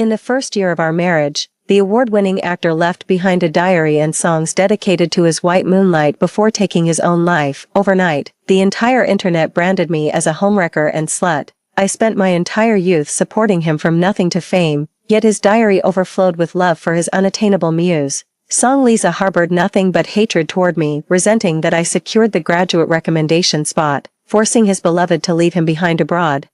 In the first year of our marriage, the award-winning actor left behind a diary and songs dedicated to his white moonlight before taking his own life. Overnight, the entire internet branded me as a homewrecker and slut. I spent my entire youth supporting him from nothing to fame, yet his diary overflowed with love for his unattainable muse. Song Lisa harbored nothing but hatred toward me, resenting that I secured the graduate recommendation spot, forcing his beloved to leave him behind abroad.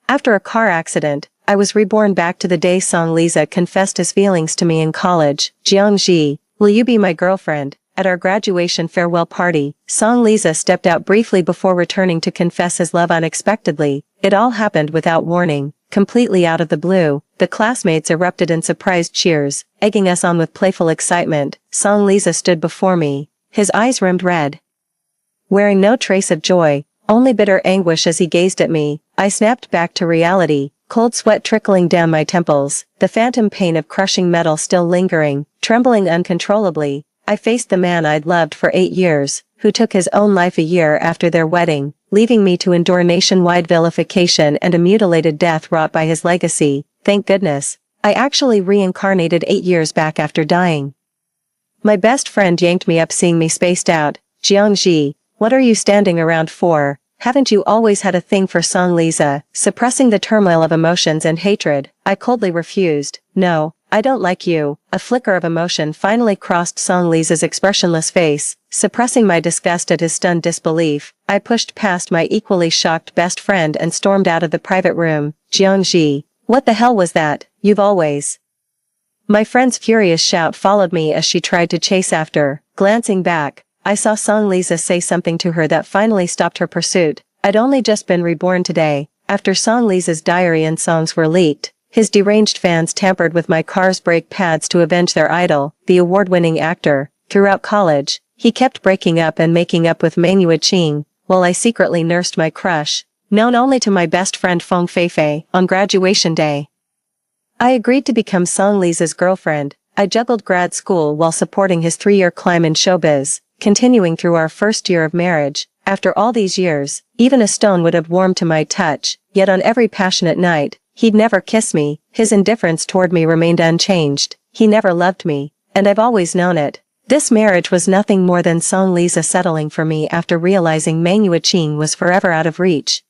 After a car accident, I was reborn back to the day Song Lisa confessed his feelings to me in college. Jiangji, will you be my girlfriend? At our graduation farewell party, Song Lisa stepped out briefly before returning to confess his love unexpectedly. It all happened without warning, completely out of the blue. The classmates erupted in surprised cheers, egging us on with playful excitement. Song Lisa stood before me, his eyes rimmed red. Wearing no trace of joy, only bitter anguish as he gazed at me, I snapped back to reality, cold sweat trickling down my temples, the phantom pain of crushing metal still lingering. Trembling uncontrollably, I faced the man I'd loved for 8 years, who took his own life a year after their wedding, leaving me to endure nationwide vilification and a mutilated death wrought by his legacy. Thank goodness, I actually reincarnated 8 years back after dying. My best friend yanked me up seeing me spaced out. Jiangji, what are you standing around for? Haven't you always had a thing for Song Lisa? Suppressing the turmoil of emotions and hatred, I coldly refused. No, I don't like you. A flicker of emotion finally crossed Song Lisa's expressionless face. Suppressing my disgust at his stunned disbelief, I pushed past my equally shocked best friend and stormed out of the private room. Jiangji, what the hell was that? You've always... My friend's furious shout followed me as she tried to chase after. Glancing back, I saw Song Lisa say something to her that finally stopped her pursuit. I'd only just been reborn today. After Song Lisa's diary and songs were leaked, his deranged fans tampered with my car's brake pads to avenge their idol, the award-winning actor. Throughout college, he kept breaking up and making up with Manhua Qing, while I secretly nursed my crush, known only to my best friend Feng Feifei. On graduation day, I agreed to become Song Lisa's girlfriend. I juggled grad school while supporting his 3-year climb in showbiz, continuing through our first year of marriage. After all these years, even a stone would have warmed to my touch, yet on every passionate night, he'd never kiss me. His indifference toward me remained unchanged. He never loved me, and I've always known it. This marriage was nothing more than Song Lisa settling for me after realizing Manhua Qing was forever out of reach.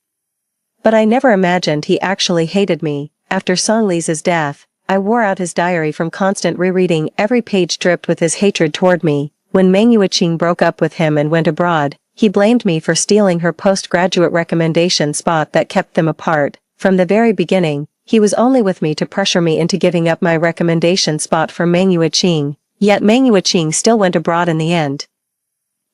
But I never imagined he actually hated me. After Song Lisa's death, I wore out his diary from constant rereading. Every page dripped with his hatred toward me. When Manhua Qing broke up with him and went abroad, he blamed me for stealing her postgraduate recommendation spot that kept them apart. From the very beginning, he was only with me to pressure me into giving up my recommendation spot for Manhua Qing. Yet Manhua Qing still went abroad in the end.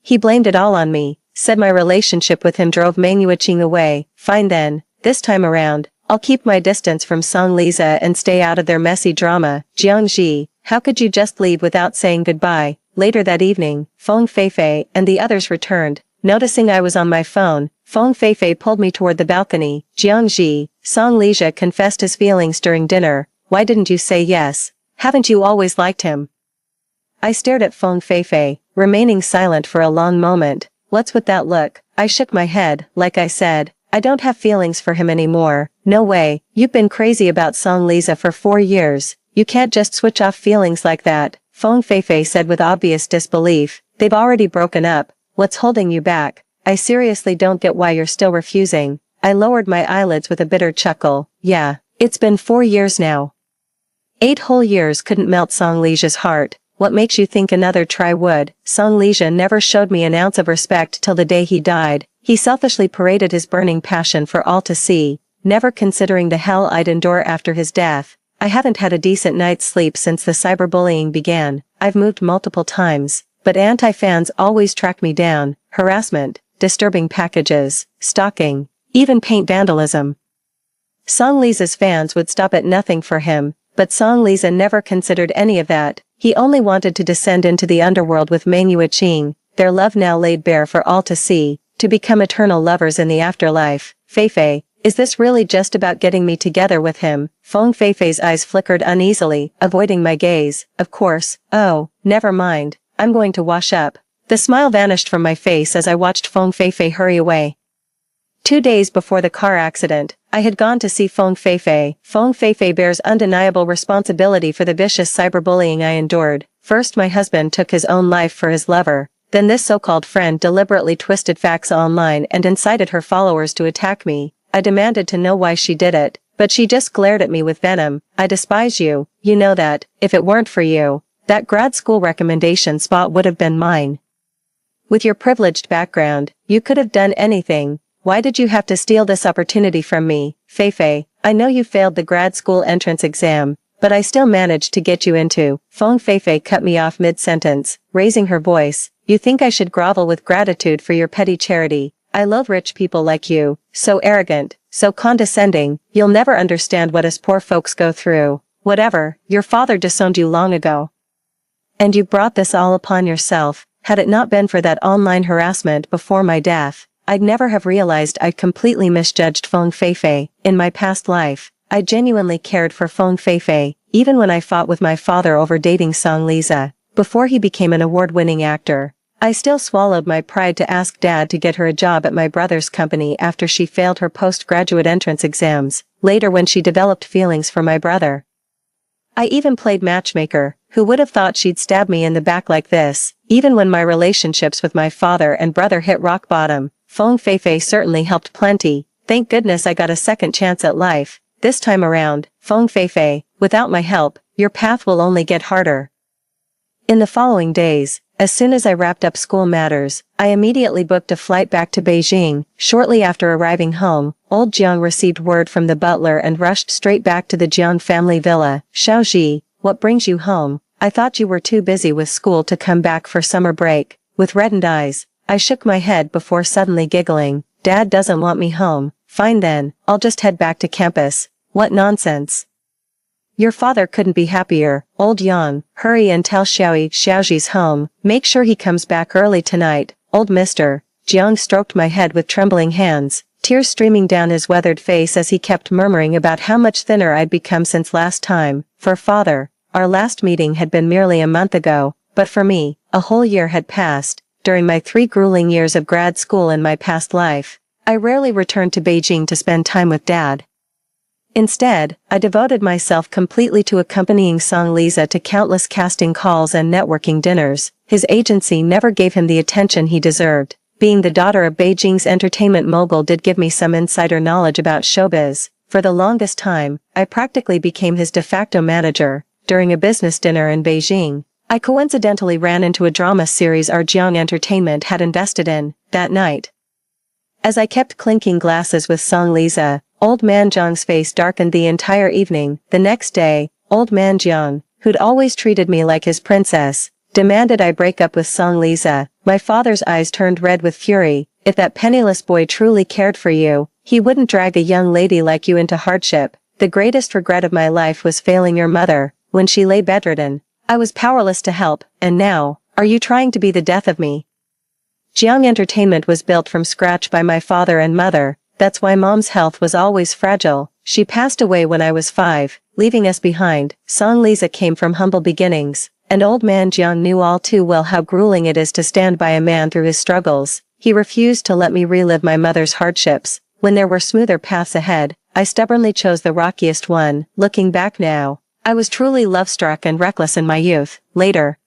He blamed it all on me, said my relationship with him drove Manhua Qing away. Fine then, this time around, I'll keep my distance from Song Lisa and stay out of their messy drama. Jiangji, how could you just leave without saying goodbye? Later that evening, Feng Feifei and the others returned. Noticing I was on my phone, Feng Feifei pulled me toward the balcony. Jiangji, Song Lisa confessed his feelings during dinner. Why didn't you say yes? Haven't you always liked him? I stared at Feng Feifei, remaining silent for a long moment. What's with that look? I shook my head. Like I said, I don't have feelings for him anymore. No way. You've been crazy about Song Lisa for 4 years. You can't just switch off feelings like that. Feng Feifei said with obvious disbelief. They've already broken up. What's holding you back? I seriously don't get why you're still refusing. I lowered my eyelids with a bitter chuckle. Yeah, it's been 4 years now. 8 whole years couldn't melt Song Lisa's heart. What makes you think another try would? Song Lisa never showed me an ounce of respect till the day he died. He selfishly paraded his burning passion for all to see, never considering the hell I'd endure after his death. I haven't had a decent night's sleep since the cyberbullying began. I've moved multiple times, but anti-fans always track me down. Harassment, disturbing packages, stalking, even paint vandalism. Song Lisa's fans would stop at nothing for him, but Song Lisa never considered any of that. He only wanted to descend into the underworld with Manhua Qing, their love now laid bare for all to see, to become eternal lovers in the afterlife. Feifei, is this really just about getting me together with him? Feng Feifei's eyes flickered uneasily, avoiding my gaze. Of course. Oh, never mind. I'm going to wash up. The smile vanished from my face as I watched Feng Feifei hurry away. 2 days before the car accident, I had gone to see Feng Feifei. Feng Feifei bears undeniable responsibility for the vicious cyberbullying I endured. First my husband took his own life for his lover, then this so-called friend deliberately twisted facts online and incited her followers to attack me. I demanded to know why she did it, but she just glared at me with venom. I despise you, you know that, if it weren't for you, that grad school recommendation spot would have been mine. With your privileged background, you could have done anything. Why did you have to steal this opportunity from me, Feifei? I know you failed the grad school entrance exam, but I still managed to get you into. Feng Feifei cut me off mid-sentence, raising her voice. You think I should grovel with gratitude for your petty charity? I loathe rich people like you, so arrogant, so condescending, you'll never understand what us poor folks go through. Whatever, your father disowned you long ago. And you brought this all upon yourself. Had it not been for that online harassment before my death, I'd never have realized I'd completely misjudged Feng Feifei. In my past life, I genuinely cared for Feng Feifei, even when I fought with my father over dating Song Liza. Before he became an award-winning actor, I still swallowed my pride to ask Dad to get her a job at my brother's company after she failed her postgraduate entrance exams, later when she developed feelings for my brother. I even played matchmaker. Who would have thought she'd stab me in the back like this? Even when my relationships with my father and brother hit rock bottom, Feng Feifei certainly helped plenty. Thank goodness I got a second chance at life. This time around, Feng Feifei, without my help, your path will only get harder. In the following days, as soon as I wrapped up school matters, I immediately booked a flight back to Beijing. Shortly after arriving home, old Jiang received word from the butler and rushed straight back to the Jiang family villa. Xiaoji, what brings you home? I thought you were too busy with school to come back for summer break. With reddened eyes, I shook my head before suddenly giggling. Dad doesn't want me home. Fine then, I'll just head back to campus. What nonsense. Your father couldn't be happier. Old Yang, hurry and tell Xiaoji's home. Make sure he comes back early tonight. Old mister. Jiang stroked my head with trembling hands, tears streaming down his weathered face as he kept murmuring about how much thinner I'd become since last time. For father, our last meeting had been merely a month ago, but for me, a whole year had passed. During my 3 grueling years of grad school in my past life, I rarely returned to Beijing to spend time with Dad. Instead, I devoted myself completely to accompanying Song Liza to countless casting calls and networking dinners. His agency never gave him the attention he deserved. Being the daughter of Beijing's entertainment mogul did give me some insider knowledge about showbiz. For the longest time, I practically became his de facto manager. During a business dinner in Beijing, I coincidentally ran into a drama series our Jiang Entertainment had invested in that night. As I kept clinking glasses with Song Liza, Old Man Jiang's face darkened the entire evening. The next day, Old Man Jiang, who'd always treated me like his princess, demanded I break up with Song Liza. My father's eyes turned red with fury. If that penniless boy truly cared for you, he wouldn't drag a young lady like you into hardship. The greatest regret of my life was failing your mother. When she lay bedridden, I was powerless to help, and now, are you trying to be the death of me? Jiang Entertainment was built from scratch by my father and mother. That's why Mom's health was always fragile. She passed away when I was 5, leaving us behind. Song Liza came from humble beginnings, and Old Man Jiang knew all too well how grueling it is to stand by a man through his struggles. He refused to let me relive my mother's hardships. When there were smoother paths ahead, I stubbornly chose the rockiest one. Looking back now, I was truly love-struck and reckless in my youth. Later,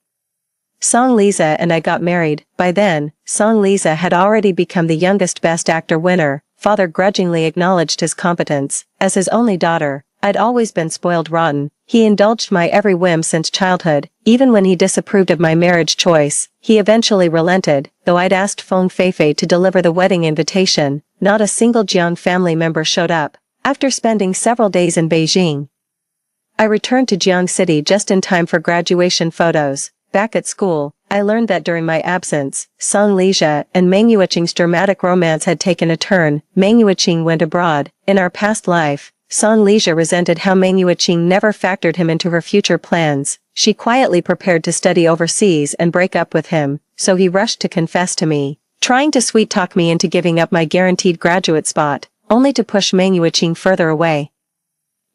Song Liza and I got married. By then, Song Liza had already become the youngest Best Actor winner. Father grudgingly acknowledged his competence. As his only daughter, I'd always been spoiled rotten. He indulged my every whim since childhood. Even when he disapproved of my marriage choice, he eventually relented. Though I'd asked Feng Feifei to deliver the wedding invitation, not a single Jiang family member showed up. After spending several days in Beijing, I returned to Jiang City just in time for graduation photos. Back at school, I learned that during my absence, Song Liza and Meng Yueqing's dramatic romance had taken a turn. Meng Yueqing went abroad. In our past life, Song Liza resented how Meng Yueqing never factored him into her future plans. She quietly prepared to study overseas and break up with him, so he rushed to confess to me, trying to sweet-talk me into giving up my guaranteed graduate spot, only to push Meng Yueqing further away.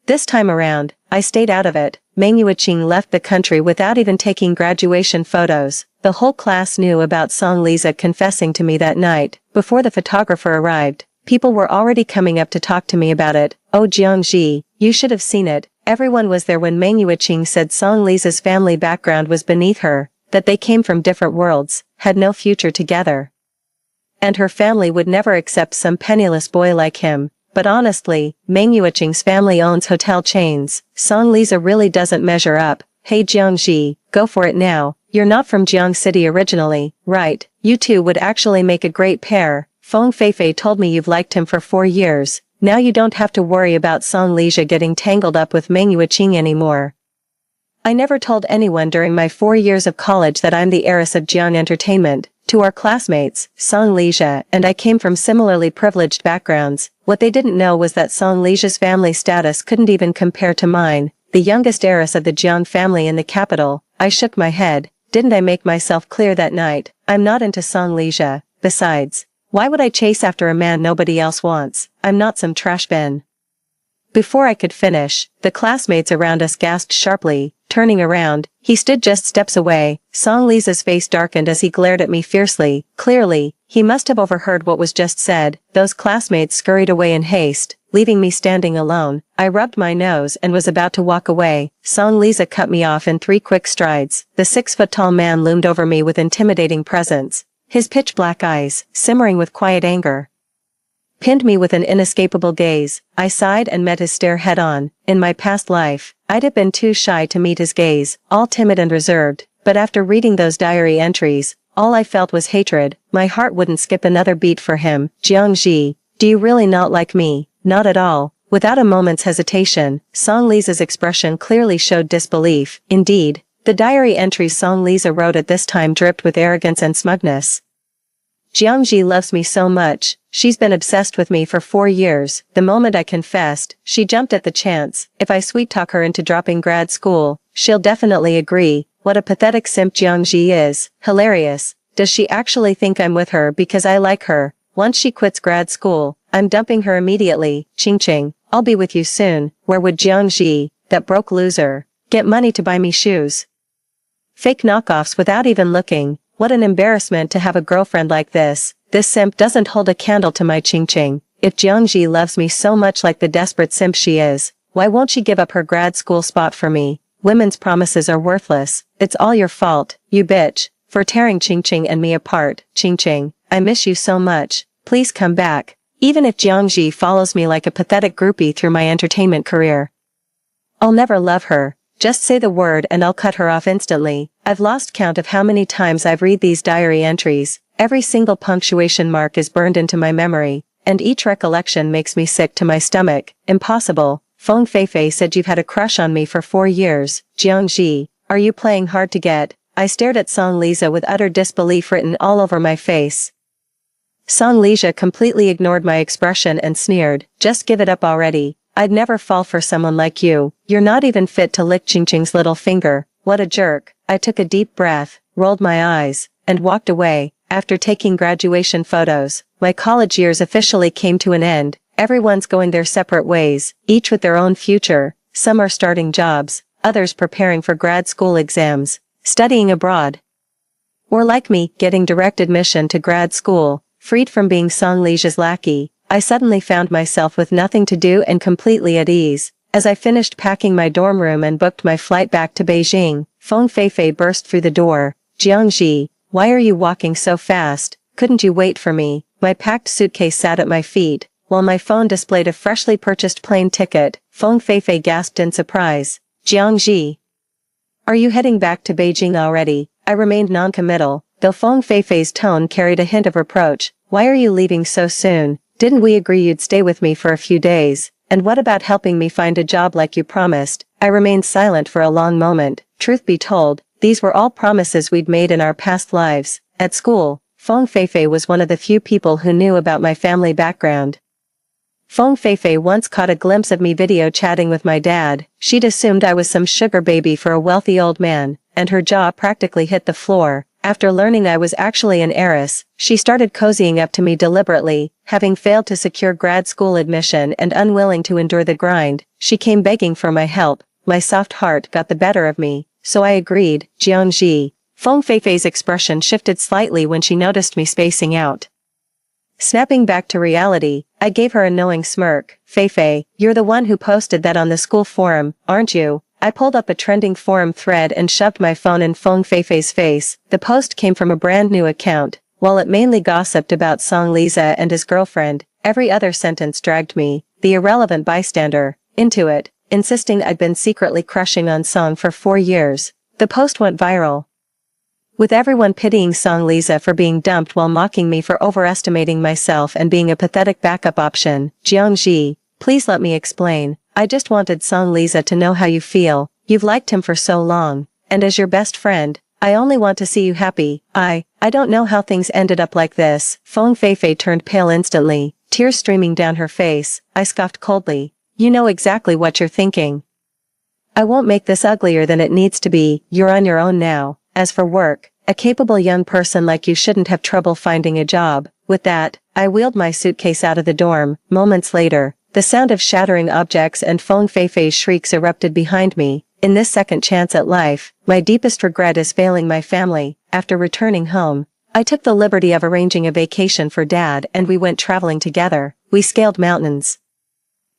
This time around, I stayed out of it. Meng Yueqing left the country without even taking graduation photos. The whole class knew about Song Liza confessing to me that night. Before the photographer arrived, People were already coming up to talk to me about it. Oh Jiangji, you should have seen it. Everyone was there when Meng Yuqing said Song Li's family background was beneath her, that they came from different worlds, had no future together. And her family would never accept some penniless boy like him. But honestly, Meng Yuqing's family owns hotel chains. Song Liza really doesn't measure up. Hey Jiangji, go for it now. You're not from Jiang City originally, right? You two would actually make a great pair. Feng Feifei told me you've liked him for 4 years. Now you don't have to worry about Song Liza getting tangled up with Meng Yuqing anymore. I never told anyone during my 4 years of college that I'm the heiress of Jiang Entertainment. To our classmates, Song Liza and I came from similarly privileged backgrounds. What they didn't know was that Song Liza's family status couldn't even compare to mine, the youngest heiress of the Jiang family in the capital. I shook my head. Didn't I make myself clear that night? I'm not into Song Liza. Besides, why would I chase after a man nobody else wants? I'm not some trash bin. Before I could finish, the classmates around us gasped sharply. Turning around, he stood just steps away. Song Liza's face darkened as he glared at me fiercely. Clearly, he must have overheard what was just said. Those classmates scurried away in haste, leaving me standing alone. I rubbed my nose and was about to walk away. Song Liza cut me off in 3 quick strides. The 6-foot-tall man loomed over me with intimidating presence, his pitch-black eyes simmering with quiet anger. Pinned me with an inescapable gaze. I sighed and met his stare head-on. In my past life, I'd have been too shy to meet his gaze, all timid and reserved, but after reading those diary entries, all I felt was hatred. My heart wouldn't skip another beat for him. Jiangji, do you really not like me? Not at all. Without a moment's hesitation, Song Liza's expression clearly showed disbelief. Indeed, the diary entries Song Liza wrote at this time dripped with arrogance and smugness. Jiangji loves me so much, she's been obsessed with me for 4 years. The moment I confessed, she jumped at the chance. If I sweet-talk her into dropping grad school, she'll definitely agree. What a pathetic simp Jiangji is. Hilarious. Does she actually think I'm with her because I like her? Once she quits grad school, I'm dumping her immediately. Ching ching, I'll be with you soon. Where would Jiangji, that broke loser, get money to buy me shoes? Fake knockoffs without even looking. What an embarrassment to have a girlfriend like this. This simp doesn't hold a candle to my Ching Ching. If Jiangji loves me so much like the desperate simp she is, why won't she give up her grad school spot for me? Women's promises are worthless. It's all your fault, you bitch, for tearing Ching Ching and me apart. Ching Ching, I miss you so much. Please come back. Even if Jiangji follows me like a pathetic groupie through my entertainment career, I'll never love her. Just say the word and I'll cut her off instantly. I've lost count of how many times I've read these diary entries. Every single punctuation mark is burned into my memory, and each recollection makes me sick to my stomach. Impossible. Feng Feifei said you've had a crush on me for 4 years. Jiangji, are you playing hard to get? I stared at Song Liza with utter disbelief written all over my face. Song Liza completely ignored my expression and sneered, just give it up already. I'd never fall for someone like you. You're not even fit to lick Ching Ching's little finger. What a jerk. I took a deep breath, rolled my eyes, and walked away. After taking graduation photos, my college years officially came to an end. Everyone's going their separate ways, each with their own future. Some are starting jobs, others preparing for grad school exams, studying abroad, or like me, getting direct admission to grad school. Freed from being Song Liza's lackey, I suddenly found myself with nothing to do and completely at ease. As I finished packing my dorm room and booked my flight back to Beijing, Feng Feifei burst through the door. Jiangji, why are you walking so fast? Couldn't you wait for me? My packed suitcase sat at my feet, while my phone displayed a freshly purchased plane ticket. Feng Feifei gasped in surprise. Jiangji, are you heading back to Beijing already? I remained non-committal, though Feng Feifei's tone carried a hint of reproach. Why are you leaving so soon? Didn't we agree you'd stay with me for a few days? And what about helping me find a job like you promised? I remained silent for a long moment. Truth be told, these were all promises we'd made in our past lives. At school, Feng Feifei was one of the few people who knew about my family background. Feng Feifei once caught a glimpse of me video chatting with my dad. She'd assumed I was some sugar baby for a wealthy old man, and her jaw practically hit the floor. After learning I was actually an heiress, she started cozying up to me deliberately. Having failed to secure grad school admission and unwilling to endure the grind, she came begging for my help. My soft heart got the better of me, so I agreed. Jiangji. Feng Feifei's expression shifted slightly when she noticed me spacing out. Snapping back to reality, I gave her a knowing smirk. Feifei, you're the one who posted that on the school forum, aren't you? I pulled up a trending forum thread and shoved my phone in Feng Feifei's face. The post came from a brand new account. While it mainly gossiped about Song Liza and his girlfriend, every other sentence dragged me, the irrelevant bystander, into it, insisting I'd been secretly crushing on Song for 4 years. The post went viral, with everyone pitying Song Liza for being dumped while mocking me for overestimating myself and being a pathetic backup option. Jiangji, please let me explain. I just wanted Song Liza to know how you feel. You've liked him for so long, and as your best friend, I only want to see you happy. I don't know how things ended up like this. Feng Feifei turned pale instantly, tears streaming down her face. I scoffed coldly. You know exactly what you're thinking. I won't make this uglier than it needs to be. You're on your own now. As for work, a capable young person like you shouldn't have trouble finding a job. With that, I wheeled my suitcase out of the dorm. Moments later, the sound of shattering objects and Feng Feifei's shrieks erupted behind me. In this second chance at life, my deepest regret is failing my family. After returning home, I took the liberty of arranging a vacation for Dad and we went traveling together. We scaled mountains,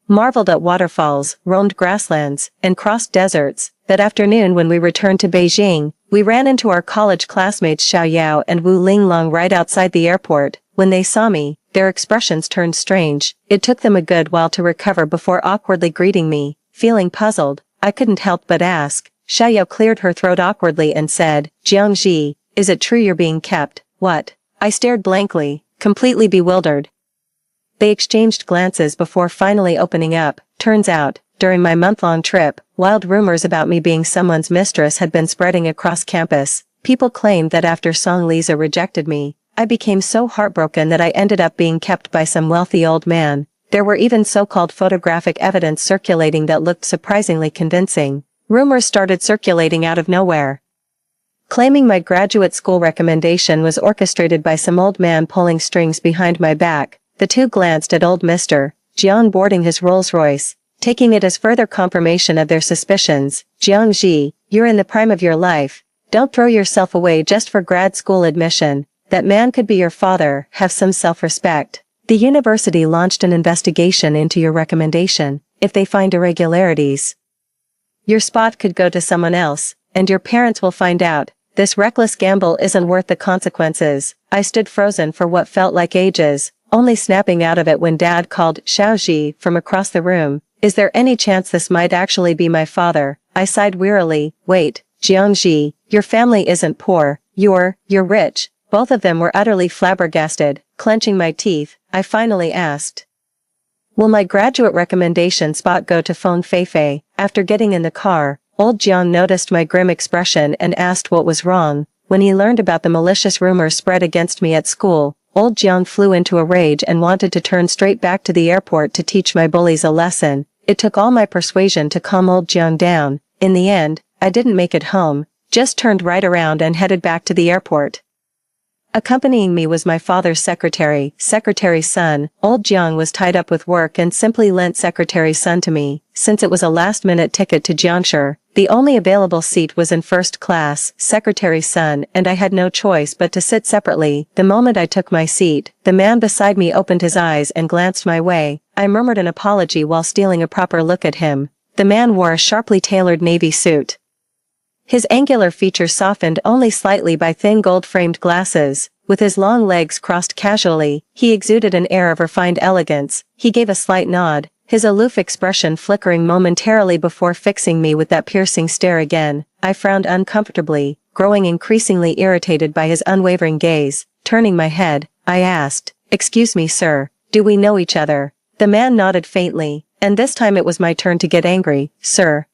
marveled at waterfalls, roamed grasslands, and crossed deserts. That afternoon when we returned to Beijing, we ran into our college classmates Xiao Yao and Wu Linglong right outside the airport. When they saw me, their expressions turned strange. It took them a good while to recover before awkwardly greeting me. Feeling puzzled, I couldn't help but ask. Xiao Yao cleared her throat awkwardly and said, Jiangji, is it true you're being kept? What? I stared blankly, completely bewildered. They exchanged glances before finally opening up. Turns out, during my month-long trip, wild rumors about me being someone's mistress had been spreading across campus. People claimed that after Song Liza rejected me, I became so heartbroken that I ended up being kept by some wealthy old man. There were even so-called photographic evidence circulating that looked surprisingly convincing. Rumors started circulating out of nowhere, claiming my graduate school recommendation was orchestrated by some old man pulling strings behind my back. The two glanced at old Mr. Jiang boarding his Rolls-Royce, taking it as further confirmation of their suspicions. Jiangji, you're in the prime of your life. Don't throw yourself away just for grad school admission. That man could be your father. Have some self-respect. The university launched an investigation into your recommendation. If they find irregularities, your spot could go to someone else, and your parents will find out. This reckless gamble isn't worth the consequences. I stood frozen for what felt like ages, only snapping out of it when Dad called Xiaoji from across the room. Is there any chance this might actually be my father? I sighed wearily. Wait, Jiangji, your family isn't poor. You're rich. Both of them were utterly flabbergasted. Clenching my teeth, I finally asked, will my graduate recommendation spot go to Feng Feifei? After getting in the car, old Jiang noticed my grim expression and asked what was wrong. When he learned about the malicious rumors spread against me at school, old Jiang flew into a rage and wanted to turn straight back to the airport to teach my bullies a lesson. It took all my persuasion to calm old Jiang down. In the end, I didn't make it home, just turned right around and headed back to the airport. Accompanying me was my father's secretary's son. Old Jiang was tied up with work and simply lent secretary's son to me. Since it was a last-minute ticket to Jiangshi, the only available seat was in first class. Secretary's son and I had no choice but to sit separately. The moment I took my seat, the man beside me opened his eyes and glanced my way. I murmured an apology while stealing a proper look at him. The man wore a sharply tailored navy suit, his angular features softened only slightly by thin gold-framed glasses. With his long legs crossed casually, he exuded an air of refined elegance. He gave a slight nod, his aloof expression flickering momentarily before fixing me with that piercing stare again. I frowned uncomfortably, growing increasingly irritated by his unwavering gaze. Turning my head, I asked, "Excuse me, sir, do we know each other?" The man nodded faintly, and this time it was my turn to get angry. "Sir,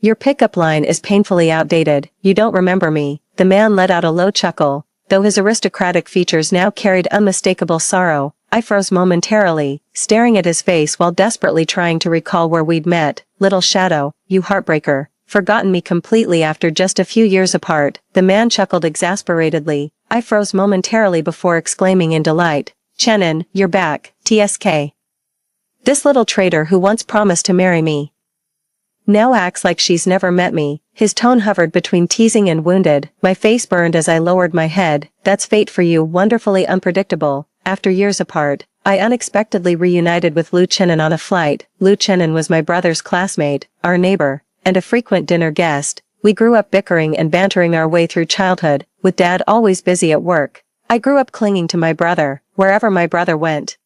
your pickup line is painfully outdated. You don't remember me." The man let out a low chuckle, though his aristocratic features now carried unmistakable sorrow. I froze momentarily, staring at his face while desperately trying to recall where we'd met. "Little shadow, you heartbreaker. Forgotten me completely after just a few years apart." The man chuckled exasperatedly. I froze momentarily before exclaiming in delight, "Chenin, you're back, TSK. This little traitor who once promised to marry me now acts like she's never met me." His tone hovered between teasing and wounded. My face burned as I lowered my head. "That's fate for you, wonderfully unpredictable." After years apart, I unexpectedly reunited with Lu Chenin on a flight. Lu Chenin was my brother's classmate, our neighbor, and a frequent dinner guest. We grew up bickering and bantering our way through childhood, with Dad always busy at work. I grew up clinging to my brother, wherever my brother went.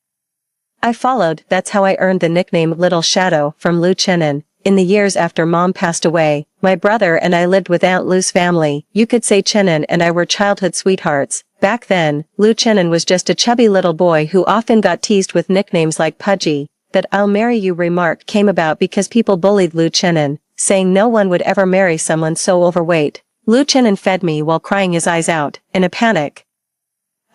I followed. That's how I earned the nickname Little Shadow from Lu Chenin. In the years after Mom passed away, my brother and I lived with Aunt Lu's family. You could say Chenin and I were childhood sweethearts. Back then, Lu Chenin was just a chubby little boy who often got teased with nicknames like Pudgy. That "I'll marry you" remark came about because people bullied Lu Chenin, saying no one would ever marry someone so overweight. Lu Chenin fed me while crying his eyes out, in a panic.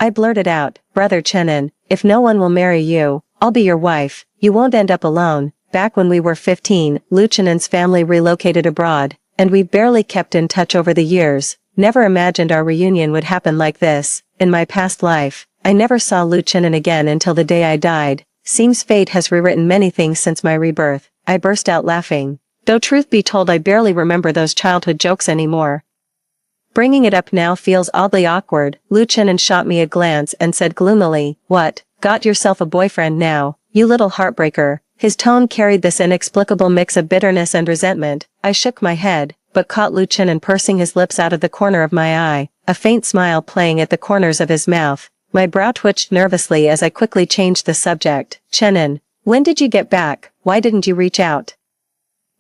I blurted out, "Brother Chenin, if no one will marry you, I'll be your wife. You won't end up alone." Back when we were 15, Lu Chenin's family relocated abroad, and we've barely kept in touch over the years. Never imagined our reunion would happen like this. In my past life, I never saw Lu Chenin again until the day I died. Seems fate has rewritten many things since my rebirth. I burst out laughing. Though truth be told, I barely remember those childhood jokes anymore. Bringing it up now feels oddly awkward. Lu Chenin shot me a glance and said gloomily, "What, got yourself a boyfriend now, you little heartbreaker?" His tone carried this inexplicable mix of bitterness and resentment. I shook my head, but caught Lu Chenin pursing his lips out of the corner of my eye, a faint smile playing at the corners of his mouth. My brow twitched nervously as I quickly changed the subject. "Chenin, when did you get back? Why didn't you reach out?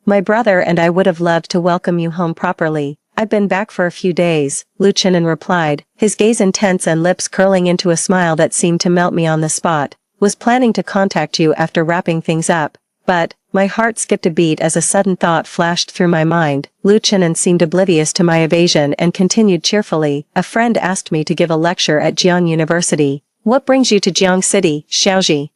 My brother and I would have loved to welcome you home properly. I've been back for a few days," Lu Chenin replied, his gaze intense and lips curling into a smile that seemed to melt me on the spot. "Was planning to contact you after wrapping things up, but..." My heart skipped a beat as a sudden thought flashed through my mind. Lu Chenin seemed oblivious to my evasion and continued cheerfully, "A friend asked me to give a lecture at Jiang University." "What brings you to Jiang City, Xiaoji?"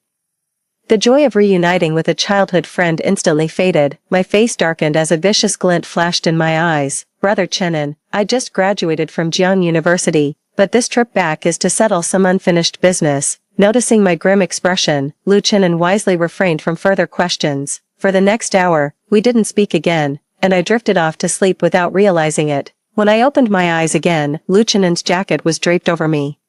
The joy of reuniting with a childhood friend instantly faded. My face darkened as a vicious glint flashed in my eyes. "Brother Chenin, I just graduated from Jiang University, but this trip back is to settle some unfinished business." Noticing my grim expression, Lu Chenin wisely refrained from further questions. For the next hour, we didn't speak again, and I drifted off to sleep without realizing it. When I opened my eyes again, Lu Chenin's jacket was draped over me.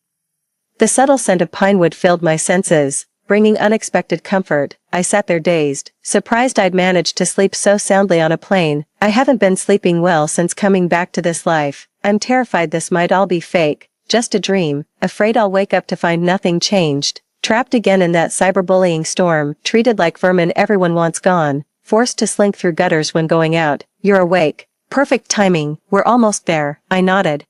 The subtle scent of pinewood filled my senses, bringing unexpected comfort. I sat there dazed, surprised I'd managed to sleep so soundly on a plane. I haven't been sleeping well since coming back to this life. I'm terrified this might all be fake, just a dream, afraid I'll wake up to find nothing changed. Trapped again in that cyberbullying storm, treated like vermin everyone wants gone, forced to slink through gutters when going out. "You're awake. Perfect timing, we're almost there," I nodded.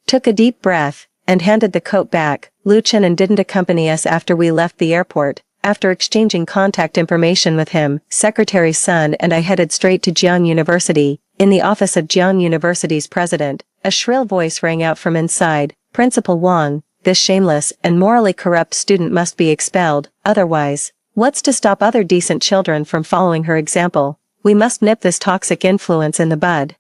Took a deep breath, and handed the coat back. Lu Chenin didn't accompany us after we left the airport. After exchanging contact information with him, Secretary's son and I headed straight to Jiang University. In the office of Jiang University's president, a shrill voice rang out from inside. "Principal Wang, this shameless and morally corrupt student must be expelled, otherwise, what's to stop other decent children from following her example? We must nip this toxic influence in the bud."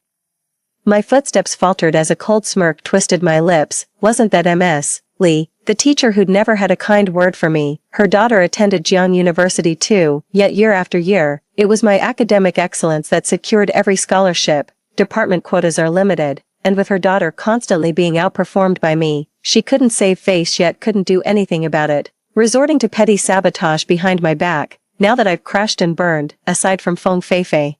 My footsteps faltered as a cold smirk twisted my lips. Wasn't that Ms. Lee, the teacher who'd never had a kind word for me? Her daughter attended Jiang University too, yet year after year, it was my academic excellence that secured every scholarship. Department quotas are limited, and with her daughter constantly being outperformed by me, she couldn't save face yet couldn't do anything about it, resorting to petty sabotage behind my back. Now that I've crashed and burned, aside from Feng Feifei,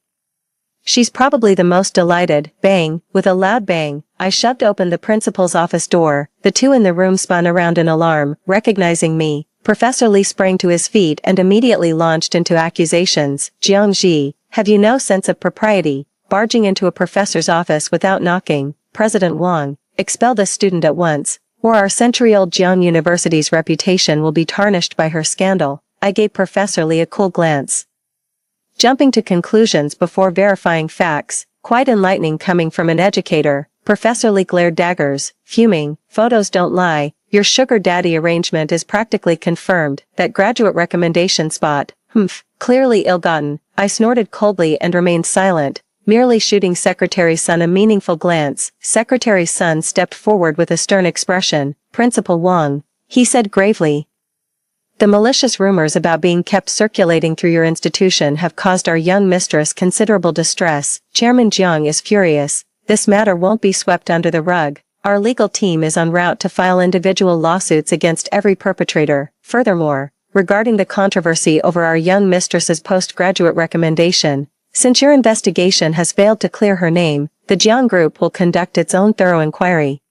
she's probably the most delighted. Bang, with a loud bang, I shoved open the principal's office door. The two in the room spun around in alarm, recognizing me. Professor Lee sprang to his feet and immediately launched into accusations. "Jiang Ji, have you no sense of propriety? Barging into a professor's office without knocking. President Wang, expel this student at once, or our century-old Jiang University's reputation will be tarnished by her scandal." I gave Professor Lee a cool glance, jumping to conclusions before verifying facts. Quite enlightening coming from an educator. Professor Lee glared daggers, fuming. "Photos don't lie. Your sugar daddy arrangement is practically confirmed. That graduate recommendation spot, clearly ill-gotten." I snorted coldly and remained silent, merely shooting Secretary Sun a meaningful glance. Secretary Sun stepped forward with a stern expression. "Principal Wang," he said gravely, "the malicious rumors about being kept circulating through your institution have caused our young mistress considerable distress. Chairman Jiang is furious. This matter won't be swept under the rug. Our legal team is en route to file individual lawsuits against every perpetrator. Furthermore, regarding the controversy over our young mistress's postgraduate recommendation, since your investigation has failed to clear her name, the Jiang Group will conduct its own thorough inquiry.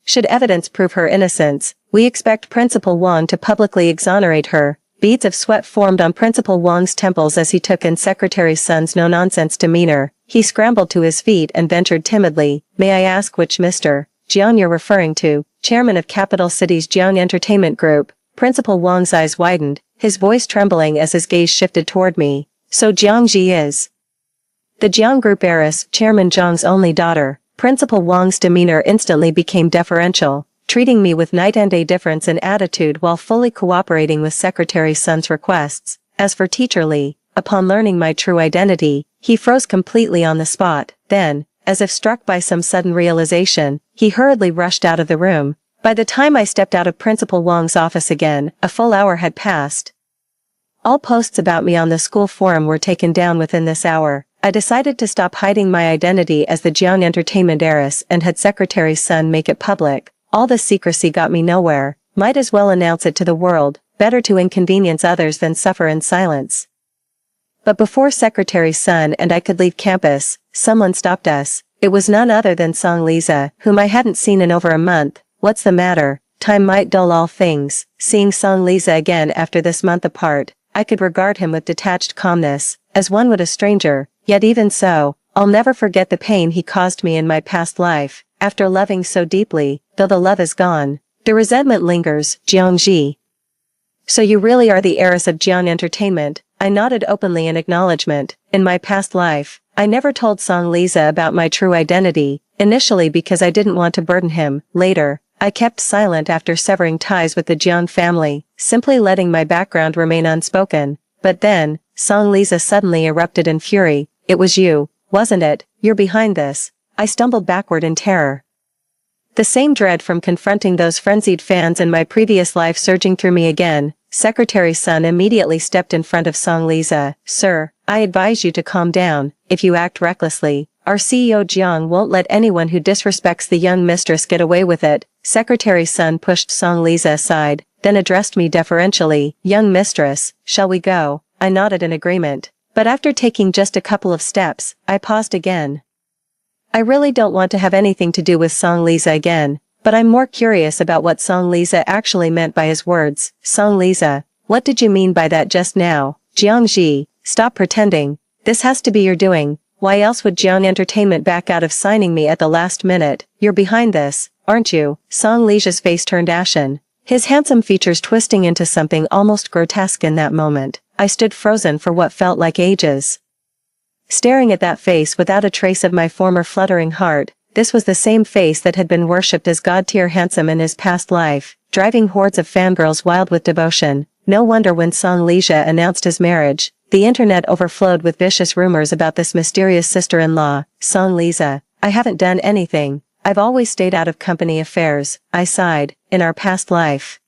Should evidence prove her innocence, we expect Principal Wang to publicly exonerate her. Beads of sweat formed on Principal Wang's temples as he took in Secretary Sun's no-nonsense demeanor. He scrambled to his feet and ventured timidly, "May I ask which Mr. Jiang you're referring to?" Chairman of Capital City's Jiang Entertainment Group. Principal Wang's eyes widened, his voice trembling as his gaze shifted toward me. "So Jiang Ji is the Jiang Group heiress, Chairman Zhang's only daughter." Principal Wang's demeanor instantly became deferential, treating me with night and day difference in attitude while fully cooperating with Secretary Sun's requests. As for Teacher Li, upon learning my true identity, he froze completely on the spot. Then, as if struck by some sudden realization, he hurriedly rushed out of the room. By the time I stepped out of Principal Wang's office again, a full hour had passed. All posts about me on the school forum were taken down within this hour. I decided to stop hiding my identity as the Jiang Entertainment heiress and had Secretary Sun make it public. All this secrecy got me nowhere. Might as well announce it to the world. Better to inconvenience others than suffer in silence. But before Secretary Sun and I could leave campus, someone stopped us. It was none other than Song Liza, whom I hadn't seen in over a month. "What's the matter? Time might dull all things." Seeing Song Liza again after this month apart, I could regard him with detached calmness, as one would a stranger. Yet even so, I'll never forget the pain he caused me in my past life. After loving so deeply, though the love is gone, the resentment lingers. "Jiang Ji. So you really are the heiress of Jiang Entertainment?" I nodded openly in acknowledgement. "In my past life, I never told Song Liza about my true identity, initially because I didn't want to burden him. Later, I kept silent after severing ties with the Jiang family, simply letting my background remain unspoken. But then, Song Liza suddenly erupted in fury. "It was you, wasn't it? You're behind this." I stumbled backward in terror. The same dread from confronting those frenzied fans in my previous life surging through me again. Secretary Sun immediately stepped in front of Song Liza. "Sir, I advise you to calm down. If you act recklessly, our CEO Jiang won't let anyone who disrespects the young mistress get away with it." Secretary Sun pushed Song Liza aside, then addressed me deferentially. "Young mistress, shall we go?" I nodded in agreement. But after taking just a couple of steps, I paused again. I really don't want to have anything to do with Song Liza again, but I'm more curious about what Song Liza actually meant by his words. "Song Liza, what did you mean by that just now?" "Jiang Ji, stop pretending. This has to be your doing. Why else would Jiang Entertainment back out of signing me at the last minute? You're behind this, aren't you?" Song Liza's face turned ashen, his handsome features twisting into something almost grotesque in that moment. I stood frozen for what felt like ages. Staring at that face without a trace of my former fluttering heart. This was the same face that had been worshipped as god-tier handsome in his past life, driving hordes of fangirls wild with devotion. No wonder when Song Liza announced his marriage, the internet overflowed with vicious rumors about this mysterious sister-in-law. "Song Liza, I haven't done anything. I've always stayed out of company affairs," I sighed. "In our past life,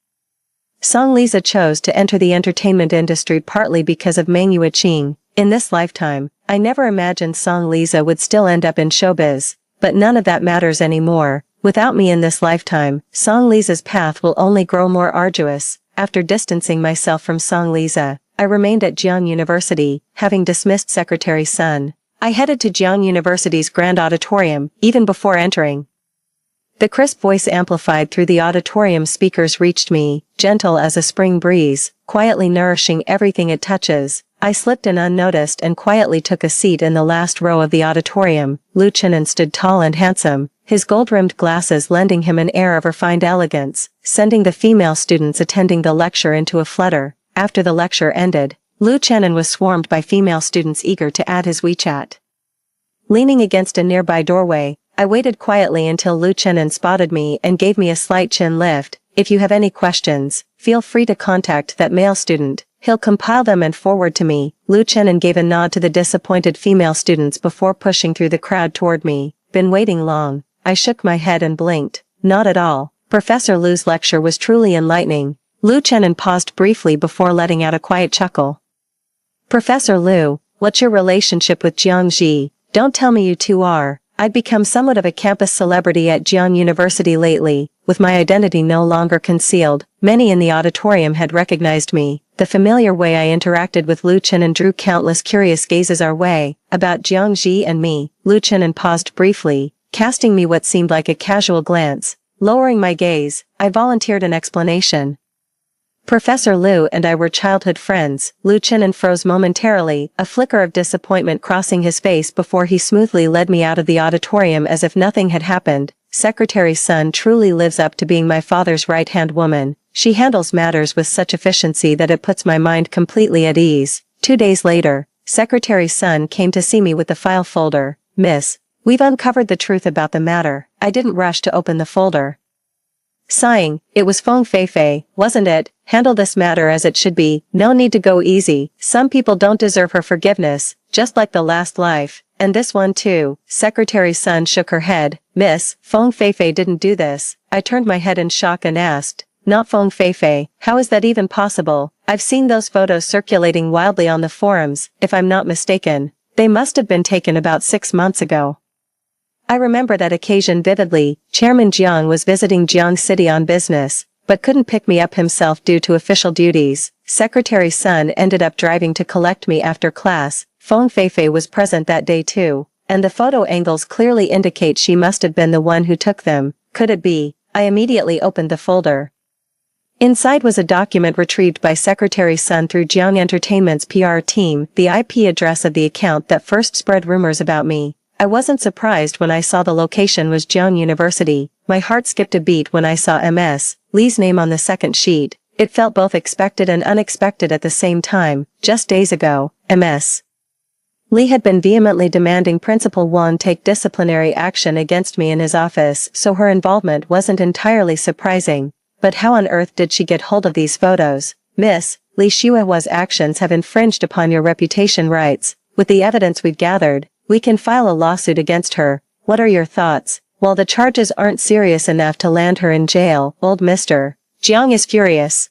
Song Liza chose to enter the entertainment industry partly because of Meng Yuqing. In this lifetime, I never imagined Song Liza would still end up in showbiz, but none of that matters anymore. Without me in this lifetime, Song Liza's path will only grow more arduous." After distancing myself from Song Liza, I remained at Jiang University, having dismissed Secretary Sun. I headed to Jiang University's grand auditorium, even before entering. The crisp voice amplified through the auditorium speakers reached me, gentle as a spring breeze, quietly nourishing everything it touches. I slipped in unnoticed and quietly took a seat in the last row of the auditorium. Lu Chenin stood tall and handsome, his gold-rimmed glasses lending him an air of refined elegance, sending the female students attending the lecture into a flutter. After the lecture ended, Lu Chenin was swarmed by female students eager to add his WeChat. Leaning against a nearby doorway, I waited quietly until Lu Chenin spotted me and gave me a slight chin lift. "If you have any questions, feel free to contact that male student. He'll compile them and forward to me." Lu Chenin gave a nod to the disappointed female students before pushing through the crowd toward me. "Been waiting long?" I shook my head and blinked. "Not at all. Professor Lu's lecture was truly enlightening." Lu Chenin paused briefly before letting out a quiet chuckle. "Professor Lu, what's your relationship with Jiang Ji? Don't tell me you two are." I'd become somewhat of a campus celebrity at Jiang University lately, with my identity no longer concealed. Many in the auditorium had recognized me. The familiar way I interacted with Lu Chen and drew countless curious gazes our way. About Jiang Ji and me, Lu Chen paused briefly, casting me what seemed like a casual glance. Lowering my gaze, I volunteered an explanation. Professor Liu and I were childhood friends. Lu Chen froze momentarily, a flicker of disappointment crossing his face before he smoothly led me out of the auditorium as if nothing had happened. Secretary Sun truly lives up to being my father's right-hand woman. She handles matters with such efficiency that it puts my mind completely at ease. 2 days later, Secretary Sun came to see me with the file folder. Miss, we've uncovered the truth about the matter. I didn't rush to open the folder. Sighing, it was Feng Feifei, wasn't it? Handle this matter as it should be. No need to go easy. Some people don't deserve her forgiveness, just like the last life. And this one too. Secretary Sun shook her head. Miss, Feng Feifei didn't do this. I turned my head in shock and asked. Not Feng Feifei. How is that even possible? I've seen those photos circulating wildly on the forums, if I'm not mistaken. They must have been taken about 6 months ago. I remember that occasion vividly. Chairman Jiang was visiting Jiang City on business, but couldn't pick me up himself due to official duties. Secretary Sun ended up driving to collect me after class. Feng Feifei was present that day too, and the photo angles clearly indicate she must have been the one who took them. Could it be? I immediately opened the folder. Inside was a document retrieved by Secretary Sun through Jiang Entertainment's PR team, the IP address of the account that first spread rumors about me. I wasn't surprised when I saw the location was Jiang University. My heart skipped a beat when I saw Ms. Li's name on the second sheet. It felt both expected and unexpected at the same time. Just days ago, Ms. Li had been vehemently demanding Principal Wan take disciplinary action against me in his office, so her involvement wasn't entirely surprising. But how on earth did she get hold of these photos? Miss, Li Shuihua's actions have infringed upon your reputation rights. With the evidence we've gathered, we can file a lawsuit against her. What are your thoughts? While the charges aren't serious enough to land her in jail, old Mr. Jiang is furious.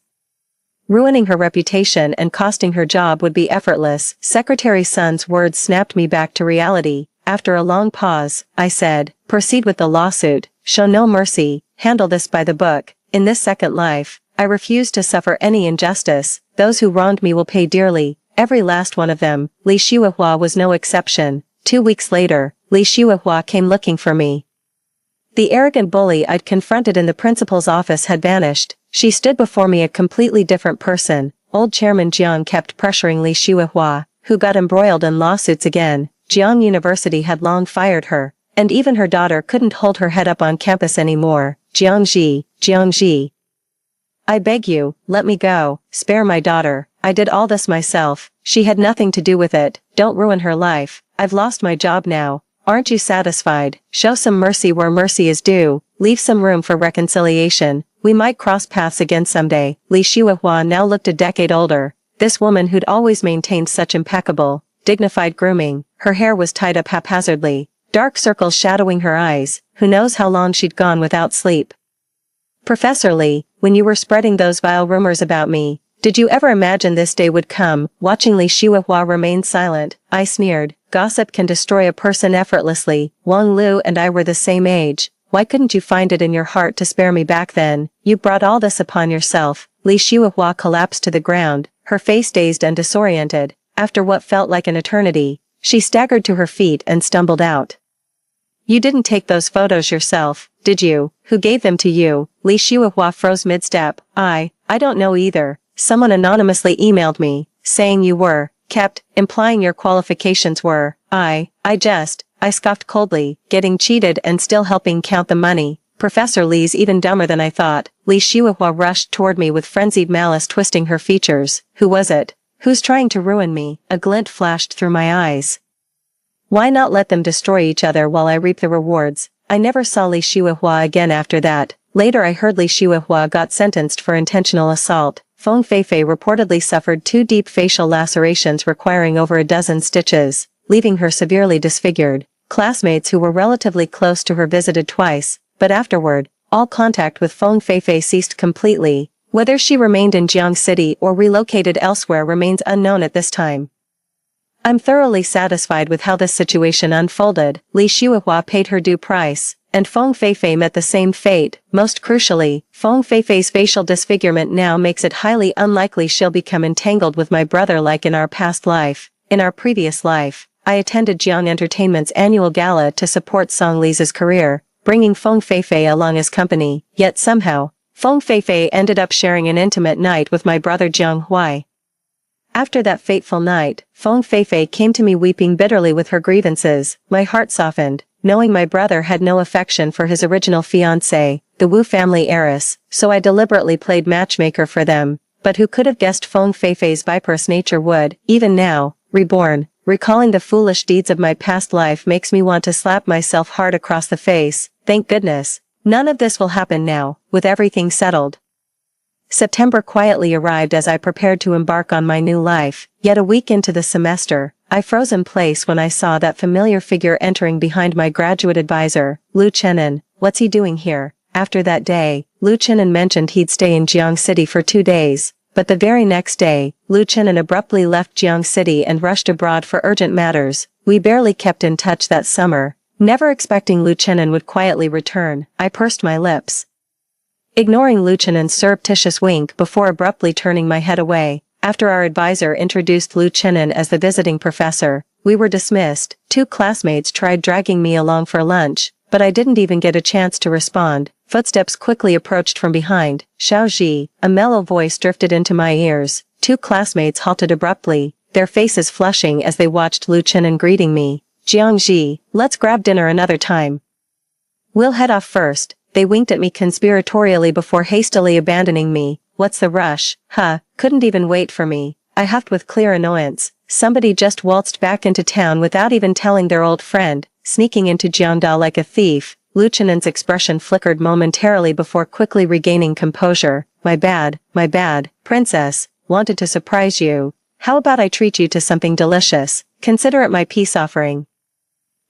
Ruining her reputation and costing her job would be effortless. Secretary Sun's words snapped me back to reality. After a long pause, I said, proceed with the lawsuit. Show no mercy. Handle this by the book. In this second life, I refuse to suffer any injustice. Those who wronged me will pay dearly. Every last one of them. Li Shuihua was no exception. 2 weeks later, Li Shuihua came looking for me. The arrogant bully I'd confronted in the principal's office had vanished. She stood before me a completely different person. Old Chairman Jiang kept pressuring Li Shuihua, who got embroiled in lawsuits again. Jiang University had long fired her, and even her daughter couldn't hold her head up on campus anymore. Jiang Ji. I beg you, let me go. Spare my daughter. I did all this myself. She had nothing to do with it. Don't ruin her life. I've lost my job now. Aren't you satisfied? Show some mercy where mercy is due. Leave some room for reconciliation. We might cross paths again someday. Li Shuihua now looked a decade older. This woman who'd always maintained such impeccable, dignified grooming. Her hair was tied up haphazardly, dark circles shadowing her eyes. Who knows how long she'd gone without sleep. Professor Li, when you were spreading those vile rumors about me, did you ever imagine this day would come? Watching Li Shuihua remain silent, I sneered. Gossip can destroy a person effortlessly. Wang Lu and I were the same age. Why couldn't you find it in your heart to spare me back then? You brought all this upon yourself. Li Shuihua collapsed to the ground, her face dazed and disoriented. After what felt like an eternity, she staggered to her feet and stumbled out. You didn't take those photos yourself, did you? Who gave them to you? Li Shuihua froze mid-step. I don't know either. Someone anonymously emailed me, saying you were kept, implying your qualifications were. I scoffed coldly, getting cheated and still helping count the money. Professor Li's even dumber than I thought. Li Shuihua rushed toward me with frenzied malice twisting her features. Who was it? Who's trying to ruin me? A glint flashed through my eyes. Why not let them destroy each other while I reap the rewards? I never saw Li Shuihua again after that. Later I heard Li Shuihua got sentenced for intentional assault. Feng Feifei reportedly suffered 2 deep facial lacerations requiring over a dozen stitches, leaving her severely disfigured. Classmates who were relatively close to her visited twice, but afterward, all contact with Feng Feifei ceased completely. Whether she remained in Jiang City or relocated elsewhere remains unknown at this time. I'm thoroughly satisfied with how this situation unfolded. Li Shuihua paid her due price, and Feng Feifei met the same fate. Most crucially, Feng Feifei's facial disfigurement now makes it highly unlikely she'll become entangled with my brother like in our past life. In our previous life, I attended Jiang Entertainment's annual gala to support Song Li's career, bringing Feng Feifei along as company, yet somehow, Feng Feifei ended up sharing an intimate night with my brother Jiang Huai. After that fateful night, Feng Feifei came to me weeping bitterly with her grievances. My heart softened, knowing my brother had no affection for his original fiancée, the Wu family heiress, so I deliberately played matchmaker for them. But who could have guessed Feng Feifei's viperous nature would, even now, reborn. Recalling the foolish deeds of my past life makes me want to slap myself hard across the face. Thank goodness. None of this will happen now, with everything settled. September quietly arrived as I prepared to embark on my new life. Yet a week into the semester, I froze in place when I saw that familiar figure entering behind my graduate advisor, Lu Chenin. What's he doing here? After that day, Lu Chenin mentioned he'd stay in Jiang City for 2 days, but the very next day, Lu Chenin abruptly left Jiang City and rushed abroad for urgent matters. We barely kept in touch that summer. Never expecting Lu Chenin would quietly return, I pursed my lips, ignoring Lu Chenin's surreptitious wink before abruptly turning my head away. After our advisor introduced Lu Chenin as the visiting professor, we were dismissed. 2 classmates tried dragging me along for lunch, but I didn't even get a chance to respond. Footsteps quickly approached from behind. Xiaoji, a mellow voice drifted into my ears. 2 classmates halted abruptly, their faces flushing as they watched Lu Chenin greeting me. Jiangji, let's grab dinner another time. We'll head off first. They winked at me conspiratorially before hastily abandoning me. What's the rush? Couldn't even wait for me. I huffed with clear annoyance. Somebody just waltzed back into town without even telling their old friend, sneaking into Jiangda like a thief. Lu Chenin's expression flickered momentarily before quickly regaining composure. My bad, princess. Wanted to surprise you. How about I treat you to something delicious? Consider it my peace offering.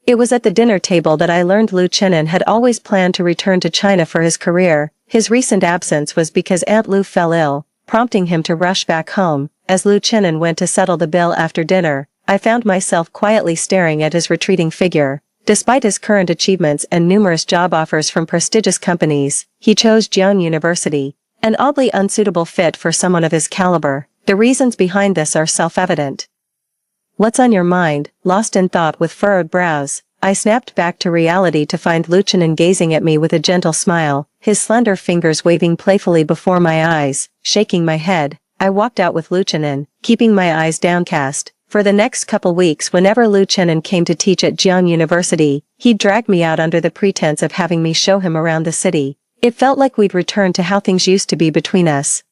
It was at the dinner table that I learned Lu Chenin had always planned to return to China for his career. His recent absence was because Aunt Lu fell ill, prompting him to rush back home. As Lu Chenin went to settle the bill after dinner, I found myself quietly staring at his retreating figure. Despite his current achievements and numerous job offers from prestigious companies, he chose Jiang University, an oddly unsuitable fit for someone of his caliber. The reasons behind this are self-evident. What's on your mind? Lost in thought with furrowed brows, I snapped back to reality to find Lu Chenin gazing at me with a gentle smile, his slender fingers waving playfully before my eyes. Shaking my head, I walked out with Lu Chenin, keeping my eyes downcast. For the next couple weeks, whenever Lu Chenin came to teach at Jiang University, he'd drag me out under the pretense of having me show him around the city. It felt like we'd returned to how things used to be between us.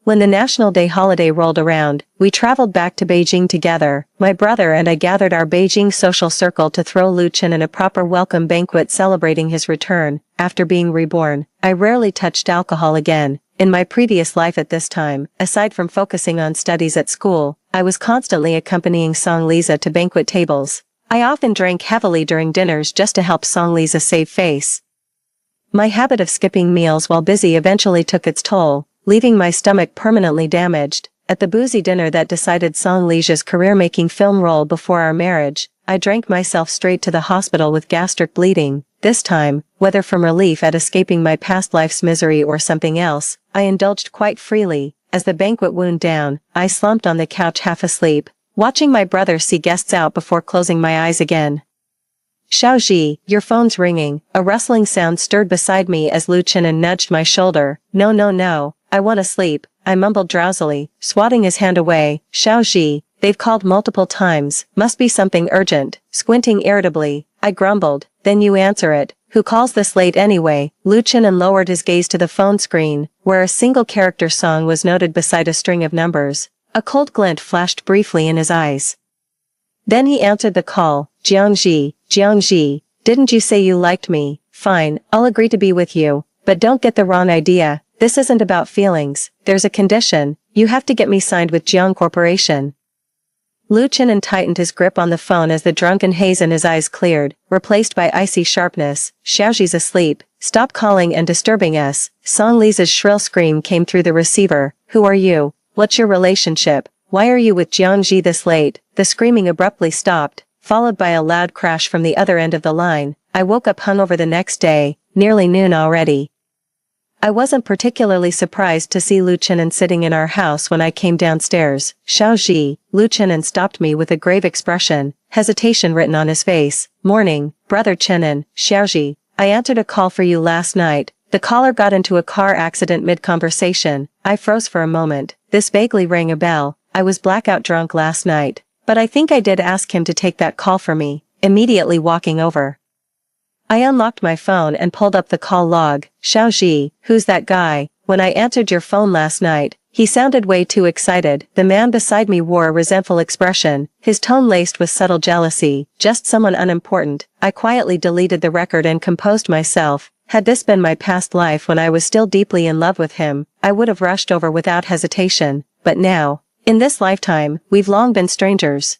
When the National Day holiday rolled around, we traveled back to Beijing together. My brother and I gathered our Beijing social circle to throw Lu Chenin a proper welcome banquet celebrating his return. After being reborn, I rarely touched alcohol again. In my previous life at this time, aside from focusing on studies at school, I was constantly accompanying Song Liza to banquet tables. I often drank heavily during dinners just to help Song Liza save face. My habit of skipping meals while busy eventually took its toll, leaving my stomach permanently damaged. At the boozy dinner that decided Song Lija's career-making film role before our marriage, I drank myself straight to the hospital with gastric bleeding. This time, whether from relief at escaping my past life's misery or something else, I indulged quite freely. As the banquet wound down, I slumped on the couch half asleep, watching my brother see guests out before closing my eyes again. Xiaoji, your phone's ringing. A rustling sound stirred beside me as Lu Chenin nudged my shoulder. No. I want to sleep, I mumbled drowsily, swatting his hand away. Xiaoji, they've called multiple times, must be something urgent. Squinting irritably, I grumbled, then you answer it. Who calls this late anyway? Lu Chenin lowered his gaze to the phone screen, where a single character song was noted beside a string of numbers. A cold glint flashed briefly in his eyes. Then he answered the call. Jiangji, didn't you say you liked me? Fine, I'll agree to be with you, but don't get the wrong idea. This isn't about feelings. There's a condition. You have to get me signed with Jiang Corporation. Lu Chenin tightened his grip on the phone as the drunken haze in his eyes cleared, replaced by icy sharpness. Xiaoji's asleep. Stop calling and disturbing us. Song Liza's shrill scream came through the receiver. Who are you? What's your relationship? why are you with Jiangji this late? The screaming abruptly stopped, followed by a loud crash from the other end of the line. I woke up hungover the next day, nearly noon already. I wasn't particularly surprised to see Lu Qinan sitting in our house when I came downstairs. Xiaoji, Lu Qinan stopped me with a grave expression, hesitation written on his face. Morning, brother Qinan, Xiaoji. I answered a call for you last night. The caller got into a car accident mid-conversation. I froze for a moment. This vaguely rang a bell. I was blackout drunk last night. But I think I did ask him to take that call for me, immediately walking over. I unlocked my phone and pulled up the call log. Xiaoji, who's that guy? When I answered your phone last night, he sounded way too excited. The man beside me wore a resentful expression, his tone laced with subtle jealousy. Just someone unimportant. I quietly deleted the record and composed myself. Had this been my past life when I was still deeply in love with him, I would have rushed over without hesitation. But now, in this lifetime, we've long been strangers.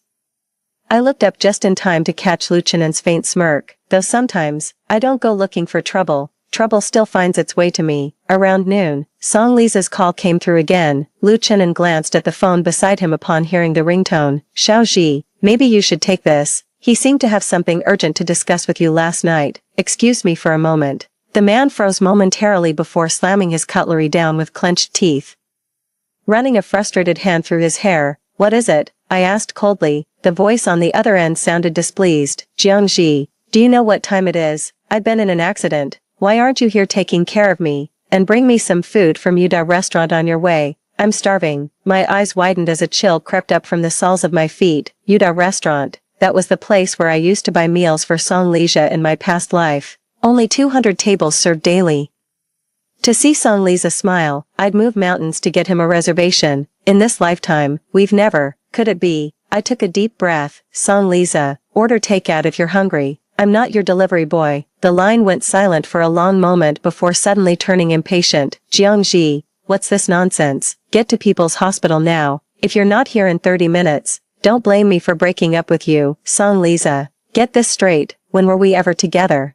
I looked up just in time to catch Lu Qinan's faint smirk. Though sometimes, I don't go looking for trouble, trouble still finds its way to me. Around noon, Song Lisa's call came through again. Lu Qinan glanced at the phone beside him upon hearing the ringtone. Xiaoji, maybe you should take this. He seemed to have something urgent to discuss with you last night. Excuse me for a moment. The man froze momentarily before slamming his cutlery down with clenched teeth. Running a frustrated hand through his hair, what is it? I asked coldly. The voice on the other end sounded displeased. Jiangji, do you know what time it is? I've been in an accident. Why aren't you here taking care of me? And bring me some food from Yuda restaurant on your way. I'm starving. My eyes widened as a chill crept up from the soles of my feet. Yuda restaurant. That was the place where I used to buy meals for Song Lisa in my past life. Only 200 tables served daily. To see Song Lisa smile, I'd move mountains to get him a reservation. In this lifetime, we've never, could it be? I took a deep breath. Song Lisa, order takeout if you're hungry. I'm not your delivery boy. The line went silent for a long moment before suddenly turning impatient. Jiangji, what's this nonsense? Get to People's Hospital now. If you're not here in 30 minutes, don't blame me for breaking up with you. Song Lisa, get this straight. When were we ever together?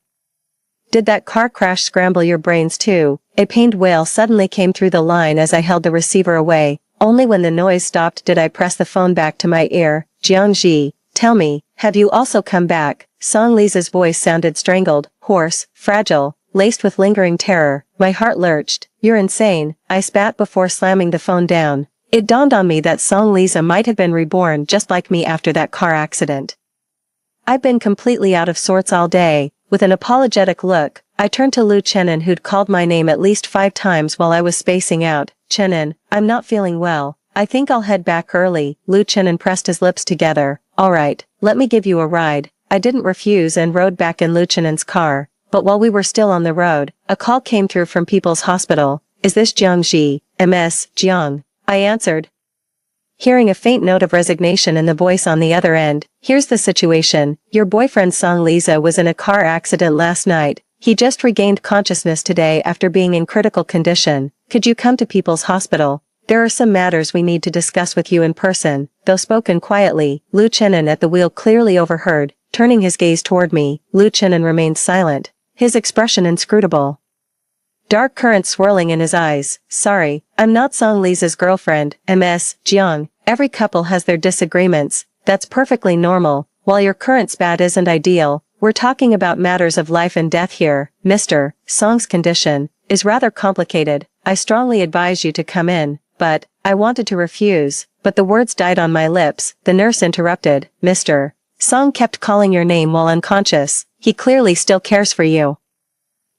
Did that car crash scramble your brains too? A pained wail suddenly came through the line as I held the receiver away. Only when the noise stopped did I press the phone back to my ear. Jiangji, tell me, have you also come back? Song Lisa's voice sounded strangled, hoarse, fragile, laced with lingering terror. My heart lurched. You're insane, I spat before slamming the phone down. It dawned on me that Song Lisa might have been reborn just like me after that car accident. I've been completely out of sorts all day. With an apologetic look, I turned to Lu Qinan who'd called my name at least 5 times while I was spacing out. Qinan, I'm not feeling well. I think I'll head back early. Lu Qinan pressed his lips together. Alright, let me give you a ride. I didn't refuse and rode back in Lu Qinan's car. But while we were still on the road, a call came through from People's Hospital. Is this Jiangji? Ms. Jiang. I answered, hearing a faint note of resignation in the voice on the other end. Here's the situation. Your boyfriend Song Lisa was in a car accident last night. He just regained consciousness today after being in critical condition. Could you come to People's Hospital? There are some matters we need to discuss with you in person. Though spoken quietly, Lu Qinan at the wheel clearly overheard. Turning his gaze toward me, Lu Qinan remained silent, his expression inscrutable. Dark currents swirling in his eyes. Sorry, I'm not Song Lisa's girlfriend, Ms. Jiang. Every couple has their disagreements. That's perfectly normal. While your current spat isn't ideal, we're talking about matters of life and death here. Mr. Song's condition is rather complicated. I strongly advise you to come in, but I wanted to refuse, but the words died on my lips. The nurse interrupted. Mr. Song kept calling your name while unconscious. He clearly still cares for you.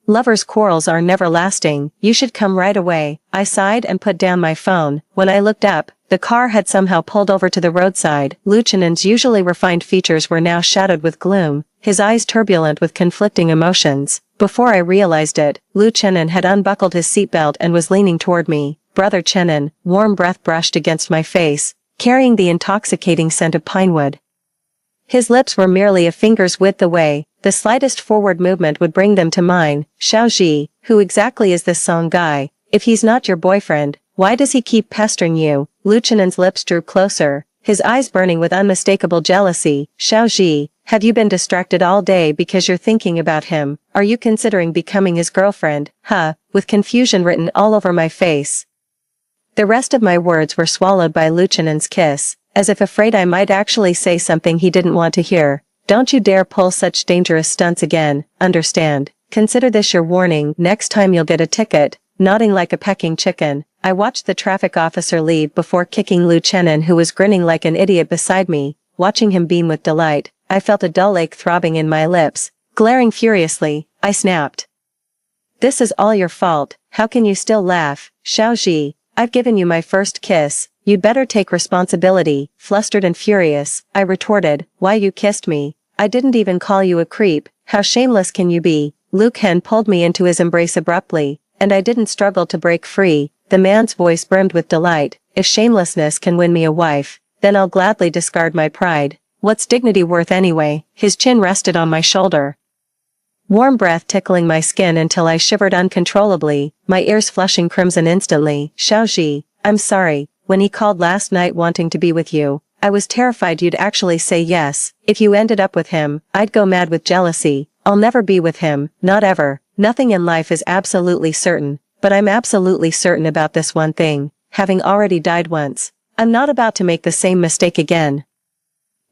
Lovers' quarrels are never lasting. You should come right away. I sighed and put down my phone. When I looked up, the car had somehow pulled over to the roadside. Lu Qinan's usually refined features were now shadowed with gloom, his eyes turbulent with conflicting emotions. Before I realized it, Lu Qinan had unbuckled his seatbelt and was leaning toward me. Brother Qinan, warm breath brushed against my face, carrying the intoxicating scent of pinewood. His lips were merely a finger's width away. The slightest forward movement would bring them to mine. Xiaoji, who exactly is this Song guy? If he's not your boyfriend, why does he keep pestering you? Lu Qianan's lips drew closer, his eyes burning with unmistakable jealousy. Xiaoji, have you been distracted all day because you're thinking about him? Are you considering becoming his girlfriend? With confusion written all over my face. The rest of my words were swallowed by Luchanen's kiss, as if afraid I might actually say something he didn't want to hear. Don't you dare pull such dangerous stunts again, understand? Consider this your warning, next time you'll get a ticket. Nodding like a pecking chicken, I watched the traffic officer leave before kicking Luchanen, who was grinning like an idiot beside me. Watching him beam with delight, I felt a dull ache throbbing in my lips. Glaring furiously, I snapped. This is all your fault, how can you still laugh, Xiaoji? I've given you my first kiss, you'd better take responsibility. Flustered and furious, I retorted, why you kissed me? I didn't even call you a creep, how shameless can you be? Luke Hen pulled me into his embrace abruptly, and I didn't struggle to break free. The man's voice brimmed with delight. If shamelessness can win me a wife, then I'll gladly discard my pride. What's dignity worth anyway? His chin rested on my shoulder. Warm breath tickling my skin until I shivered uncontrollably, my ears flushing crimson instantly. Xiaoji, I'm sorry, when he called last night wanting to be with you, I was terrified you'd actually say yes. If you ended up with him, I'd go mad with jealousy. I'll never be with him, not ever. Nothing in life is absolutely certain, but I'm absolutely certain about this one thing, having already died once. I'm not about to make the same mistake again.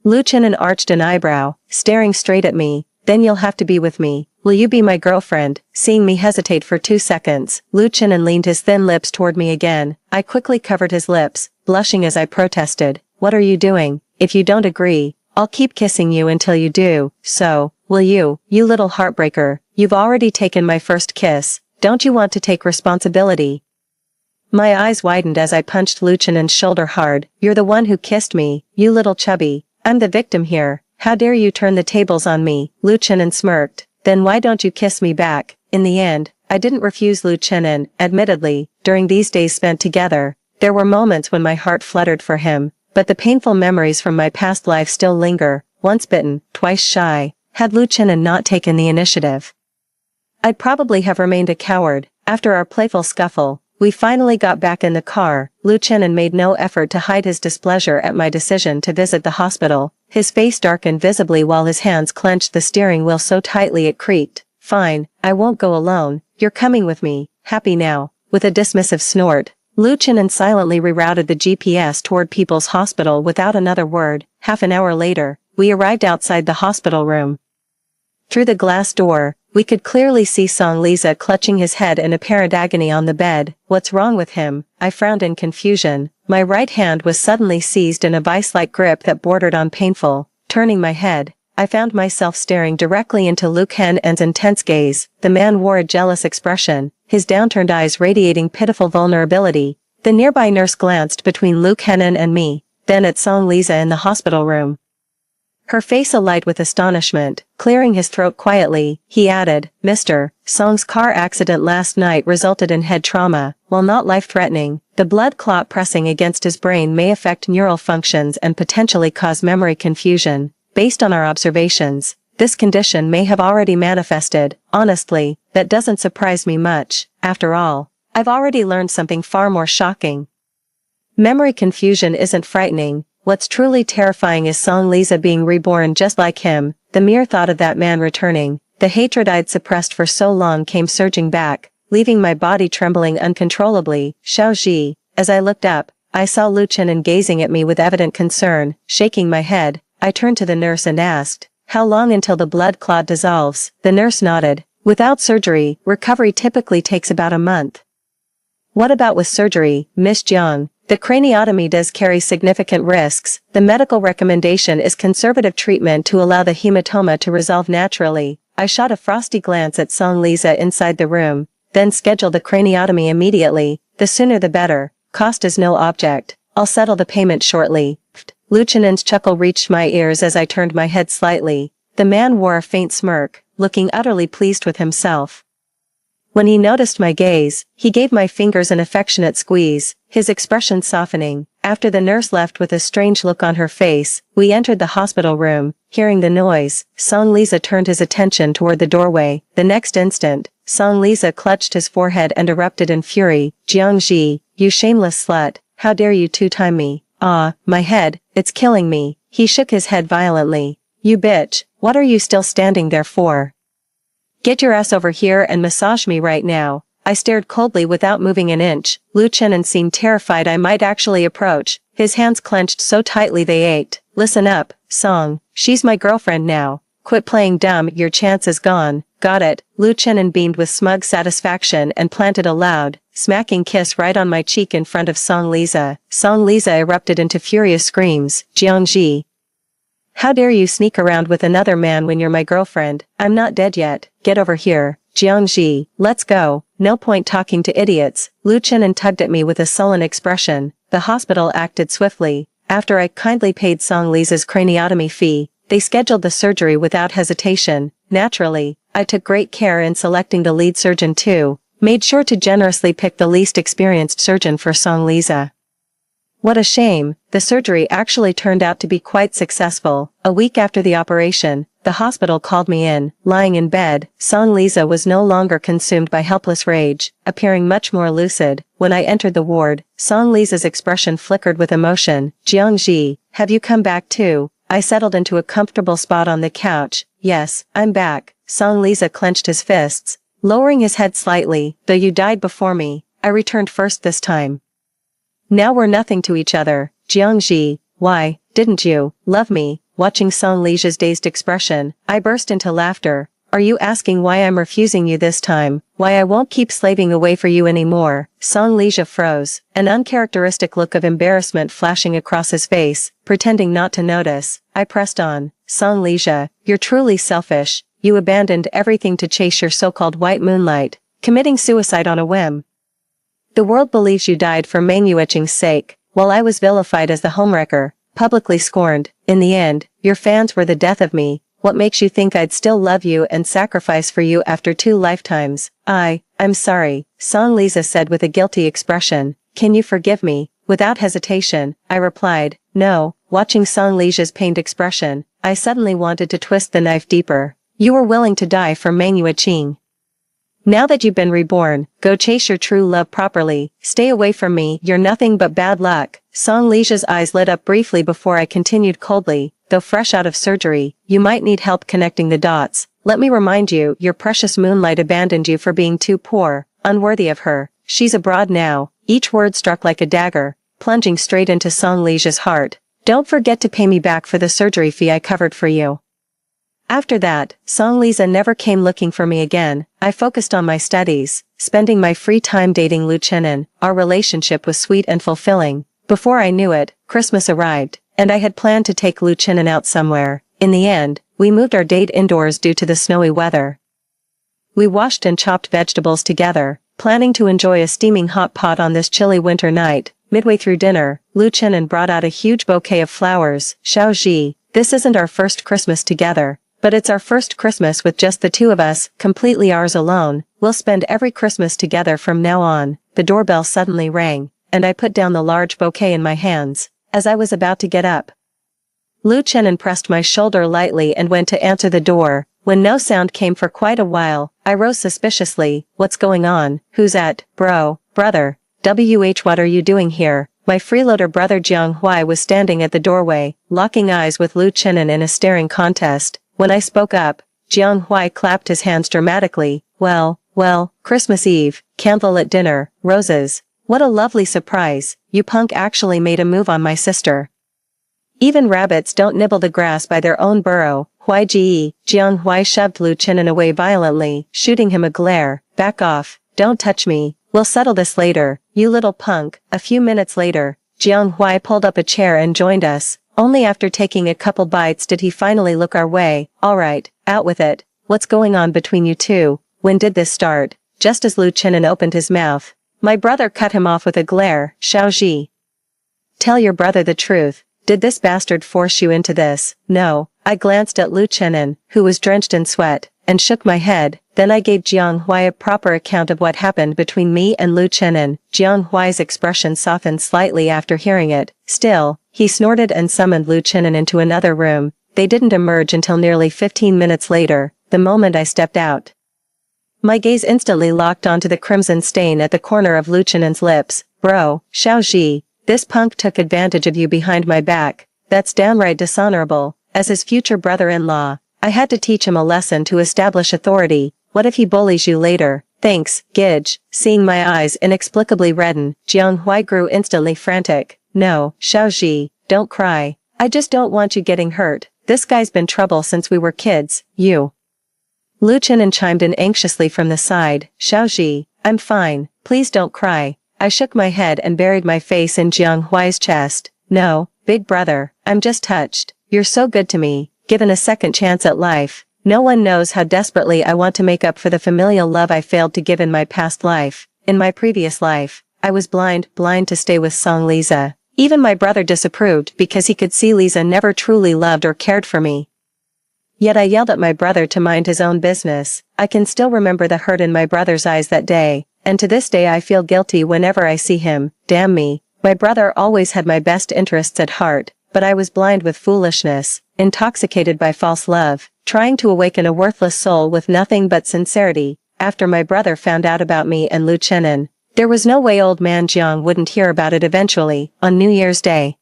Luchanen arched an eyebrow, staring straight at me. Then you'll have to be with me. Will you be my girlfriend? Seeing me hesitate for 2 seconds, Luchanen leaned his thin lips toward me again. I quickly covered his lips, blushing as I protested. What are you doing? If you don't agree, I'll keep kissing you until you do. So, will you, you little heartbreaker? You've already taken my first kiss. Don't you want to take responsibility? My eyes widened as I punched Luchanen's shoulder hard. You're the one who kissed me, you little chubby. I'm the victim here. How dare you turn the tables on me? Luchanen smirked. Then why don't you kiss me back? In the end, I didn't refuse Luchanen. Admittedly, during these days spent together, there were moments when my heart fluttered for him, but the painful memories from my past life still linger. Once bitten, twice shy. Had Luchanen not taken the initiative, I'd probably have remained a coward. After our playful scuffle, we finally got back in the car. Luchanen made no effort to hide his displeasure at my decision to visit the hospital. His face darkened visibly while his hands clenched the steering wheel so tightly it creaked. Fine, I won't go alone. You're coming with me. Happy now? With a dismissive snort, Luchanen silently rerouted the GPS toward People's Hospital without another word. Half an hour later, we arrived outside the hospital room. Through the glass door, we could clearly see Song Liza clutching his head in apparent agony on the bed. What's wrong with him? I frowned in confusion. My right hand was suddenly seized in a vice-like grip that bordered on painful. Turning my head, I found myself staring directly into Luke Hen's intense gaze. The man wore a jealous expression, his downturned eyes radiating pitiful vulnerability. The nearby nurse glanced between Luke Hen and me, then at Song Liza in the hospital room. Her face alight with astonishment. Clearing his throat quietly, he added, Mr. Song's car accident last night resulted in head trauma. While not life-threatening, the blood clot pressing against his brain may affect neural functions and potentially cause memory confusion. Based on our observations, this condition may have already manifested. Honestly, that doesn't surprise me much. After all, I've already learned something far more shocking. Memory confusion isn't frightening. What's truly terrifying is Song Liza being reborn just like him. The mere thought of that man returning, the hatred I'd suppressed for so long came surging back, leaving my body trembling uncontrollably. Xiaoji. As I looked up, I saw Luchanen gazing at me with evident concern. Shaking my head, I turned to the nurse and asked, how long until the blood clot dissolves? The nurse nodded. Without surgery, recovery typically takes about a month. What about with surgery, Miss Jiang? The craniotomy does carry significant risks. The medical recommendation is conservative treatment to allow the hematoma to resolve naturally. I shot a frosty glance at Song Liza inside the room, then scheduled the craniotomy immediately. The sooner the better. Cost is no object. I'll settle the payment shortly. Luchanen's chuckle reached my ears as I turned my head slightly. The man wore a faint smirk, looking utterly pleased with himself. When he noticed my gaze, he gave my fingers an affectionate squeeze, his expression softening. After the nurse left with a strange look on her face, we entered the hospital room. Hearing the noise, Song Liza turned his attention toward the doorway. The next instant, Song Liza clutched his forehead and erupted in fury. Jiangji, you shameless slut, how dare you two-time me? Ah, my head, it's killing me. He shook his head violently. You bitch, what are you still standing there for? Get your ass over here and massage me right now. I stared coldly without moving an inch. Lu Chenin seemed terrified I might actually approach. His hands clenched so tightly they ached. Listen up, Song. She's my girlfriend now. Quit playing dumb, your chance is gone. Got it. Lu Chenin beamed with smug satisfaction and planted a loud, smacking kiss right on my cheek in front of Song Liza. Song Liza erupted into furious screams. Jiangji. How dare you sneak around with another man when you're my girlfriend? I'm not dead yet. Get over here. Jiangji, let's go. No point talking to idiots. Lu Chenin tugged at me with a sullen expression. The hospital acted swiftly. After I kindly paid Song Liza's craniotomy fee, they scheduled the surgery without hesitation. Naturally, I took great care in selecting the lead surgeon too, made sure to generously pick the least experienced surgeon for Song Liza. What a shame, the surgery actually turned out to be quite successful. A week after the operation, the hospital called me in. Lying in bed, Song Liza was no longer consumed by helpless rage, appearing much more lucid. When I entered the ward, Song Liza's expression flickered with emotion. Jiangji, have you come back too? I settled into a comfortable spot on the couch. Yes, I'm back. Song Liza clenched his fists, lowering his head slightly. Though you died before me, I returned first this time. Now we're nothing to each other. Jiangji, why, didn't you love me? Watching Song Liza's dazed expression, I burst into laughter. Are you asking why I'm refusing you this time? Why I won't keep slaving away for you anymore? Song Liza froze, an uncharacteristic look of embarrassment flashing across his face. Pretending not to notice, I pressed on. Song Liza, you're truly selfish. You abandoned everything to chase your so-called white moonlight, committing suicide on a whim. The world believes you died for Mangyueching's sake, while I was vilified as the homewrecker, publicly scorned. In the end, your fans were the death of me. What makes you think I'd still love you and sacrifice for you after 2 lifetimes? I'm sorry, Song Liza said with a guilty expression. Can you forgive me? Without hesitation, I replied, no. Watching Song Liza's pained expression, I suddenly wanted to twist the knife deeper. You were willing to die for Mangyueching. Now that you've been reborn, go chase your true love properly. Stay away from me, you're nothing but bad luck. Song Liza's eyes lit up briefly before I continued coldly. Though fresh out of surgery, you might need help connecting the dots. Let me remind you, your precious moonlight abandoned you for being too poor, unworthy of her. She's abroad now. Each word struck like a dagger, plunging straight into Song Liza's heart. Don't forget to pay me back for the surgery fee I covered for you. After that, Song Liza never came looking for me again. I focused on my studies, spending my free time dating Lu Chenin. Our relationship was sweet and fulfilling. Before I knew it, Christmas arrived, and I had planned to take Lu Chenin out somewhere. In the end, we moved our date indoors due to the snowy weather. We washed and chopped vegetables together, planning to enjoy a steaming hot pot on this chilly winter night. Midway through dinner, Lu Chenin brought out a huge bouquet of flowers. Xiaoji, this isn't our first Christmas together. But it's our first Christmas with just the two of us, completely ours alone. We'll spend every Christmas together from now on. The doorbell suddenly rang, and I put down the large bouquet in my hands. As I was about to get up, Lu Chenin pressed my shoulder lightly and went to answer the door. When no sound came for quite a while, I rose suspiciously. What's going on? Who's at? Brother. What are you doing here? My freeloader brother Jiang Huai was standing at the doorway, locking eyes with Lu Chenin in a staring contest. When I spoke up, Jiang Huai clapped his hands dramatically. Well, Christmas Eve, candlelit dinner, roses. What a lovely surprise. You punk actually made a move on my sister. Even rabbits don't nibble the grass by their own burrow. Huai Jiang Huai shoved Lu Chenin away violently, shooting him a glare. Back off, don't touch me. We'll settle this later, you little punk. A few minutes later, Jiang Huai pulled up a chair and joined us. Only after taking a couple bites did he finally look our way. Alright, out with it. What's going on between you two? When did this start? Just as Lu Chenin opened his mouth, my brother cut him off with a glare. Xiaoji. Tell your brother the truth. Did this bastard force you into this? No. I glanced at Lu Chenin, who was drenched in sweat, and shook my head. Then I gave Jiang Huai a proper account of what happened between me and Lu Chenin. Jiang Huai's expression softened slightly after hearing it. Still, he snorted and summoned Lu Chenin into another room. They didn't emerge until nearly 15 minutes later, the moment I stepped out. My gaze instantly locked onto the crimson stain at the corner of Lu Chenin's lips. Xiaoji, this punk took advantage of you behind my back. That's downright dishonorable. As his future brother-in-law, I had to teach him a lesson to establish authority. What if he bullies you later? Thanks, Gidge. Seeing my eyes inexplicably redden, Jiang Huai grew instantly frantic. No, Xiaoji, don't cry. I just don't want you getting hurt. This guy's been trouble since we were kids, you. Lu Qinan chimed in anxiously from the side. Xiaoji, I'm fine, please don't cry. I shook my head and buried my face in Jiang Huai's chest. No, big brother, I'm just touched. You're so good to me, given a second chance at life. No one knows how desperately I want to make up for the familial love I failed to give in my past life. In my previous life, I was blind to stay with Song Liza. Even my brother disapproved because he could see Liza never truly loved or cared for me. Yet I yelled at my brother to mind his own business. I can still remember the hurt in my brother's eyes that day, and to this day I feel guilty whenever I see him. Damn me. My brother always had my best interests at heart, but I was blind with foolishness, intoxicated by false love, trying to awaken a worthless soul with nothing but sincerity. After my brother found out about me and Lu Qinan, there was no way old man Jiang wouldn't hear about it eventually, on New Year's Day.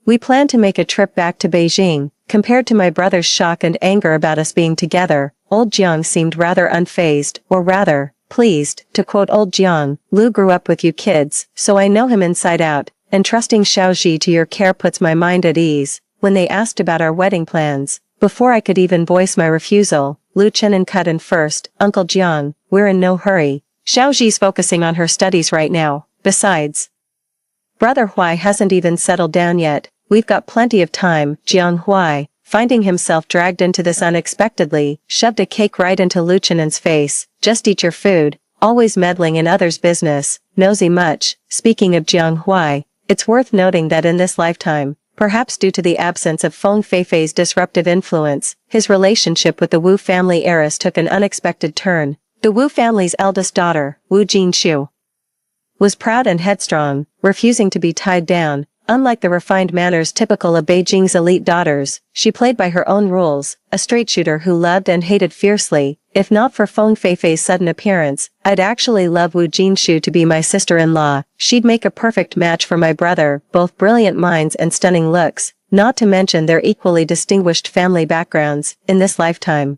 We planned to make a trip back to Beijing. Compared to my brother's shock and anger about us being together, old Jiang seemed rather unfazed, or rather, pleased. To quote old Jiang, Lu grew up with you kids, so I know him inside out, and trusting Xiaoji to your care puts my mind at ease. When they asked about our wedding plans, before I could even voice my refusal, Lu Qinan cut in first. Uncle Jiang, we're in no hurry. Xiaoji's focusing on her studies right now. Besides, Brother Huai hasn't even settled down yet. We've got plenty of time. Jiang Huai, finding himself dragged into this unexpectedly, shoved a cake right into Lu Qinan's face. Just eat your food, always meddling in others' business, nosy much. Speaking of Jiang Huai, it's worth noting that in this lifetime, perhaps due to the absence of Feng Feifei's disruptive influence, his relationship with the Wu family heiress took an unexpected turn. The Wu family's eldest daughter, Wu Jinshu, was proud and headstrong, refusing to be tied down. Unlike the refined manners typical of Beijing's elite daughters, she played by her own rules, a straight shooter who loved and hated fiercely. If not for Feng Feifei's sudden appearance, I'd actually love Wu Jinshu to be my sister-in-law. She'd make a perfect match for my brother, both brilliant minds and stunning looks, not to mention their equally distinguished family backgrounds. In this lifetime,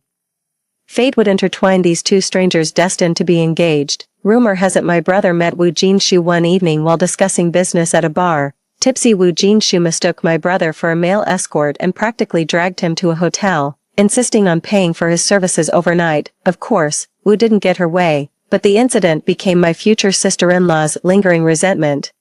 fate would intertwine these two strangers destined to be engaged. Rumor has it my brother met Wu Jinshu one evening while discussing business at a bar. Tipsy Wu Jinshu mistook my brother for a male escort and practically dragged him to a hotel, insisting on paying for his services overnight. Of course, Wu didn't get her way, but the incident became my future sister-in-law's lingering resentment.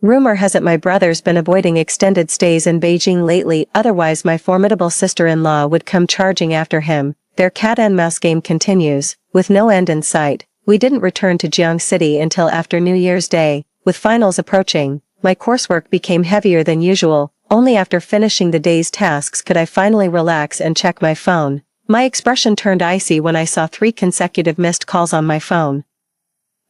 Rumor has it my brother's been avoiding extended stays in Beijing lately, otherwise my formidable sister-in-law would come charging after him. Their cat-and-mouse game continues, with no end in sight. We didn't return to Jiang City until after New Year's Day. With finals approaching, my coursework became heavier than usual. Only after finishing the day's tasks could I finally relax and check my phone. My expression turned icy when I saw 3 consecutive missed calls on my phone.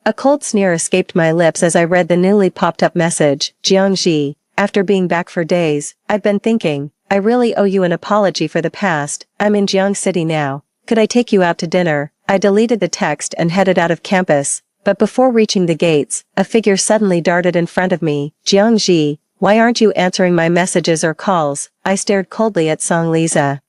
A cold sneer escaped my lips as I read the newly popped-up message. Jiangji, after being back for days, I've been thinking, I really owe you an apology for the past. I'm in Jiang City now. Could I take you out to dinner? I deleted the text and headed out of campus. But before reaching the gates, a figure suddenly darted in front of me. Jiangji, why aren't you answering my messages or calls? I stared coldly at Song Liza,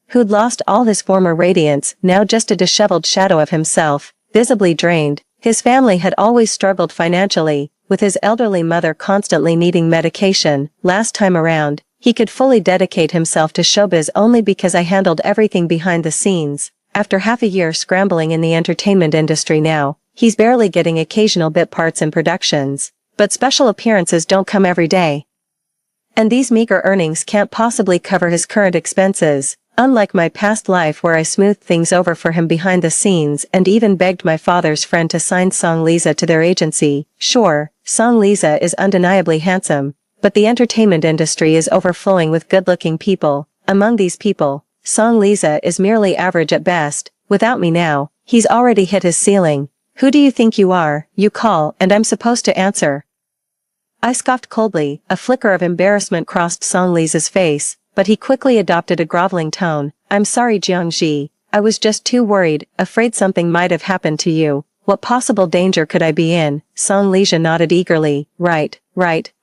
who'd lost all his former radiance, now just a disheveled shadow of himself, visibly drained. His family had always struggled financially, with his elderly mother constantly needing medication. Last time around, he could fully dedicate himself to showbiz only because I handled everything behind the scenes. After half a year scrambling in the entertainment industry now, he's barely getting occasional bit parts in productions, but special appearances don't come every day. And these meager earnings can't possibly cover his current expenses, unlike my past life where I smoothed things over for him behind the scenes and even begged my father's friend to sign Song Liza to their agency. Sure, Song Liza is undeniably handsome, but the entertainment industry is overflowing with good-looking people. Among these people, Song Liza is merely average at best. Without me now, he's already hit his ceiling. Who do you think you are? You call, and I'm supposed to answer. I scoffed coldly. A flicker of embarrassment crossed Song Liza's face, but he quickly adopted a groveling tone. I'm sorry, Jiangji. I was just too worried, afraid something might have happened to you. What possible danger could I be in? Song Liza nodded eagerly. Right.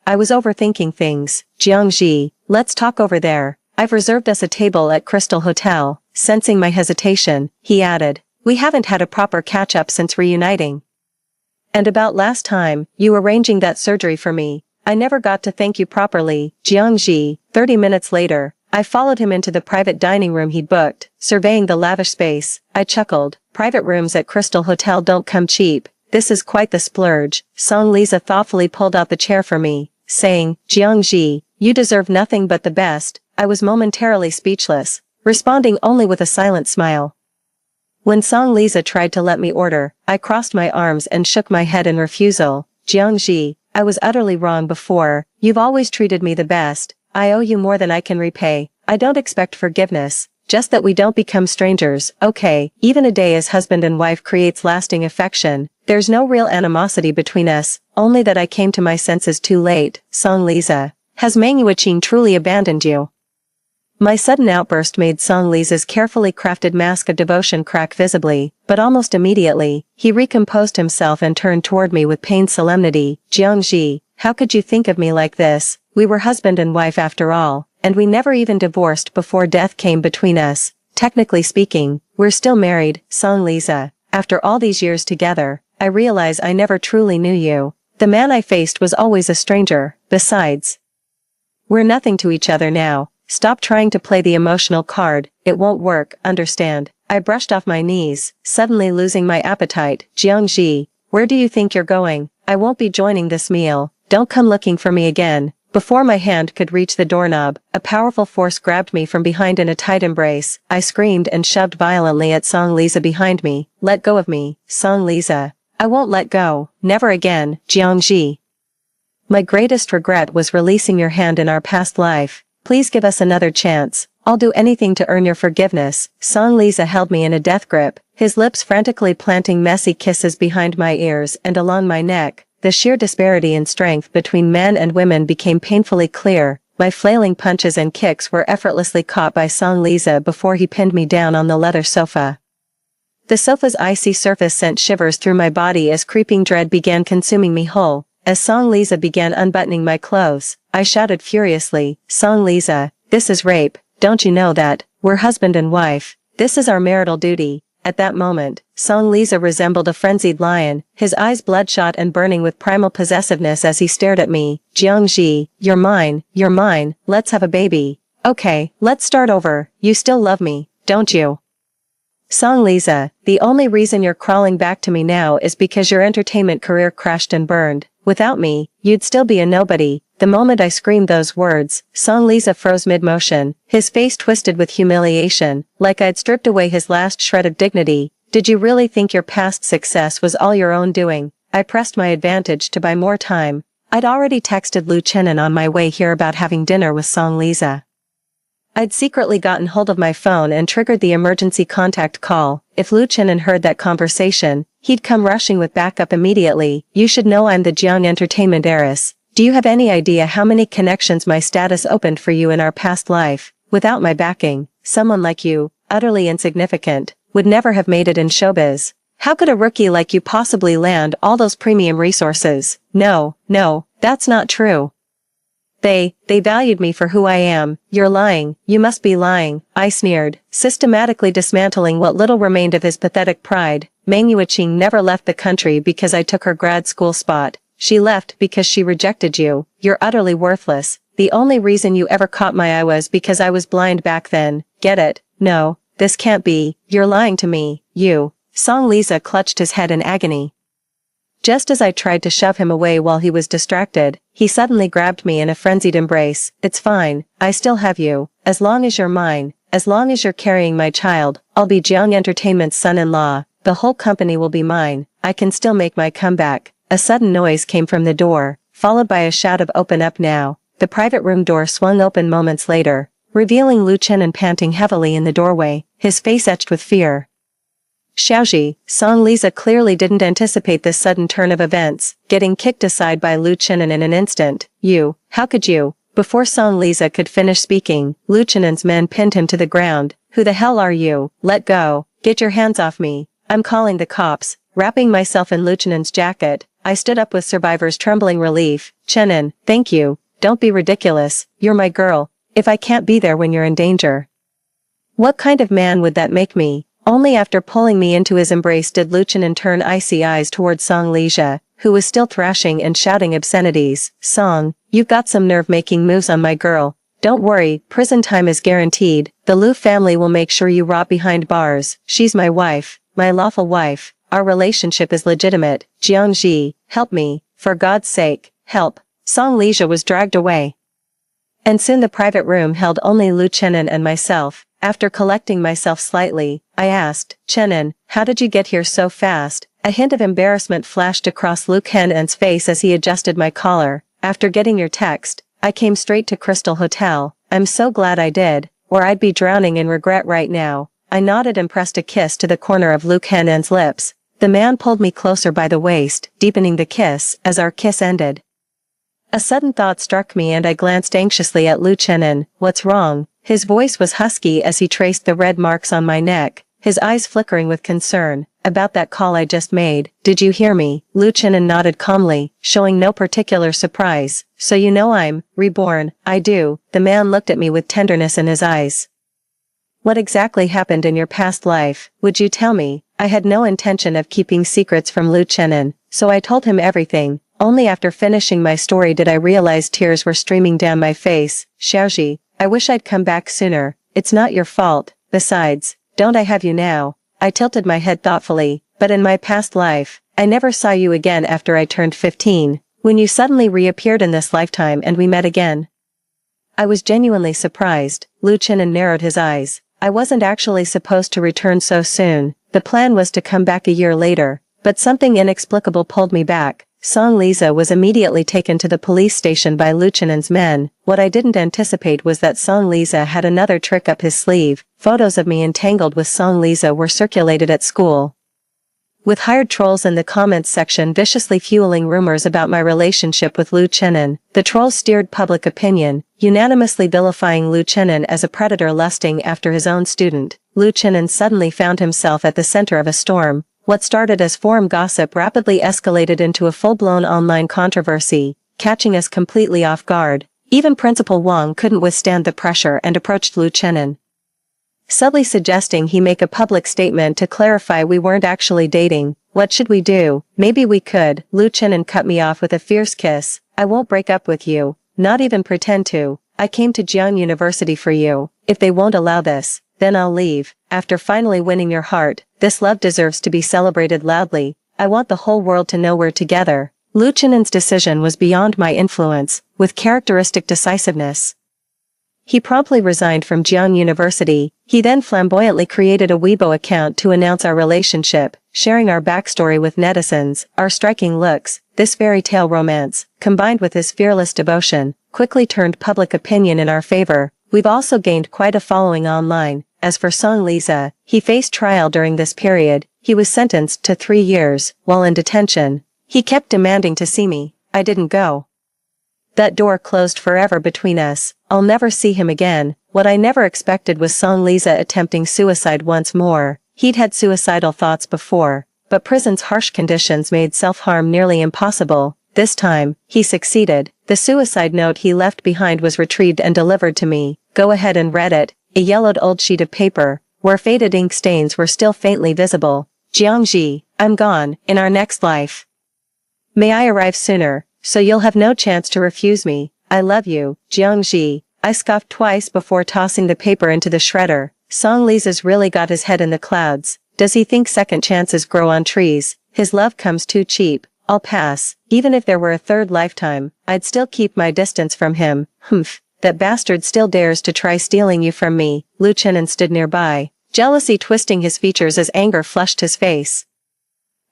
I was overthinking things. Jiangji, let's talk over there. I've reserved us a table at Crystal Hotel. Sensing my hesitation, he added, We haven't had a proper catch-up since reuniting. And about last time, you arranging that surgery for me, I never got to thank you properly, Jiangji. 30 minutes later, I followed him into the private dining room he'd booked, surveying the lavish space. I chuckled. Private rooms at Crystal Hotel don't come cheap. This is quite the splurge. Song Liza thoughtfully pulled out the chair for me, saying, Jiangji, you deserve nothing but the best. I was momentarily speechless, responding only with a silent smile. When Song Liza tried to let me order, I crossed my arms and shook my head in refusal. Jiangji, I was utterly wrong before. You've always treated me the best. I owe you more than I can repay. I don't expect forgiveness, just that we don't become strangers. Okay, even a day as husband and wife creates lasting affection. There's no real animosity between us, only that I came to my senses too late. Song Liza, has Meng Yuqing truly abandoned you? My sudden outburst made Song Liza's carefully crafted mask of devotion crack visibly, but almost immediately, he recomposed himself and turned toward me with pained solemnity. Jiangji, how could you think of me like this? We were husband and wife after all, and we never even divorced before death came between us. Technically speaking, we're still married. Song Liza, after all these years together, I realize I never truly knew you. The man I faced was always a stranger. Besides, we're nothing to each other now. Stop trying to play the emotional card, it won't work, understand? I brushed off my knees, suddenly losing my appetite. Jiangji, where do you think you're going? I won't be joining this meal. Don't come looking for me again. Before my hand could reach the doorknob, a powerful force grabbed me from behind in a tight embrace. I screamed and shoved violently at Song Liza behind me. Let go of me, Song Liza. I won't let go. Never again, Jiangji. My greatest regret was releasing your hand in our past life. Please give us another chance. I'll do anything to earn your forgiveness. Song Liza held me in a death grip, his lips frantically planting messy kisses behind my ears and along my neck. The sheer disparity in strength between men and women became painfully clear. My flailing punches and kicks were effortlessly caught by Song Liza before he pinned me down on the leather sofa. The sofa's icy surface sent shivers through my body as creeping dread began consuming me whole. As Song Liza began unbuttoning my clothes, I shouted furiously, Song Liza, this is rape, don't you know that? We're husband and wife. This is our marital duty. At that moment, Song Liza resembled a frenzied lion, his eyes bloodshot and burning with primal possessiveness as he stared at me. Jiangji, you're mine, let's have a baby. Okay, let's start over. You still love me, don't you? Song Liza, the only reason you're crawling back to me now is because your entertainment career crashed and burned. Without me, you'd still be a nobody. The moment I screamed those words, Song Liza froze mid-motion, his face twisted with humiliation, like I'd stripped away his last shred of dignity. Did you really think your past success was all your own doing? I pressed my advantage to buy more time. I'd already texted Lu Chenin on my way here about having dinner with Song Liza. I'd secretly gotten hold of my phone and triggered the emergency contact call. If Lu Chenin heard that conversation, he'd come rushing with backup immediately. You should know I'm the Jiang entertainment heiress. Do you have any idea how many connections my status opened for you in our past life? Without my backing, someone like you, utterly insignificant, would never have made it in showbiz. How could a rookie like you possibly land all those premium resources? No, that's not true. They valued me for who I am. You're lying, you must be lying, I sneered, systematically dismantling what little remained of his pathetic pride. Meng Yuqing never left the country because I took her grad school spot. She left because she rejected you. You're utterly worthless. The only reason you ever caught my eye was because I was blind back then. Get it? No, this can't be. You're lying to me. You. Song Liza clutched his head in agony. Just as I tried to shove him away while he was distracted, he suddenly grabbed me in a frenzied embrace. It's fine, I still have you. As long as you're mine, as long as you're carrying my child, I'll be Jiang Entertainment's son-in-law. The whole company will be mine. I can still make my comeback. A sudden noise came from the door, followed by a shout of open up now. The private room door swung open moments later, revealing Lu Chenin panting heavily in the doorway, his face etched with fear. Xiaoji, Song Liza clearly didn't anticipate this sudden turn of events, getting kicked aside by Lu Chenin in an instant. You, how could you? Before Song Liza could finish speaking, Lu Chenin's men pinned him to the ground. Who the hell are you? Let go. Get your hands off me. I'm calling the cops. Wrapping myself in Lu Chenin's jacket, I stood up with survivor's trembling relief. Chenin, thank you. Don't be ridiculous. You're my girl. If I can't be there when you're in danger. What kind of man would that make me? Only after pulling me into his embrace did Lu Qianan turn icy eyes towards Song Lizha, who was still thrashing and shouting obscenities. Song, you've got some nerve making moves on my girl. Don't worry, prison time is guaranteed. The Lu family will make sure you rot behind bars. She's my wife, my lawful wife. Our relationship is legitimate. Jiangji, help me. For God's sake, help. Song Lizha was dragged away. And soon the private room held only Lu Qianan and myself. After collecting myself slightly, I asked, Qianan, how did you get here so fast? A hint of embarrassment flashed across Lu Qianan's face as he adjusted my collar. After getting your text, I came straight to Crystal Hotel. I'm so glad I did, or I'd be drowning in regret right now. I nodded and pressed a kiss to the corner of Lu Qianan's lips. The man pulled me closer by the waist, deepening the kiss as our kiss ended. A sudden thought struck me and I glanced anxiously at Lu Qianan. What's wrong? His voice was husky as he traced the red marks on my neck, his eyes flickering with concern. About that call I just made, did you hear me? Lu Qianan nodded calmly, showing no particular surprise. So you know I'm reborn. I do. The man looked at me with tenderness in his eyes. What exactly happened in your past life? Would you tell me? I had no intention of keeping secrets from Lu Qianan, so I told him everything. Only after finishing my story did I realize tears were streaming down my face. Xiaoji, I wish I'd come back sooner. It's not your fault. Besides, don't I have you now? I tilted my head thoughtfully, but in my past life, I never saw you again after I turned 15, when you suddenly reappeared in this lifetime and we met again. I was genuinely surprised. Lu Qianan narrowed his eyes. I wasn't actually supposed to return so soon. The plan was to come back a year later, but something inexplicable pulled me back. Song Lizha was immediately taken to the police station by Lu Qianan's men. What I didn't anticipate was that Song Lizha had another trick up his sleeve. Photos of me entangled with Song Lizha were circulated at school, with hired trolls in the comments section viciously fueling rumors about my relationship with Lu Qianan. The trolls steered public opinion, unanimously vilifying Lu Qianan as a predator lusting after his own student. Lu Qianan suddenly found himself at the center of a storm. What started as forum gossip rapidly escalated into a full-blown online controversy, catching us completely off guard. Even Principal Wang couldn't withstand the pressure and approached Lu Qianan, subtly suggesting he make a public statement to clarify we weren't actually dating. What should we do? Maybe we could. Lu Qianan cut me off with a fierce kiss. I won't break up with you. Not even pretend to. I came to Jian University for you. If they won't allow this, then I'll leave. After finally winning your heart, this love deserves to be celebrated loudly. I want the whole world to know we're together. Lu Qianan's decision was beyond my influence, with characteristic decisiveness. He promptly resigned from Jian University. He then flamboyantly created a Weibo account to announce our relationship, sharing our backstory with netizens. Our striking looks, this fairy tale romance, combined with his fearless devotion, quickly turned public opinion in our favor. We've also gained quite a following online. As for Song Lizha, he faced trial during this period. He was sentenced to 3 years. While in detention, he kept demanding to see me. I didn't go. That door closed forever between us. I'll never see him again. What I never expected was Song Lizha attempting suicide once more. He'd had suicidal thoughts before, but prison's harsh conditions made self-harm nearly impossible. This time, he succeeded. The suicide note he left behind was retrieved and delivered to me. Go ahead and read it. A yellowed old sheet of paper, where faded ink stains were still faintly visible. Jiangji, I'm gone. In our next life, may I arrive sooner, so you'll have no chance to refuse me. I love you, Jiangji. I scoffed twice before tossing the paper into the shredder. Song Lizha's really got his head in the clouds. Does he think second chances grow on trees? His love comes too cheap. I'll pass. Even if there were a third lifetime, I'd still keep my distance from him. Humph. That bastard still dares to try stealing you from me. Lu Qianan stood nearby, jealousy twisting his features as anger flushed his face.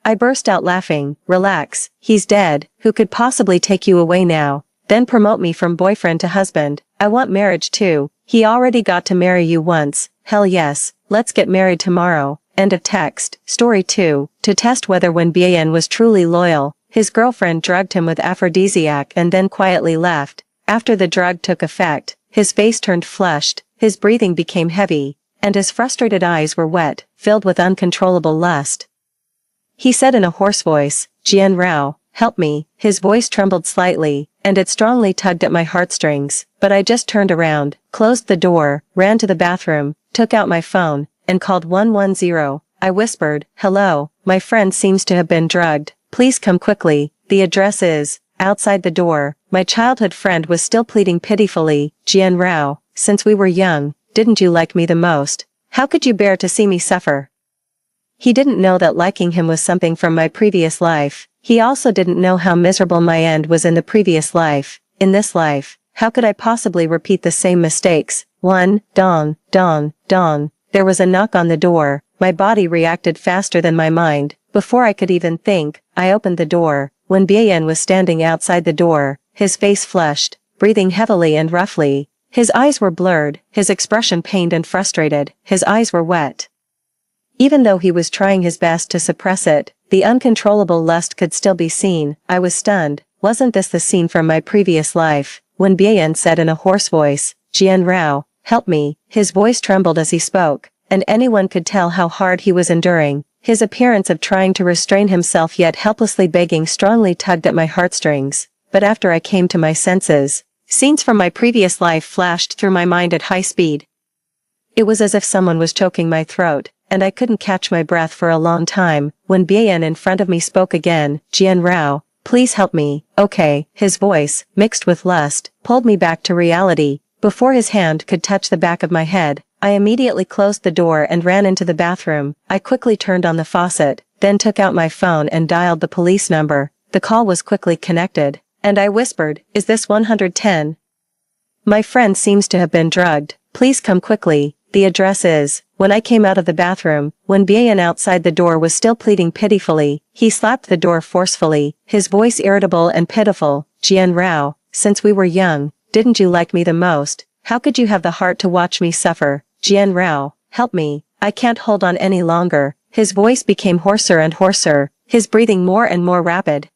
I burst out laughing. Relax, he's dead. Who could possibly take you away now? Then promote me from boyfriend to husband. I want marriage too. He already got to marry you once. Hell yes, let's get married tomorrow. End of text. Story 2. To test whether Wen Bian was truly loyal, his girlfriend drugged him with aphrodisiac and then quietly left. After the drug took effect, his face turned flushed, his breathing became heavy, and his frustrated eyes were wet, filled with uncontrollable lust. He said in a hoarse voice, Jian Rao, help me. His voice trembled slightly, and it strongly tugged at my heartstrings, but I just turned around, closed the door, ran to the bathroom, took out my phone, and called 110. I whispered, "Hello, my friend seems to have been drugged. Please come quickly. The address is..." Outside the door, my childhood friend was still pleading pitifully, "Jian Rao, since we were young, didn't you like me the most? How could you bear to see me suffer?" He didn't know that liking him was something from my previous life. He also didn't know how miserable my end was in the previous life. In this life, how could I possibly repeat the same mistakes? Dong. There was a knock on the door. My body reacted faster than my mind. Before I could even think, I opened the door. When Bian was standing outside the door, his face flushed, breathing heavily and roughly. His eyes were blurred, his expression pained and frustrated, his eyes were wet. Even though he was trying his best to suppress it, the uncontrollable lust could still be seen. I was stunned. Wasn't this the scene from my previous life? When Bian said in a hoarse voice, "Jian Rao, help me," his voice trembled as he spoke, and anyone could tell how hard he was enduring. His appearance of trying to restrain himself yet helplessly begging strongly tugged at my heartstrings. But after I came to my senses, scenes from my previous life flashed through my mind at high speed. It was as if someone was choking my throat, and I couldn't catch my breath for a long time. When Bian in front of me spoke again, "Jian Rao, please help me." "Okay." His voice, mixed with lust, pulled me back to reality. Before his hand could touch the back of my head, I immediately closed the door and ran into the bathroom. I quickly turned on the faucet, then took out my phone and dialed the police number. The call was quickly connected, and I whispered, "Is this 110? My friend seems to have been drugged. Please come quickly. The address is..." When I came out of the bathroom, when Bian outside the door was still pleading pitifully, he slapped the door forcefully, his voice irritable and pitiful. "Jian Rao, since we were young, didn't you like me the most? How could you have the heart to watch me suffer? Jian Rao, help me. I can't hold on any longer." His voice became hoarser and hoarser, his breathing more and more rapid.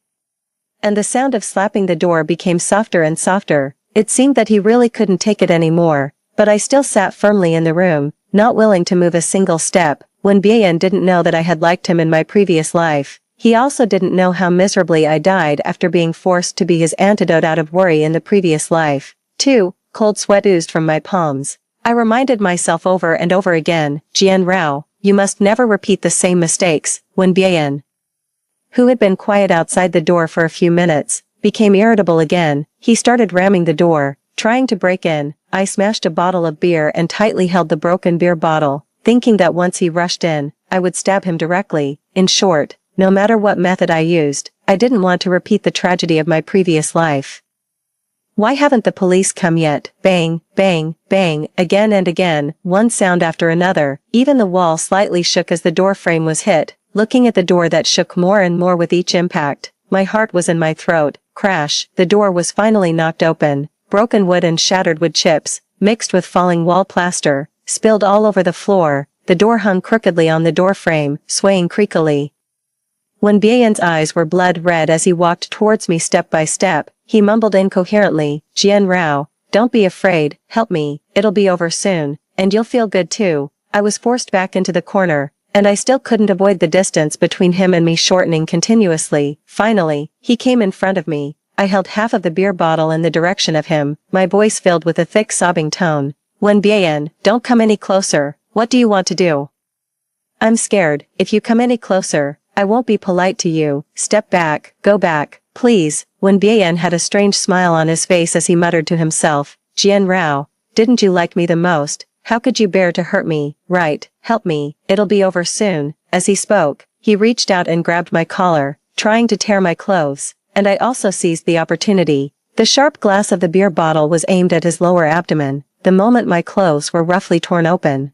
And the sound of slapping the door became softer and softer. It seemed that he really couldn't take it anymore, but I still sat firmly in the room, not willing to move a single step. When Bian didn't know that I had liked him in my previous life, he also didn't know how miserably I died after being forced to be his antidote out of worry in the previous life. 2. Cold sweat oozed from my palms. I reminded myself over and over again, "Jian Rao, you must never repeat the same mistakes." When Bian, who had been quiet outside the door for a few minutes, became irritable again, he started ramming the door, trying to break in. I smashed a bottle of beer and tightly held the broken beer bottle, thinking that once he rushed in, I would stab him directly. In short, no matter what method I used, I didn't want to repeat the tragedy of my previous life. "Why haven't the police come yet?" Bang, bang, bang, again and again, one sound after another. Even the wall slightly shook as the door frame was hit. Looking at the door that shook more and more with each impact, my heart was in my throat. Crash, the door was finally knocked open. Broken wood and shattered wood chips, mixed with falling wall plaster, spilled all over the floor. The door hung crookedly on the door frame, swaying creakily. When Bian's eyes were blood red as he walked towards me step by step, he mumbled incoherently, "Jian Rao, don't be afraid, help me, it'll be over soon, and you'll feel good too." I was forced back into the corner, and I still couldn't avoid the distance between him and me shortening continuously. Finally, he came in front of me. I held half of the beer bottle in the direction of him, my voice filled with a thick sobbing tone. "When Bian, don't come any closer. What do you want to do?" "I'm scared. If you come any closer, I won't be polite to you. Step back, go back, please." When Bian had a strange smile on his face as he muttered to himself, "Jian Rao, didn't you like me the most? How could you bear to hurt me? Right, help me, it'll be over soon." As he spoke, he reached out and grabbed my collar, trying to tear my clothes, and I also seized the opportunity. The sharp glass of the beer bottle was aimed at his lower abdomen. The moment my clothes were roughly torn open,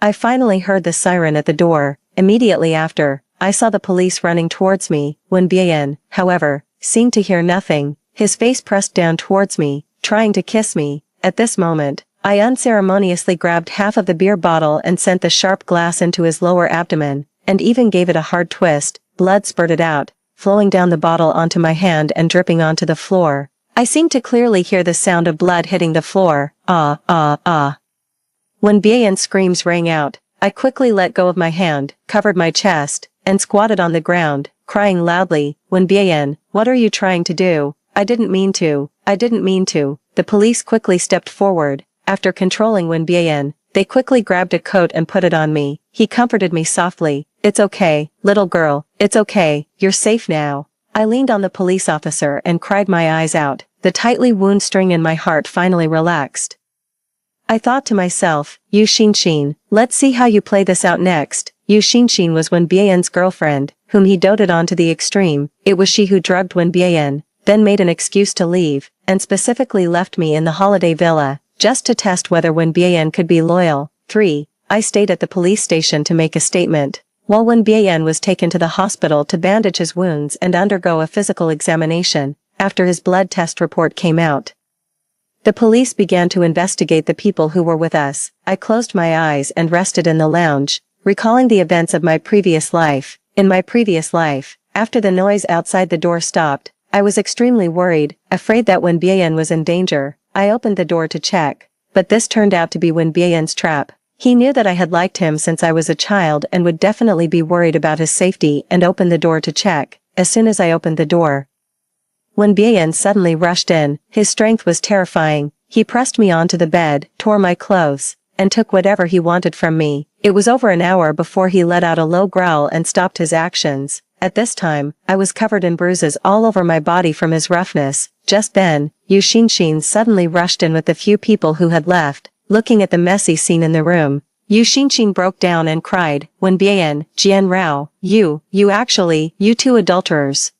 I finally heard the siren at the door. Immediately after, I saw the police running towards me. When Bian, however, seemed to hear nothing, his face pressed down towards me, trying to kiss me. At this moment, I unceremoniously grabbed half of the beer bottle and sent the sharp glass into his lower abdomen, and even gave it a hard twist. Blood spurted out, flowing down the bottle onto my hand and dripping onto the floor. I seemed to clearly hear the sound of blood hitting the floor. Ah, ah, ah. When Bian's screams rang out, I quickly let go of my hand, covered my chest, and squatted on the ground, crying loudly. When Bian, what are you trying to do? I didn't mean to. The police quickly stepped forward. After controlling Wen Bian, They quickly grabbed a coat and put it on me. He comforted me softly. "It's okay, little girl, it's okay, you're safe now." I leaned on the police officer and cried my eyes out. The tightly wound string in my heart finally relaxed. I thought to myself, Yu Xinshin, let's see how you play this out next. Yu Xinshin was Wen Bian's girlfriend, whom he doted on to the extreme. It was she who drugged Wen Bian, then made an excuse to leave, and specifically left me in the holiday villa, just to test whether Wen Bian could be loyal. 3. I stayed at the police station to make a statement, while Wen Bian was taken to the hospital to bandage his wounds and undergo a physical examination. After his blood test report came out, the police began to investigate the people who were with us. I closed my eyes and rested in the lounge, recalling the events of my previous life. In my previous life, after the noise outside the door stopped, I was extremely worried, afraid that Wen Bian was in danger. I opened the door to check, but this turned out to be Wen Bian's trap. He knew that I had liked him since I was a child and would definitely be worried about his safety and opened the door to check. As soon as I opened the door, Wen Bian suddenly rushed in. His strength was terrifying. He pressed me onto the bed, tore my clothes, and took whatever he wanted from me. It was over an hour before he let out a low growl and stopped his actions. At this time, I was covered in bruises all over my body from his roughness. Just then, Yu Xinshin suddenly rushed in with the few people who had left. Looking at the messy scene in the room, Yu Xinshin broke down and cried, "Wen Bian, Jian Rao, you two adulterers.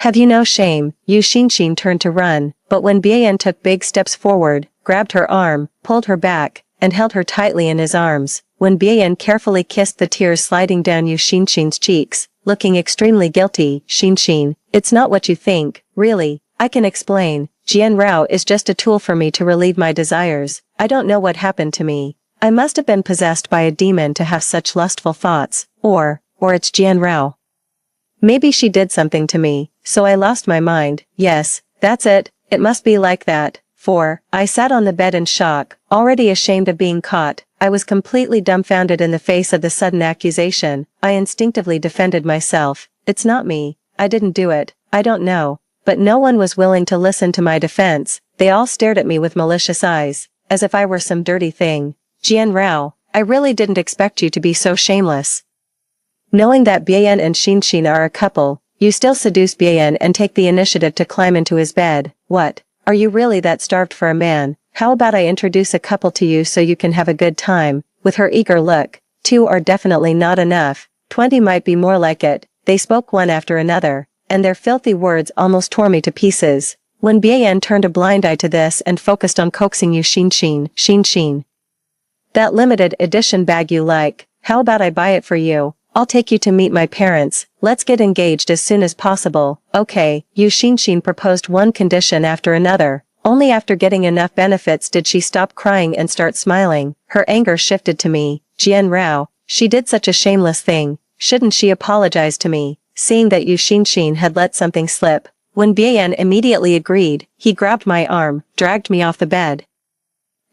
Have you no shame?" Yu Xinshin turned to run, but Wen Bian took big steps forward, grabbed her arm, pulled her back, and held her tightly in his arms. Wen Bian carefully kissed the tears sliding down Yu Xinshin's cheeks, looking extremely guilty. "Xinshin, it's not what you think, really. I can explain. Jian Rao is just a tool for me to relieve my desires. I don't know what happened to me. I must have been possessed by a demon to have such lustful thoughts, or it's Jian Rao. Maybe she did something to me, so I lost my mind. Yes, that's it, it must be like that." 4. I sat on the bed in shock, already ashamed of being caught. I was completely dumbfounded in the face of the sudden accusation. I instinctively defended myself. "It's not me. I didn't do it. I don't know." But no one was willing to listen to my defense. They all stared at me with malicious eyes, as if I were some dirty thing. "Jian Rao, I really didn't expect you to be so shameless. Knowing that Bian and Xinshin are a couple, you still seduce Bian and take the initiative to climb into his bed. What? Are you really that starved for a man? How about I introduce a couple to you so you can have a good time?" With her eager look, 2 are definitely not enough. 20 might be more like it. They spoke one after another, and their filthy words almost tore me to pieces. When Bian turned a blind eye to this and focused on coaxing Yu Xinshin, "Xinshin, that limited edition bag you like, how about I buy it for you? I'll take you to meet my parents. Let's get engaged as soon as possible." "Okay." Yu Xinshin proposed one condition after another. Only after getting enough benefits did she stop crying and start smiling. Her anger shifted to me. "Jian Rao, she did such a shameless thing. Shouldn't she apologize to me?" Seeing that Yu Xinshin had let something slip, Wen Bian immediately agreed. He grabbed my arm, dragged me off the bed,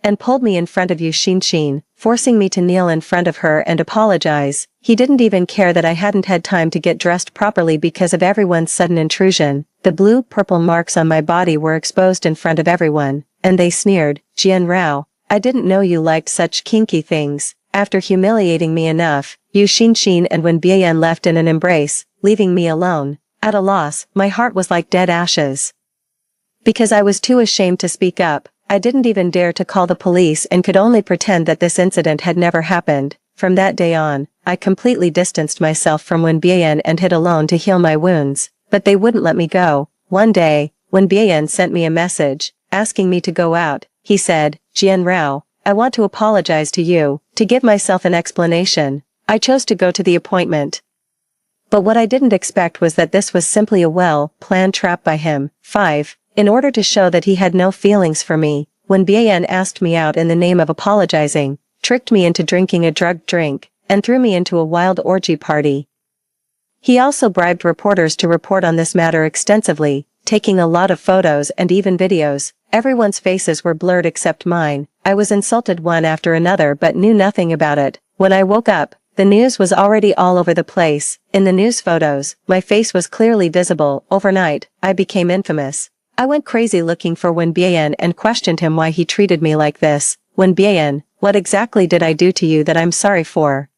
and pulled me in front of Yu Xinshin, forcing me to kneel in front of her and apologize. He didn't even care that I hadn't had time to get dressed properly because of everyone's sudden intrusion. The blue-purple marks on my body were exposed in front of everyone, and they sneered, "Jian Rao, I didn't know you liked such kinky things." After humiliating me enough, Yu Xinshin and Wen Bian left in an embrace, leaving me alone. At a loss, my heart was like dead ashes. Because I was too ashamed to speak up, I didn't even dare to call the police and could only pretend that this incident had never happened. From that day on, I completely distanced myself from Wen Bian and hid alone to heal my wounds, but they wouldn't let me go. One day, Wen Bian sent me a message, asking me to go out. He said, "Jian Rao, I want to apologize to you." To give myself an explanation, I chose to go to the appointment. But what I didn't expect was that this was simply a well-planned trap by him. 5. In order to show that he had no feelings for me, Wen Bian asked me out in the name of apologizing, tricked me into drinking a drugged drink, and threw me into a wild orgy party. He also bribed reporters to report on this matter extensively, taking a lot of photos and even videos. Everyone's faces were blurred except mine. I was insulted one after another but knew nothing about it. When I woke up, the news was already all over the place. In the news photos, my face was clearly visible. Overnight, I became infamous. I went crazy looking for Wen Bian and questioned him why he treated me like this. "Wen Bian, What exactly did I do to you that I'm sorry for?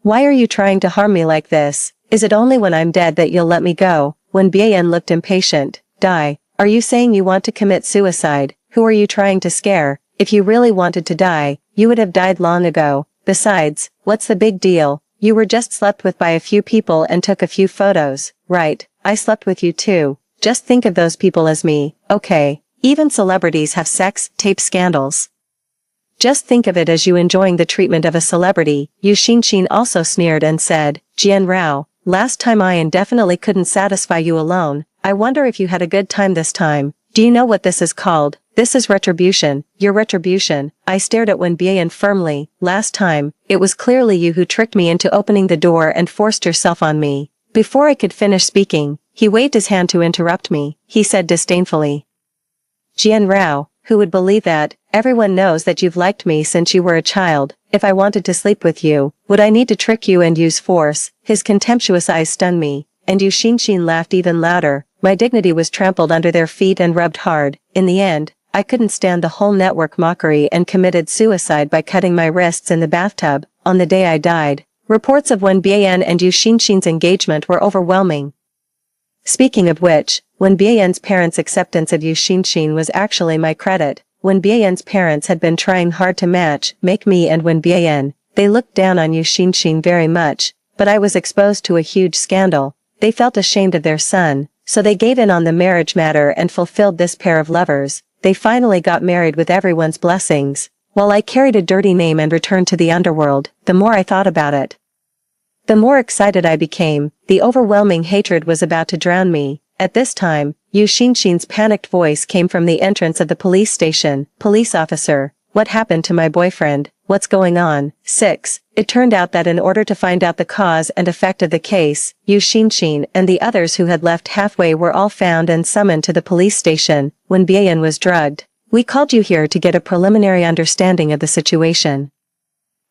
Why are you trying to harm me like this? Is it only when I'm dead that you'll let me go? When Bien looked impatient. Die. Are you saying you want to commit suicide? Who are you trying to scare? If you really wanted to die, you would have died long ago. Besides, what's the big deal? You were just slept with by a few people and took a few photos, right? I slept with you too. Just think of those people as me, okay? Even celebrities have sex tape scandals. Just think of it as you enjoying the treatment of a celebrity. Yu Xinshin also sneered and said, Jian Rao, last time I indefinitely couldn't satisfy you alone. I wonder if you had a good time this time. Do you know what this is called? This is retribution, your retribution. I stared at Wen Bian firmly. Last time, it was clearly you who tricked me into opening the door and forced yourself on me. Before I could finish speaking, he waved his hand to interrupt me. He said disdainfully. Jian Rao, who would believe that? Everyone knows that you've liked me since you were a child. If I wanted to sleep with you, would I need to trick you and use force? His contemptuous eyes stunned me, and Yu Xinshin laughed even louder. My dignity was trampled under their feet and rubbed hard. In the end, I couldn't stand the whole network mockery and committed suicide by cutting my wrists in the bathtub. On the day I died, reports of Wen Bian and Yu Xinshin's engagement were overwhelming. Speaking of which, Wen Bian's parents' acceptance of Yu Xinshin was actually my credit. Wen Bian's parents had been trying hard to make me and Wen Bian. They looked down on Yu Xinshin very much, but I was exposed to a huge scandal. They felt ashamed of their son, so they gave in on the marriage matter and fulfilled this pair of lovers. They finally got married with everyone's blessings. While I carried a dirty name and returned to the underworld, the more I thought about it, the more excited I became. The overwhelming hatred was about to drown me. At this time, Yu Xinshin's panicked voice came from the entrance of the police station. Police officer, what happened to my boyfriend? What's going on? 6. It turned out that in order to find out the cause and effect of the case, Yu Xinshin and the others who had left halfway were all found and summoned to the police station. When Bian was drugged, we called you here to get a preliminary understanding of the situation.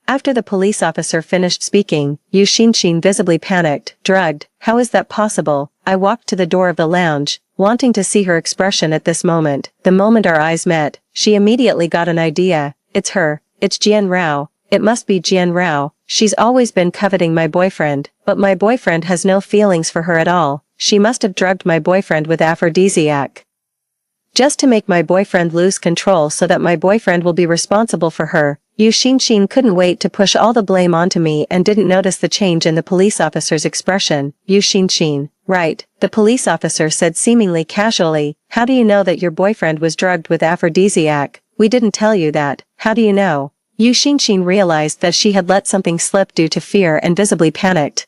After the police officer finished speaking, Yu Xinshin visibly panicked. Drugged? How is that possible? I walked to the door of the lounge, wanting to see her expression at this moment. The moment our eyes met, she immediately got an idea. It's her. It's Jian Rao. It must be Jian Rao. She's always been coveting my boyfriend, but my boyfriend has no feelings for her at all. She must have drugged my boyfriend with aphrodisiac, just to make my boyfriend lose control so that my boyfriend will be responsible for her. Yu Xinshin couldn't wait to push all the blame onto me and didn't notice the change in the police officer's expression. Yu Xinshin, right, the police officer said seemingly casually. How do you know that your boyfriend was drugged with aphrodisiac? We didn't tell you that. How do you know? Yu Xinshin realized that she had let something slip due to fear and visibly panicked.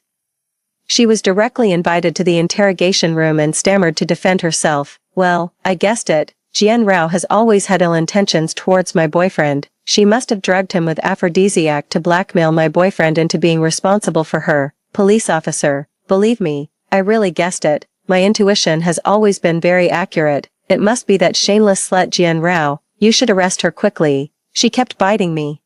She was directly invited to the interrogation room and stammered to defend herself. Well, I guessed it. Jian Rao has always had ill intentions towards my boyfriend. She must have drugged him with aphrodisiac to blackmail my boyfriend into being responsible for her. Police officer, believe me, I really guessed it. My intuition has always been very accurate. It must be that shameless slut Jian Rao. You should arrest her quickly. She kept biting me.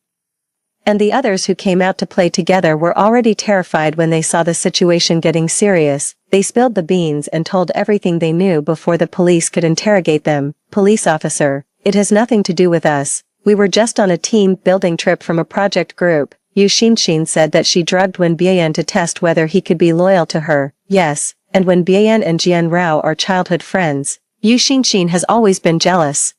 And the others who came out to play together were already terrified when they saw the situation getting serious. They spilled the beans and told everything they knew before the police could interrogate them. Police officer, it has nothing to do with us. We were just on a team building trip from a project group. Yu Xinshin said that she drugged Wen Bian to test whether he could be loyal to her. Yes, and Wen Bian and Jian Rao are childhood friends. Yu Xinshin has always been jealous,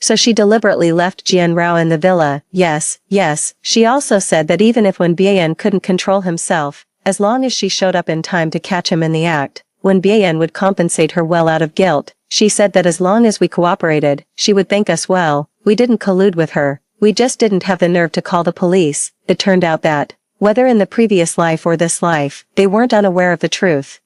so she deliberately left Jian Rao in the villa. Yes, she also said that even if Wen Bian couldn't control himself, as long as she showed up in time to catch him in the act, Wen Bian would compensate her well out of guilt. She said that as long as we cooperated, she would thank us well. We didn't collude with her. We just didn't have the nerve to call the police. It turned out that, whether in the previous life or this life, they weren't unaware of the truth.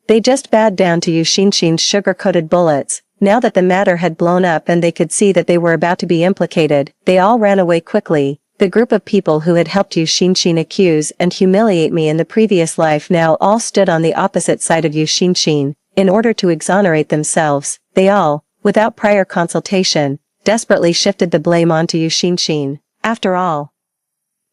They just bowed down to Yu Xinshin's sugar-coated bullets. Now that the matter had blown up and they could see that they were about to be implicated, they all ran away quickly. The group of people who had helped Yu Xinshin accuse and humiliate me in the previous life now all stood on the opposite side of Yu Xinshin. In order to exonerate themselves, they all, without prior consultation, desperately shifted the blame onto Yu Xinshin. After all,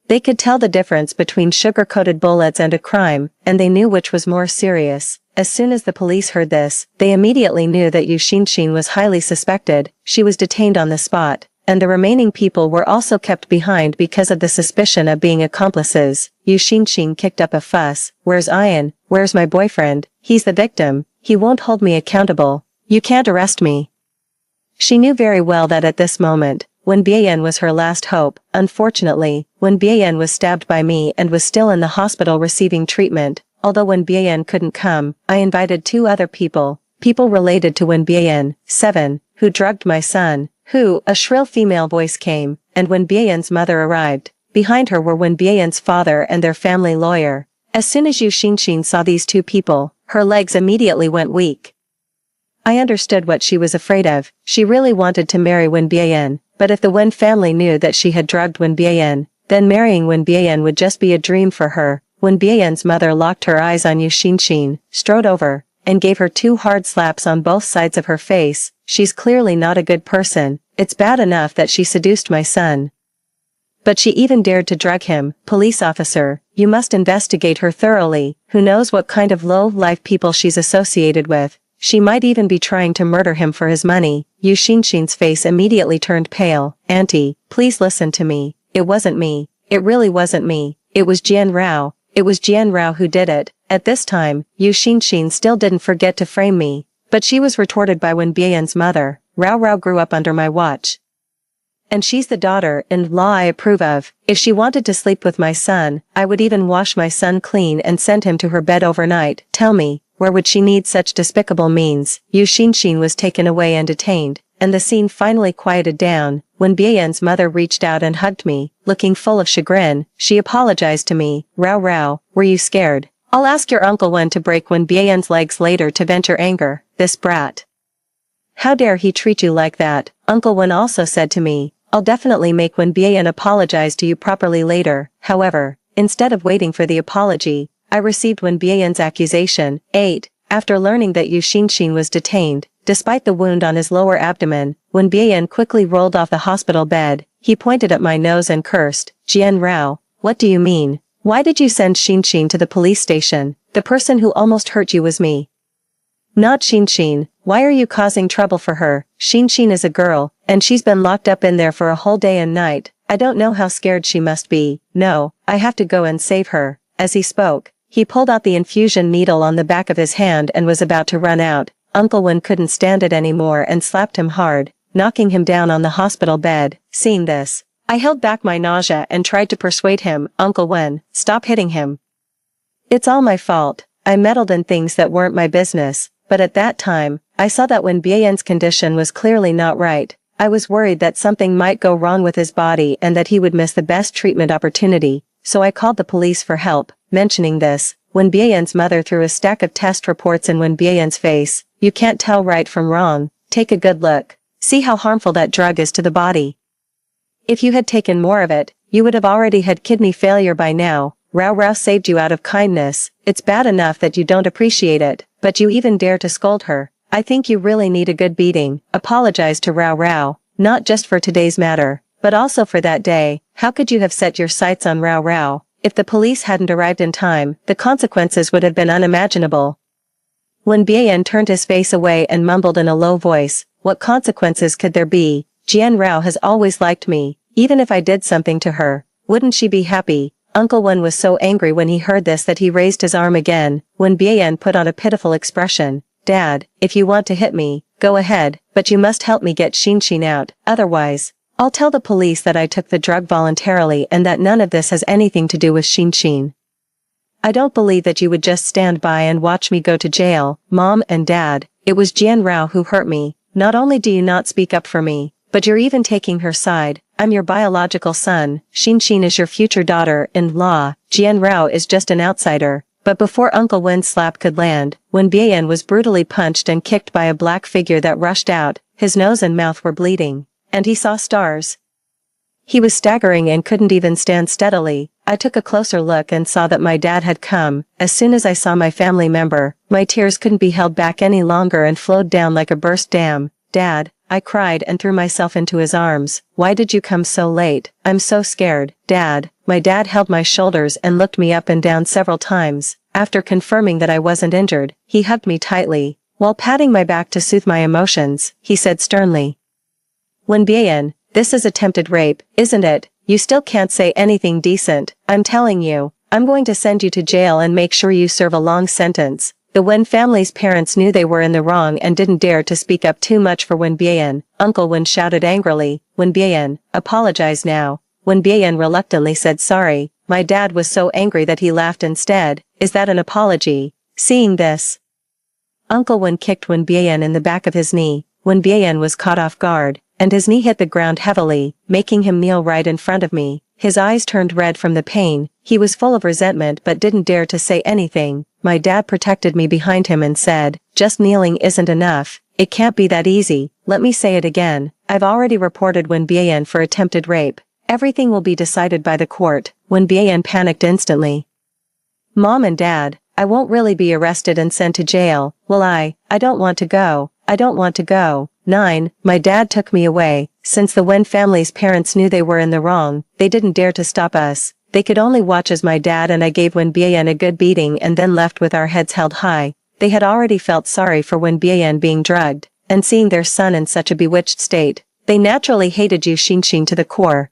they could tell the difference between sugar-coated bullets and a crime, and they knew which was more serious. As soon as the police heard this, they immediately knew that Yu Xinshin was highly suspected. She was detained on the spot. and the remaining people were also kept behind because of the suspicion of being accomplices. Yu Xinxin kicked up a fuss. Where's Ian? Where's my boyfriend? He's the victim. He won't hold me accountable. You can't arrest me. She knew very well that at this moment, Wen Bian was her last hope. Unfortunately, Wen Bian was stabbed by me and was still in the hospital receiving treatment. Although Wen Bian couldn't come, I invited 2 other people related to Wen Bian, 7, who drugged my son, a shrill female voice came, and Wen Bian's mother arrived. Behind her were Wen Bian's father and their family lawyer. As soon as Yu Xinxin saw these 2 people, her legs immediately went weak. I understood what she was afraid of. She really wanted to marry Wen Bian, but if the Wen family knew that she had drugged Wen Bian, then marrying Wen Bian would just be a dream for her. Wen Bian's mother locked her eyes on Yu Xinxin, strode over, and gave her 2 hard slaps on both sides of her face. She's clearly not a good person. It's bad enough that she seduced my son, but she even dared to drug him. Police officer, you must investigate her thoroughly. Who knows what kind of low-life people she's associated with. She might even be trying to murder him for his money. Yu Xinxin's face immediately turned pale. Auntie, please listen to me. It wasn't me. It really wasn't me. It was Jian Rao. It was Jian Rao who did it. At this time, Yu Xinxin still didn't forget to frame me, but she was retorted by Wen Bian's mother. Rao grew up under my watch, and she's the daughter-in-law I approve of. If she wanted to sleep with my son, I would even wash my son clean and send him to her bed overnight. Tell me, where would she need such despicable means? Yu Xinxin was taken away and detained, and the scene finally quieted down. When Bian's mother reached out and hugged me, looking full of chagrin, she apologized to me. Rao, were you scared? I'll ask your uncle when to break Wen Bian's legs later to vent your anger. This brat. How dare he treat you like that? Uncle Wen also said to me, I'll definitely make Wen Bian apologize to you properly later. However, instead of waiting for the apology, I received Wen Bian's accusation. 8. After learning that Yu Xinxin was detained, despite the wound on his lower abdomen, Wen Bian quickly rolled off the hospital bed. He pointed at my nose and cursed. Jian Rao, what do you mean? Why did you send Xinxin to the police station? The person who almost hurt you was me, not Xinxin. Why are you causing trouble for her? Xinxin is a girl, and she's been locked up in there for a whole day and night. I don't know how scared she must be. No, I have to go and save her. As he spoke, he pulled out the infusion needle on the back of his hand and was about to run out. Uncle Wen couldn't stand it anymore and slapped him hard, knocking him down on the hospital bed. Seeing this, I held back my nausea and tried to persuade him. Uncle Wen, stop hitting him. It's all my fault. I meddled in things that weren't my business. But at that time, I saw that Wen Bian's condition was clearly not right. I was worried that something might go wrong with his body and that he would miss the best treatment opportunity, so I called the police for help. Mentioning this, Wen Bian's mother threw a stack of test reports in Wen Bian's face. You can't tell right from wrong. Take a good look. See how harmful that drug is to the body. If you had taken more of it, you would have already had kidney failure by now. Rao saved you out of kindness. It's bad enough that you don't appreciate it, but you even dare to scold her. I think you really need a good beating. Apologize to Rao, not just for today's matter, but also for that day. How could you have set your sights on Rao? If the police hadn't arrived in time, the consequences would have been unimaginable. Wen Bian turned his face away and mumbled in a low voice, what consequences could there be? Jian Rao has always liked me. Even if I did something to her, wouldn't she be happy? Uncle Wen was so angry when he heard this that he raised his arm again. Wen Bian put on a pitiful expression. Dad, if you want to hit me, go ahead, but you must help me get Xinxin out. Otherwise, I'll tell the police that I took the drug voluntarily and that none of this has anything to do with Xinxin. I don't believe that you would just stand by and watch me go to jail. Mom and Dad, it was Jian Rao who hurt me. Not only do you not speak up for me, but you're even taking her side. I'm your biological son. Xinxin is your future daughter-in-law. Jian Rao is just an outsider. But before Uncle Wen's slap could land, Wen Bian was brutally punched and kicked by a black figure that rushed out. His nose and mouth were bleeding, and he saw stars. He was staggering and couldn't even stand steadily. I took a closer look and saw that my dad had come. As soon as I saw my family member, my tears couldn't be held back any longer and flowed down like a burst dam. Dad, I cried and threw myself into his arms. Why did you come so late? I'm so scared. Dad. My dad held my shoulders and looked me up and down several times. After confirming that I wasn't injured, he hugged me tightly. While patting my back to soothe my emotions, he said sternly, Wen Bian, this is attempted rape, isn't it? You still can't say anything decent. I'm telling you, I'm going to send you to jail and make sure you serve a long sentence." The Wen family's parents knew they were in the wrong and didn't dare to speak up too much for Wen Bian. Uncle Wen shouted angrily, "Wen Bian, apologize now." Wen Bian reluctantly said sorry. My dad was so angry that he laughed instead. "Is that an apology?" Seeing this, Uncle Wen kicked Wen Bian in the back of his knee. Wen Bian was caught off guard, and his knee hit the ground heavily, making him kneel right in front of me. His eyes turned red from the pain. He was full of resentment but didn't dare to say anything. My dad protected me behind him and said, "Just kneeling isn't enough. It can't be that easy. Let me say it again. I've already reported Wen Bian for attempted rape. Everything will be decided by the court." Wen Bian panicked instantly. "Mom and Dad, I won't really be arrested and sent to jail, will I? I don't want to go. I don't want to go." 9. My dad took me away. Since the Wen family's parents knew they were in the wrong, they didn't dare to stop us. They could only watch as my dad and I gave Wen Bian a good beating and then left with our heads held high. They had already felt sorry for Wen Bian being drugged, and seeing their son in such a bewitched state. They naturally hated Yu Xinxin to the core.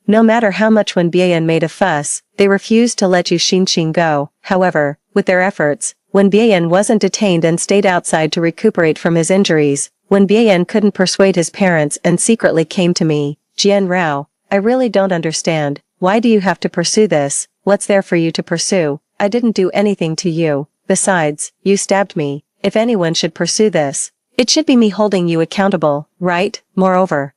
No matter how much Wen Bian made a fuss, they refused to let Yu Xinxin go. However, with their efforts, Wen Bian wasn't detained and stayed outside to recuperate from his injuries. Wen Bian couldn't persuade his parents and secretly came to me. "Jian Rao, I really don't understand. Why do you have to pursue this? What's there for you to pursue? I didn't do anything to you. Besides, you stabbed me. If anyone should pursue this, it should be me holding you accountable, right? Moreover,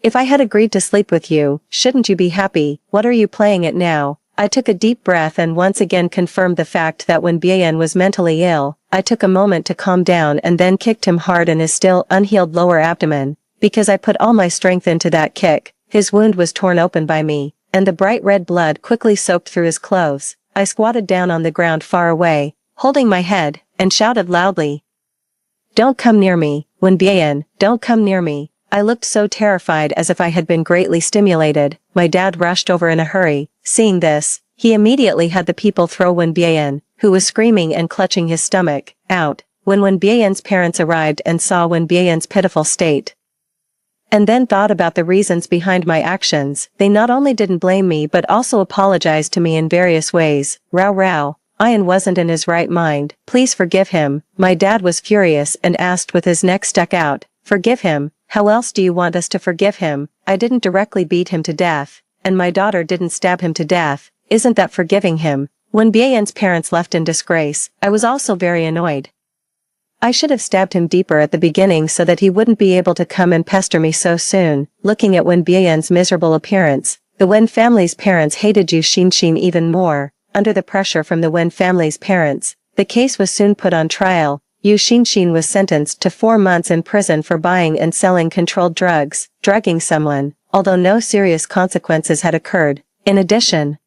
if I had agreed to sleep with you, shouldn't you be happy? What are you playing at now?" I took a deep breath and once again confirmed the fact that Wen Bian was mentally ill. I took a moment to calm down and then kicked him hard in his still unhealed lower abdomen, because I put all my strength into that kick. His wound was torn open by me, and the bright red blood quickly soaked through his clothes. I squatted down on the ground far away, holding my head, and shouted loudly, "Don't come near me, Wen Bian, don't come near me." I looked so terrified as if I had been greatly stimulated. My dad rushed over in a hurry. Seeing this, he immediately had the people throw Wen Bian, who was screaming and clutching his stomach, out. When Wen Bian's parents arrived and saw Wen Bian's pitiful state, and then thought about the reasons behind my actions, they not only didn't blame me but also apologized to me in various ways. "Rao Rao, Ian wasn't in his right mind. Please forgive him." My dad was furious and asked with his neck stuck out, "Forgive him? How else do you want us to forgive him? I didn't directly beat him to death, and my daughter didn't stab him to death. Isn't that forgiving him?" When Bian's parents left in disgrace, I was also very annoyed. I should have stabbed him deeper at the beginning so that he wouldn't be able to come and pester me so soon. Looking at Wen Bian's miserable appearance, the Wen family's parents hated Yu Xinxin even more. Under the pressure from the Wen family's parents, the case was soon put on trial. Yu Xinxin was sentenced to 4 months in prison for buying and selling controlled drugs, drugging someone, although no serious consequences had occurred. In addition,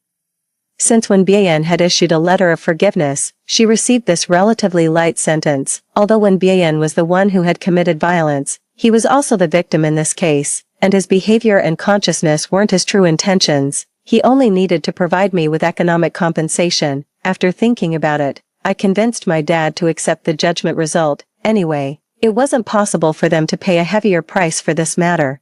since Wen Bian had issued a letter of forgiveness, she received this relatively light sentence. Although Wen Bian was the one who had committed violence, he was also the victim in this case, and his behavior and consciousness weren't his true intentions. He only needed to provide me with economic compensation. After thinking about it, I convinced my dad to accept the judgment result. Anyway, it wasn't possible for them to pay a heavier price for this matter.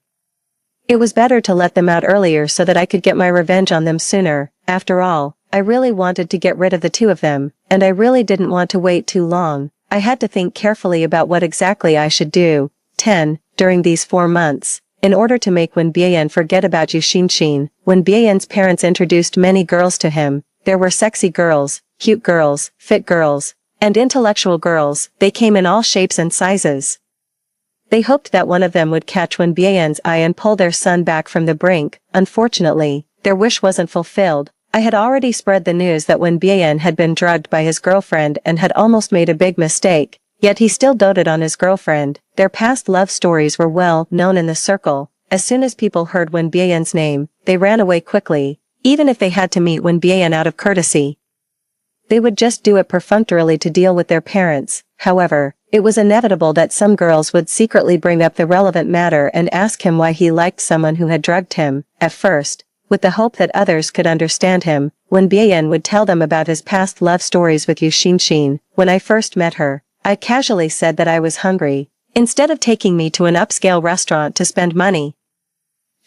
It was better to let them out earlier so that I could get my revenge on them sooner. After all, I really wanted to get rid of the two of them, and I really didn't want to wait too long. I had to think carefully about what exactly I should do. 10. During these 4 months, in order to make Wen Bian forget about Yu Xinxin, Wen Bian's parents introduced many girls to him. There were sexy girls, cute girls, fit girls, and intellectual girls. They came in all shapes and sizes. They hoped that one of them would catch Wen Bian's eye and pull their son back from the brink. Unfortunately, their wish wasn't fulfilled. I had already spread the news that Wen Bian had been drugged by his girlfriend and had almost made a big mistake, yet he still doted on his girlfriend. Their past love stories were well known in the circle. As soon as people heard Wen Bian's name, they ran away quickly, even if they had to meet Wen Bian out of courtesy. They would just do it perfunctorily to deal with their parents. However, it was inevitable that some girls would secretly bring up the relevant matter and ask him why he liked someone who had drugged him. At first, with the hope that others could understand him, Wen Bian would tell them about his past love stories with Yu Xinxin. When I first met her, I casually said that I was hungry. Instead of taking me to an upscale restaurant to spend money,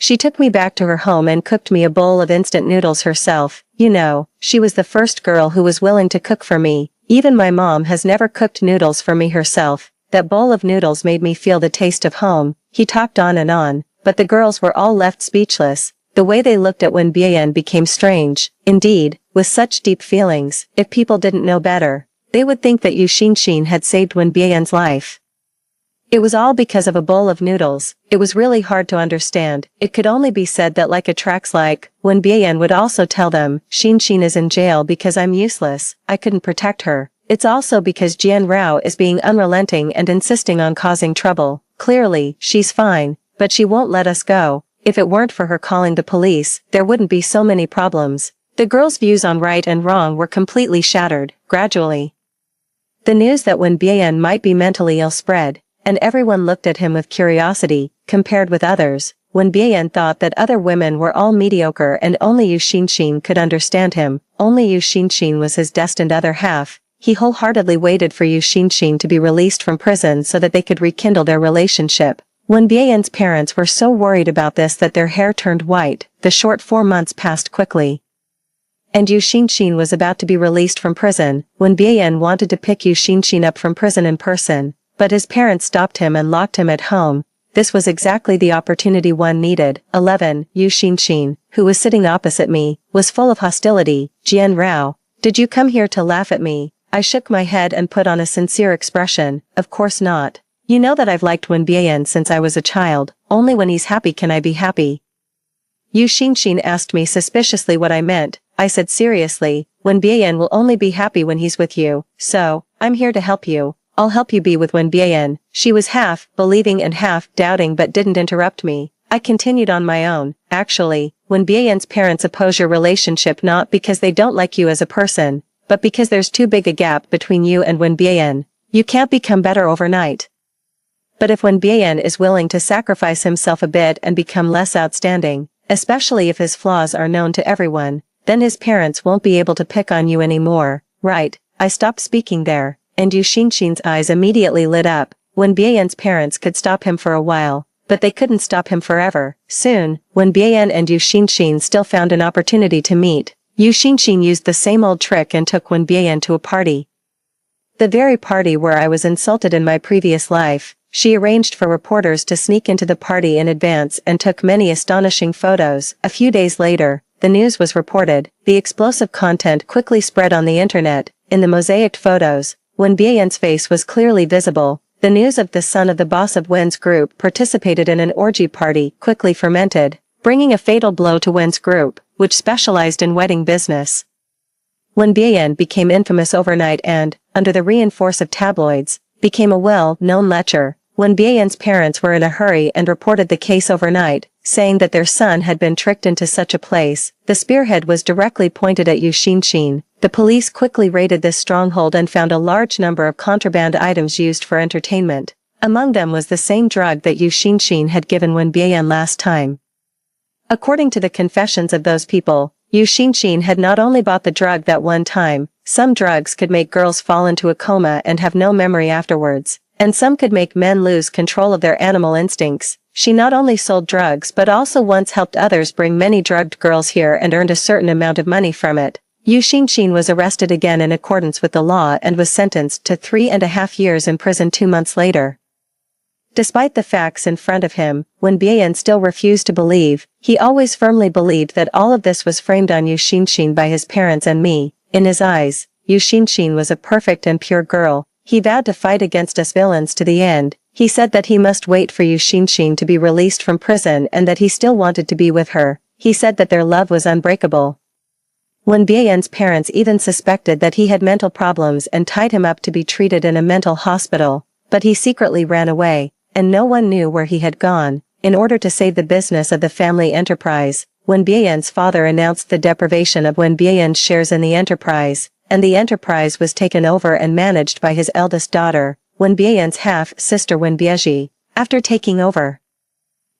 She took me back to her home and cooked me a bowl of instant noodles herself. You know, she was the first girl who was willing to cook for me. Even my mom has never cooked noodles for me herself. That bowl of noodles made me feel the taste of home." He talked on, but the girls were all left speechless. The way they looked at Wen Bian became strange. Indeed, with such deep feelings, if people didn't know better, they would think that Yu Xinxin had saved Wen Bian's life. It was all because of a bowl of noodles. It was really hard to understand. It could only be said that like attracts like, Wen Bian would also tell them, "Xinxin is in jail because I'm useless, I couldn't protect her. It's also because Jian Rao is being unrelenting and insisting on causing trouble. Clearly, she's fine, but she won't let us go. If it weren't for her calling the police, there wouldn't be so many problems." The girls' views on right and wrong were completely shattered. Gradually, the news that Wen Bian might be mentally ill spread, and everyone looked at him with curiosity. Compared with others, Wen Bian thought that other women were all mediocre and only Yu Xinxin could understand him. Only Yu Xinxin was his destined other half. He wholeheartedly waited for Yu Xinxin to be released from prison so that they could rekindle their relationship. Wen Bian's parents were so worried about this that their hair turned white. The short 4 months passed quickly, and Yu Xinxin was about to be released from prison. Wen Bian wanted to pick Yu Xinxin up from prison in person, but his parents stopped him and locked him at home. This was exactly the opportunity one needed. 11. Yu Xinxin, who was sitting opposite me, was full of hostility. "Jian Rao, did you come here to laugh at me?" I shook my head and put on a sincere expression. "Of course not. You know that I've liked Wen Bian since I was a child. Only when he's happy can I be happy." Yu Xinxin asked me suspiciously what I meant. I said seriously, "Wen Bian will only be happy when he's with you, so, I'm here to help you. I'll help you be with Wen Bian." She was half believing and half doubting but didn't interrupt me. I continued on my own. "Actually, Wen Bian's parents oppose your relationship not because they don't like you as a person, but because there's too big a gap between you and Wen Bian. You can't become better overnight. But if Wen Bian is willing to sacrifice himself a bit and become less outstanding, especially if his flaws are known to everyone, then his parents won't be able to pick on you anymore." Right. I stopped speaking there, and Yu Xinxin's eyes immediately lit up. Wen Bian's parents could stop him for a while, but they couldn't stop him forever. Soon, Wen Bian and Yu Xinxin still found an opportunity to meet. Yu Xinxin used the same old trick and took Wen Bian to a party. The very party where I was insulted in my previous life. She arranged for reporters to sneak into the party in advance and took many astonishing photos. A few days later, the news was reported. The explosive content quickly spread on the internet. In the mosaicked photos, Wen Bian's face was clearly visible. The news of the son of the boss of Wen's group participated in an orgy party quickly fermented, bringing a fatal blow to Wen's group, which specialized in wedding business. Wen Bian became infamous overnight and, under the reinforce of tabloids, became a well-known lecher. Wen Bian's parents were in a hurry and reported the case overnight, saying that their son had been tricked into such a place. The spearhead was directly pointed at Yu Xinxin. The police quickly raided this stronghold and found a large number of contraband items used for entertainment. Among them was the same drug that Yu Xinxin had given Wen Bian last time. According to the confessions of those people, Yu Xinxin had not only bought the drug that one time. Some drugs could make girls fall into a coma and have no memory afterwards, and some could make men lose control of their animal instincts. She not only sold drugs but also once helped others bring many drugged girls here and earned a certain amount of money from it. Yu Xinxin was arrested again in accordance with the law and was sentenced to 3.5 years in prison 2 months later. Despite the facts in front of him, Wen Bian still refused to believe. He always firmly believed that all of this was framed on Yu Xinxin by his parents and me. In his eyes, Yu Xinxin was a perfect and pure girl. He vowed to fight against us villains to the end. He said that he must wait for Yu Xinxin to be released from prison and that he still wanted to be with her. He said that their love was unbreakable. Wen Bian's parents even suspected that he had mental problems and tied him up to be treated in a mental hospital, but he secretly ran away, and no one knew where he had gone. In order to save the business of the family enterprise, Wen Bian's father announced the deprivation of Wen Bian's shares in the enterprise, and the enterprise was taken over and managed by his eldest daughter, Wen Bian's half-sister Wen Bieji. After taking over,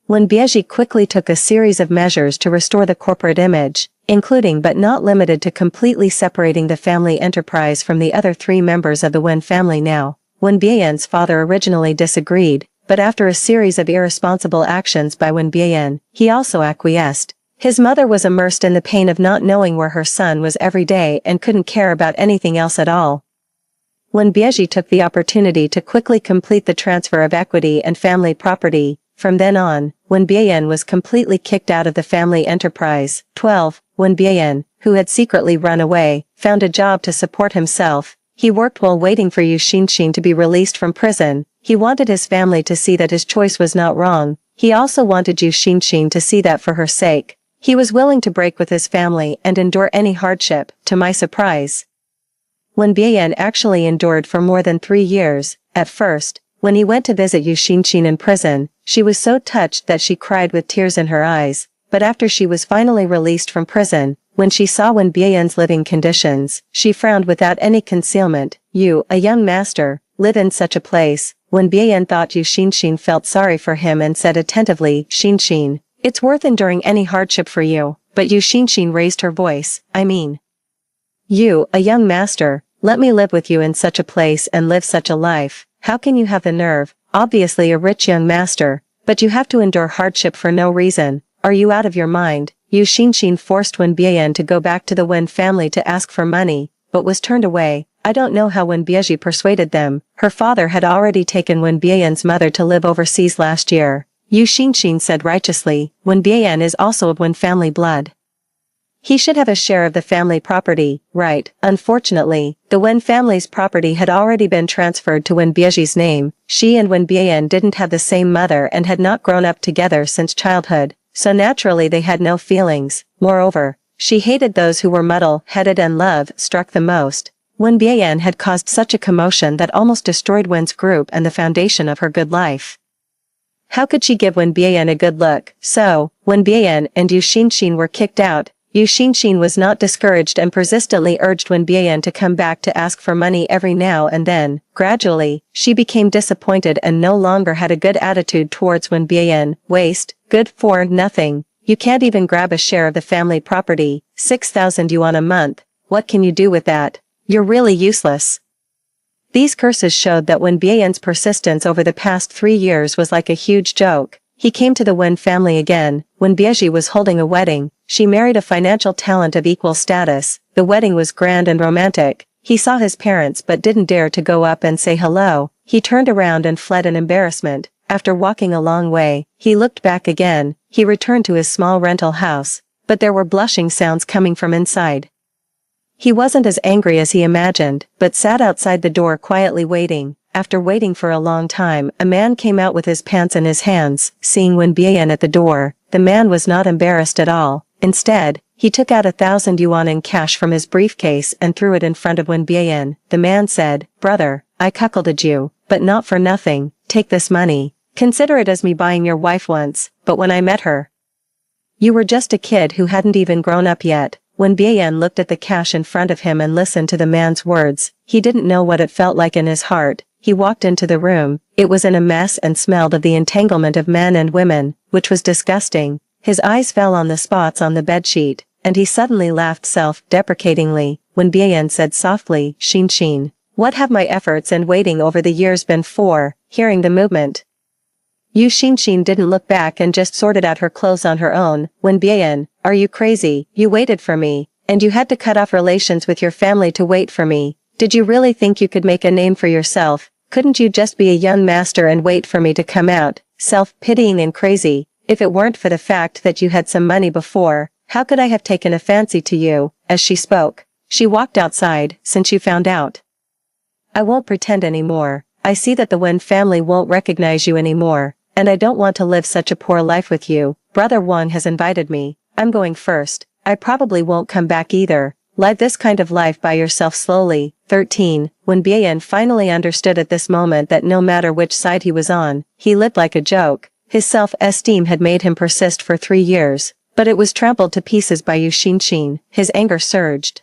Wen Bieji quickly took a series of measures to restore the corporate image, including but not limited to completely separating the family enterprise from the other 3 members of the Wen family now. Wen Bian's father originally disagreed, but after a series of irresponsible actions by Wen Bian, he also acquiesced. His mother was immersed in the pain of not knowing where her son was every day and couldn't care about anything else at all. Wen Bieji took the opportunity to quickly complete the transfer of equity and family property. From then on, Wen Bian was completely kicked out of the family enterprise. 12. Wen Bian, who had secretly run away, found a job to support himself. He worked while waiting for Yu Xinxin to be released from prison. He wanted his family to see that his choice was not wrong. He also wanted Yu Xinxin to see that for her sake. He was willing to break with his family and endure any hardship. To my surprise, Wen Bian actually endured for more than 3 years. At first, when he went to visit Yu Xinxin in prison, she was so touched that she cried with tears in her eyes. But after she was finally released from prison, when she saw Wen Bian's living conditions, she frowned without any concealment. You, a young master, live in such a place. Wen Bian thought Yu Xinxin felt sorry for him and said attentively, Xinxin, it's worth enduring any hardship for you. But Yu Xinxin raised her voice, I mean, you, a young master, let me live with you in such a place and live such a life. How can you have the nerve? Obviously a rich young master, but you have to endure hardship for no reason. Are you out of your mind? Yu Xinxin forced Wen Bian to go back to the Wen family to ask for money, but was turned away. I don't know how Wen Bieji persuaded them. Her father had already taken Wen Bian's mother to live overseas last year. Yu Xinxin said righteously, Wen Bian is also of Wen family blood. He should have a share of the family property, right? Unfortunately, the Wen family's property had already been transferred to Wen Bieji's name. She and Wen Bian didn't have the same mother and had not grown up together since childhood, so naturally they had no feelings. Moreover, she hated those who were muddle-headed and love struck the most. Wen Bian had caused such a commotion that almost destroyed Wen's group and the foundation of her good life. How could she give Wen Bian a good look? So, Wen Bian and Yu Xinxin were kicked out. Yu Xinxin was not discouraged and persistently urged Wen Bian to come back to ask for money every now and then. Gradually, she became disappointed and no longer had a good attitude towards Wen Bian. Waste, good for nothing. You can't even grab a share of the family property. 6,000 yuan a month. What can you do with that? You're really useless. These curses showed that Wen Bian's persistence over the past 3 years was like a huge joke. He came to the Wen family again. When Bieji was holding a wedding, she married a financial talent of equal status. The wedding was grand and romantic. He saw his parents but didn't dare to go up and say hello. He turned around and fled in embarrassment. After walking a long way, he looked back again. He returned to his small rental house, but there were blushing sounds coming from inside. He wasn't as angry as he imagined, but sat outside the door quietly waiting. After waiting for a long time, a man came out with his pants in his hands. Seeing Wen Bian at the door, the man was not embarrassed at all. Instead, he took out 1,000 yuan in cash from his briefcase and threw it in front of Wen Bian. The man said, "Brother, I cuckolded you, but not for nothing. Take this money. Consider it as me buying your wife once, but when I met her, you were just a kid who hadn't even grown up yet." Wen Bian looked at the cash in front of him and listened to the man's words. He didn't know what it felt like in his heart. He walked into the room. It was in a mess and smelled of the entanglement of men and women, which was disgusting. His eyes fell on the spots on the bedsheet, and he suddenly laughed self-deprecatingly. Wen Bian said softly, "Xinxin, what have my efforts and waiting over the years been for?" Hearing the movement, Yu Xinxin didn't look back and just sorted out her clothes on her own. "Wen Bian, are you crazy? You waited for me, and you had to cut off relations with your family to wait for me. Did you really think you could make a name for yourself? Couldn't you just be a young master and wait for me to come out? Self-pitying and crazy. If it weren't for the fact that you had some money before, how could I have taken a fancy to you?" As she spoke, she walked outside. "Since you found out, I won't pretend anymore. I see that the Wen family won't recognize you anymore, and I don't want to live such a poor life with you. Brother Wang has invited me. I'm going first. I probably won't come back either. Live this kind of life by yourself slowly." 13. When Bian finally understood at this moment that no matter which side he was on, he lived like a joke. His self-esteem had made him persist for 3 years, but it was trampled to pieces by Yu Xinxin. His anger surged,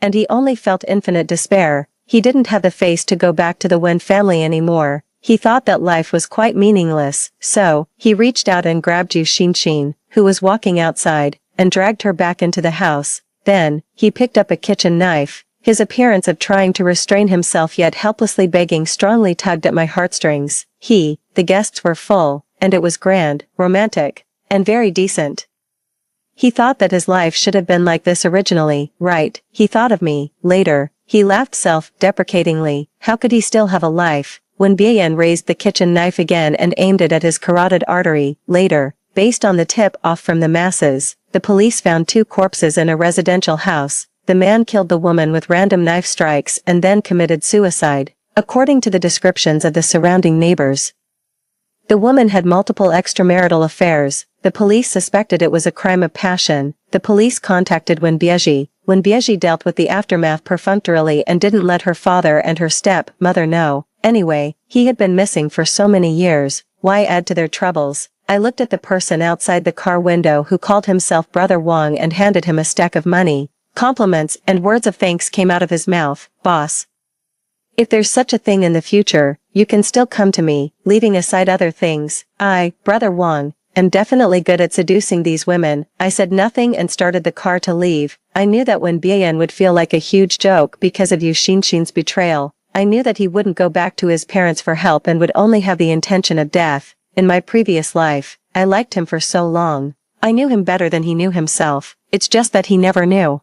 and he only felt infinite despair. He didn't have the face to go back to the Wen family anymore. He thought that life was quite meaningless, so he reached out and grabbed Yu Xinxin, who was walking outside, and dragged her back into the house. Then, he picked up a kitchen knife. His appearance of trying to restrain himself yet helplessly begging strongly tugged at my heartstrings. the guests were full, and it was grand, romantic, and very decent. He thought that his life should have been like this originally, right? He thought of me, later. He laughed self-deprecatingly. How could he still have a life? When Bien raised the kitchen knife again and aimed it at his carotid artery, later, based on the tip off from the masses, the police found 2 corpses in a residential house. The man killed the woman with random knife strikes and then committed suicide, according to the descriptions of the surrounding neighbors. The woman had multiple extramarital affairs. The police suspected it was a crime of passion. The police contacted Wenbieji dealt with the aftermath perfunctorily and didn't let her father and her step-mother know. Anyway, he had been missing for so many years. Why add to their troubles? I looked at the person outside the car window who called himself Brother Wong and handed him a stack of money. Compliments and words of thanks came out of his mouth. Boss, if there's such a thing in the future, you can still come to me, leaving aside other things. I, Brother Wong, am definitely good at seducing these women. I said nothing and started the car to leave. I knew that when Bien would feel like a huge joke because of Yu Xinshin's betrayal. I knew that he wouldn't go back to his parents for help and would only have the intention of death. In my previous life, I liked him for so long. I knew him better than he knew himself. It's just that he never knew.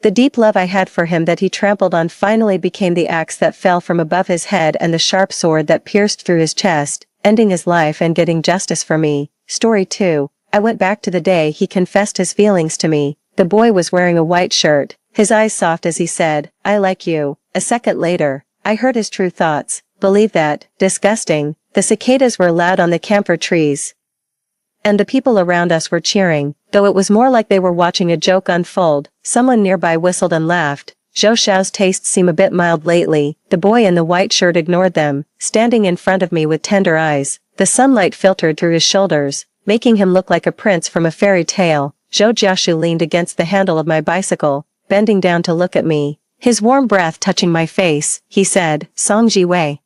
The deep love I had for him that he trampled on finally became the axe that fell from above his head and the sharp sword that pierced through his chest, ending his life and getting justice for me. Story 2. I went back to the day he confessed his feelings to me. The boy was wearing a white shirt, his eyes soft as he said, "I like you." A second later, I heard his true thoughts. Believe that. Disgusting. The cicadas were loud on the camphor trees, and the people around us were cheering, though it was more like they were watching a joke unfold. Someone nearby whistled and laughed. Zhou Xiao's tastes seem a bit mild lately. The boy in the white shirt ignored them, standing in front of me with tender eyes. The sunlight filtered through his shoulders, making him look like a prince from a fairy tale. Zhou Jiashu leaned against the handle of my bicycle, bending down to look at me. His warm breath touching my face, he said, "Song Ji Wei,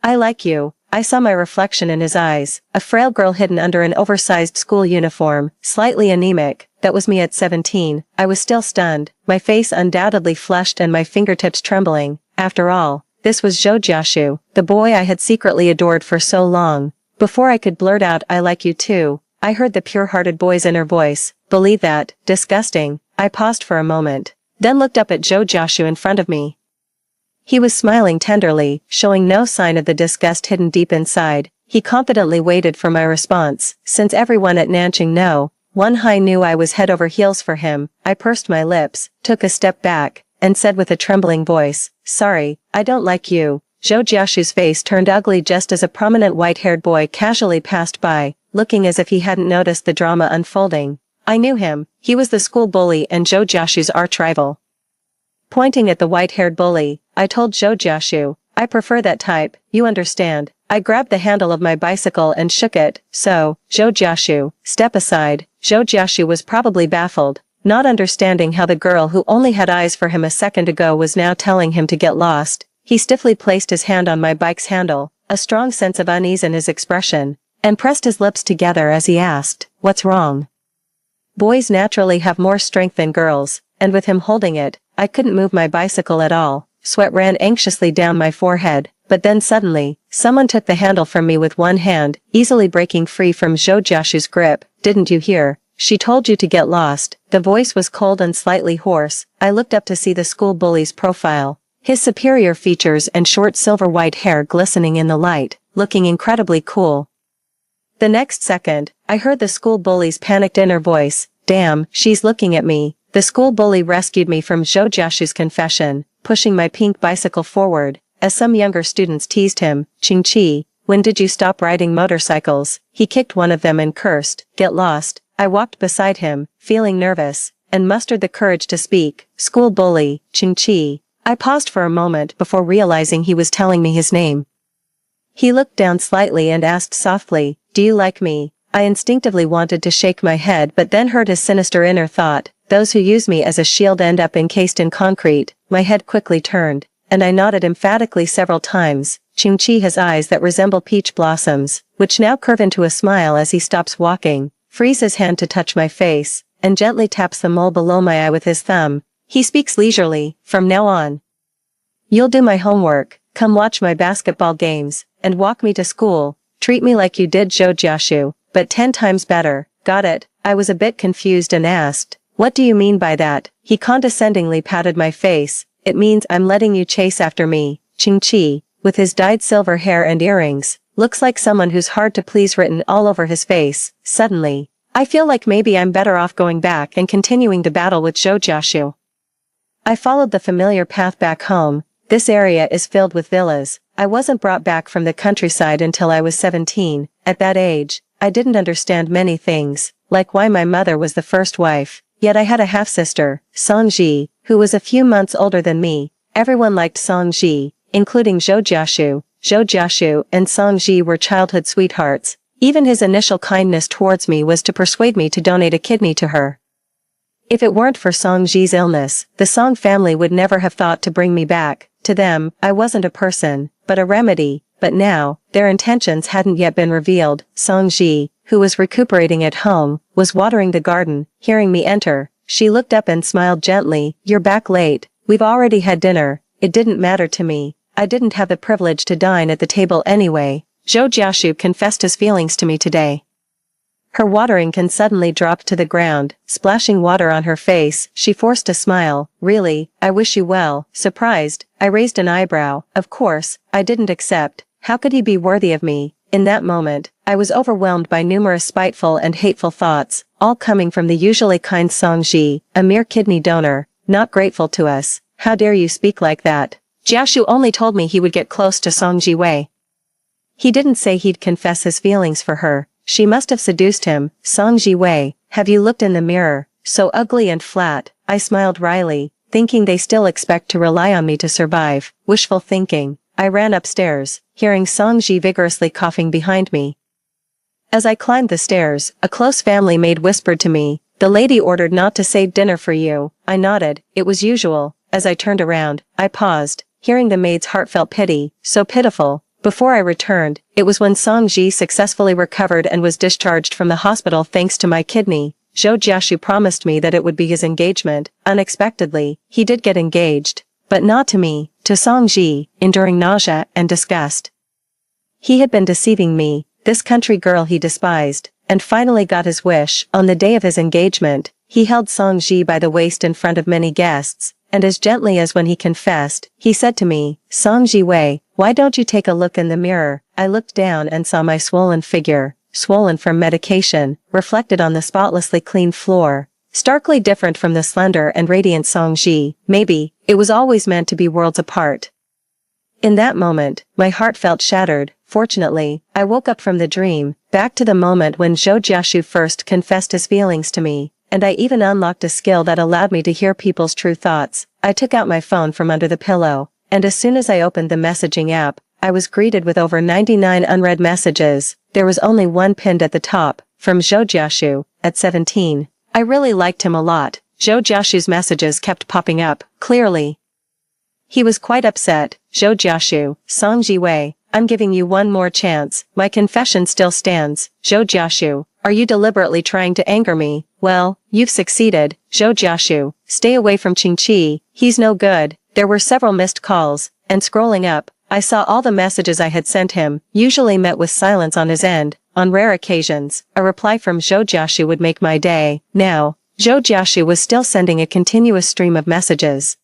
I like you." I saw my reflection in his eyes, a frail girl hidden under an oversized school uniform, slightly anemic. That was me at 17. I was still stunned, my face undoubtedly flushed and my fingertips trembling. After all, this was Zhou Jiashu, the boy I had secretly adored for so long. Before I could blurt out "I like you too," I heard the pure-hearted boy's inner voice. Believe that. Disgusting. I paused for a moment, then looked up at Zhou Jiashu in front of me. He was smiling tenderly, showing no sign of the disgust hidden deep inside. He confidently waited for my response. Since everyone at Nanqing know, Wen Hai knew I was head over heels for him. I pursed my lips, took a step back, and said with a trembling voice, "Sorry, I don't like you." Zhou Jiashu's face turned ugly just as a prominent white-haired boy casually passed by, looking as if he hadn't noticed the drama unfolding. I knew him. He was the school bully and Zhou Jiashu's arch-rival. Pointing at the white-haired bully, I told Zhou Jiashu, "I prefer that type, you understand." I grabbed the handle of my bicycle and shook it. "So, Zhou Jiashu, step aside." Zhou Jiashu was probably baffled, not understanding how the girl who only had eyes for him a second ago was now telling him to get lost. He stiffly placed his hand on my bike's handle, a strong sense of unease in his expression, and pressed his lips together as he asked, "What's wrong?" Boys naturally have more strength than girls, and with him holding it, I couldn't move my bicycle at all. Sweat ran anxiously down my forehead, but then suddenly, someone took the handle from me with one hand, easily breaking free from Zhou Jiashu's grip. "Didn't you hear? She told you to get lost." The voice was cold and slightly hoarse. I looked up to see the school bully's profile, his superior features and short silver-white hair glistening in the light, looking incredibly cool. The next second, I heard the school bully's panicked inner voice, "Damn, she's looking at me." The school bully rescued me from Zhou Jiashu's confession, pushing my pink bicycle forward, as some younger students teased him. "Qingqi, when did you stop riding motorcycles?" He kicked one of them and cursed, "Get lost." I walked beside him, feeling nervous, and mustered the courage to speak. "School bully, Qingqi." I paused for a moment before realizing he was telling me his name. He looked down slightly and asked softly, "Do you like me?" I instinctively wanted to shake my head but then heard his sinister inner thought, "Those who use me as a shield end up encased in concrete." My head quickly turned, and I nodded emphatically several times. Qingqi has eyes that resemble peach blossoms, which now curve into a smile as he stops walking, frees his hand to touch my face, and gently taps the mole below my eye with his thumb. He speaks leisurely, "From now on, you'll do my homework, come watch my basketball games, and walk me to school. Treat me like you did Zhou Jiaxu, but 10 times better. Got it? I was a bit confused and asked, what do you mean by that? He condescendingly patted my face. It means I'm letting you chase after me. Qing Qi, with his dyed silver hair and earrings, looks like someone who's hard to please written all over his face. Suddenly, I feel like maybe I'm better off going back and continuing the battle with Zhou Jiaxu. I followed the familiar path back home. This area is filled with villas. I wasn't brought back from the countryside until I was 17. At that age, I didn't understand many things, like why my mother was the first wife. Yet I had a half-sister, Song Ji, who was a few months older than me. Everyone liked Song Ji, including Zhou Jiaxu. Zhou Jiaxu and Song Ji were childhood sweethearts. Even his initial kindness towards me was to persuade me to donate a kidney to her. If it weren't for Song Ji's illness, the Song family would never have thought to bring me back. To them, I wasn't a person, but a remedy. But now, their intentions hadn't yet been revealed. Song Ji, who was recuperating at home, was watering the garden. Hearing me enter, she looked up and smiled gently. You're back late. We've already had dinner. It didn't matter to me. I didn't have the privilege to dine at the table anyway. Zhou Jiaxu confessed his feelings to me today. Her watering can suddenly dropped to the ground, splashing water on her face. She forced a smile. Really, I wish you well. Surprised, I raised an eyebrow. Of course, I didn't accept. How could he be worthy of me? In that moment, I was overwhelmed by numerous spiteful and hateful thoughts, all coming from the usually kind Song Ji, a mere kidney donor, not grateful to us. How dare you speak like that? Jiaxu only told me he would get close to Song Ji Wei. He didn't say he'd confess his feelings for her. She must have seduced him. Song Ji Wei, have you looked in the mirror? So ugly and flat. I smiled wryly, thinking they still expect to rely on me to survive. Wishful thinking. I ran upstairs, hearing Song Ji vigorously coughing behind me. As I climbed the stairs, a close family maid whispered to me, the lady ordered not to save dinner for you. I nodded. It was usual. As I turned around, I paused, hearing the maid's heartfelt pity, so pitiful. Before I returned, it was when Song Ji successfully recovered and was discharged from the hospital thanks to my kidney. Zhou Jiaxu promised me that it would be his engagement. Unexpectedly, he did get engaged. But not to me, to Song Ji, enduring nausea and disgust. He had been deceiving me, this country girl he despised, and finally got his wish. On the day of his engagement, he held Song Ji by the waist in front of many guests, and as gently as when he confessed, he said to me, Song Ji Wei, why don't you take a look in the mirror? I looked down and saw my swollen figure, swollen from medication, reflected on the spotlessly clean floor, starkly different from the slender and radiant Song Ji. Maybe, it was always meant to be worlds apart. In that moment, my heart felt shattered. Fortunately, I woke up from the dream, back to the moment when Zhou Jiaxu first confessed his feelings to me, and I even unlocked a skill that allowed me to hear people's true thoughts. I took out my phone from under the pillow, and as soon as I opened the messaging app, I was greeted with over 99 unread messages. There was only one pinned at the top, from Zhou Jiaxu, at 17. I really liked him a lot. Zhou Jiaxu's messages kept popping up, clearly. He was quite upset. Zhou Jiaxu, Song Ji Wei, I'm giving you one more chance. My confession still stands. Zhou Jiaxu, are you deliberately trying to anger me? Well, you've succeeded. Zhou Jiaxu, stay away from Qing Qi. He's no good. There were several missed calls, and scrolling up, I saw all the messages I had sent him, usually met with silence on his end. On rare occasions, a reply from Zhou Jiaxu would make my day. Now, Zhou Jiaxu was still sending a continuous stream of messages.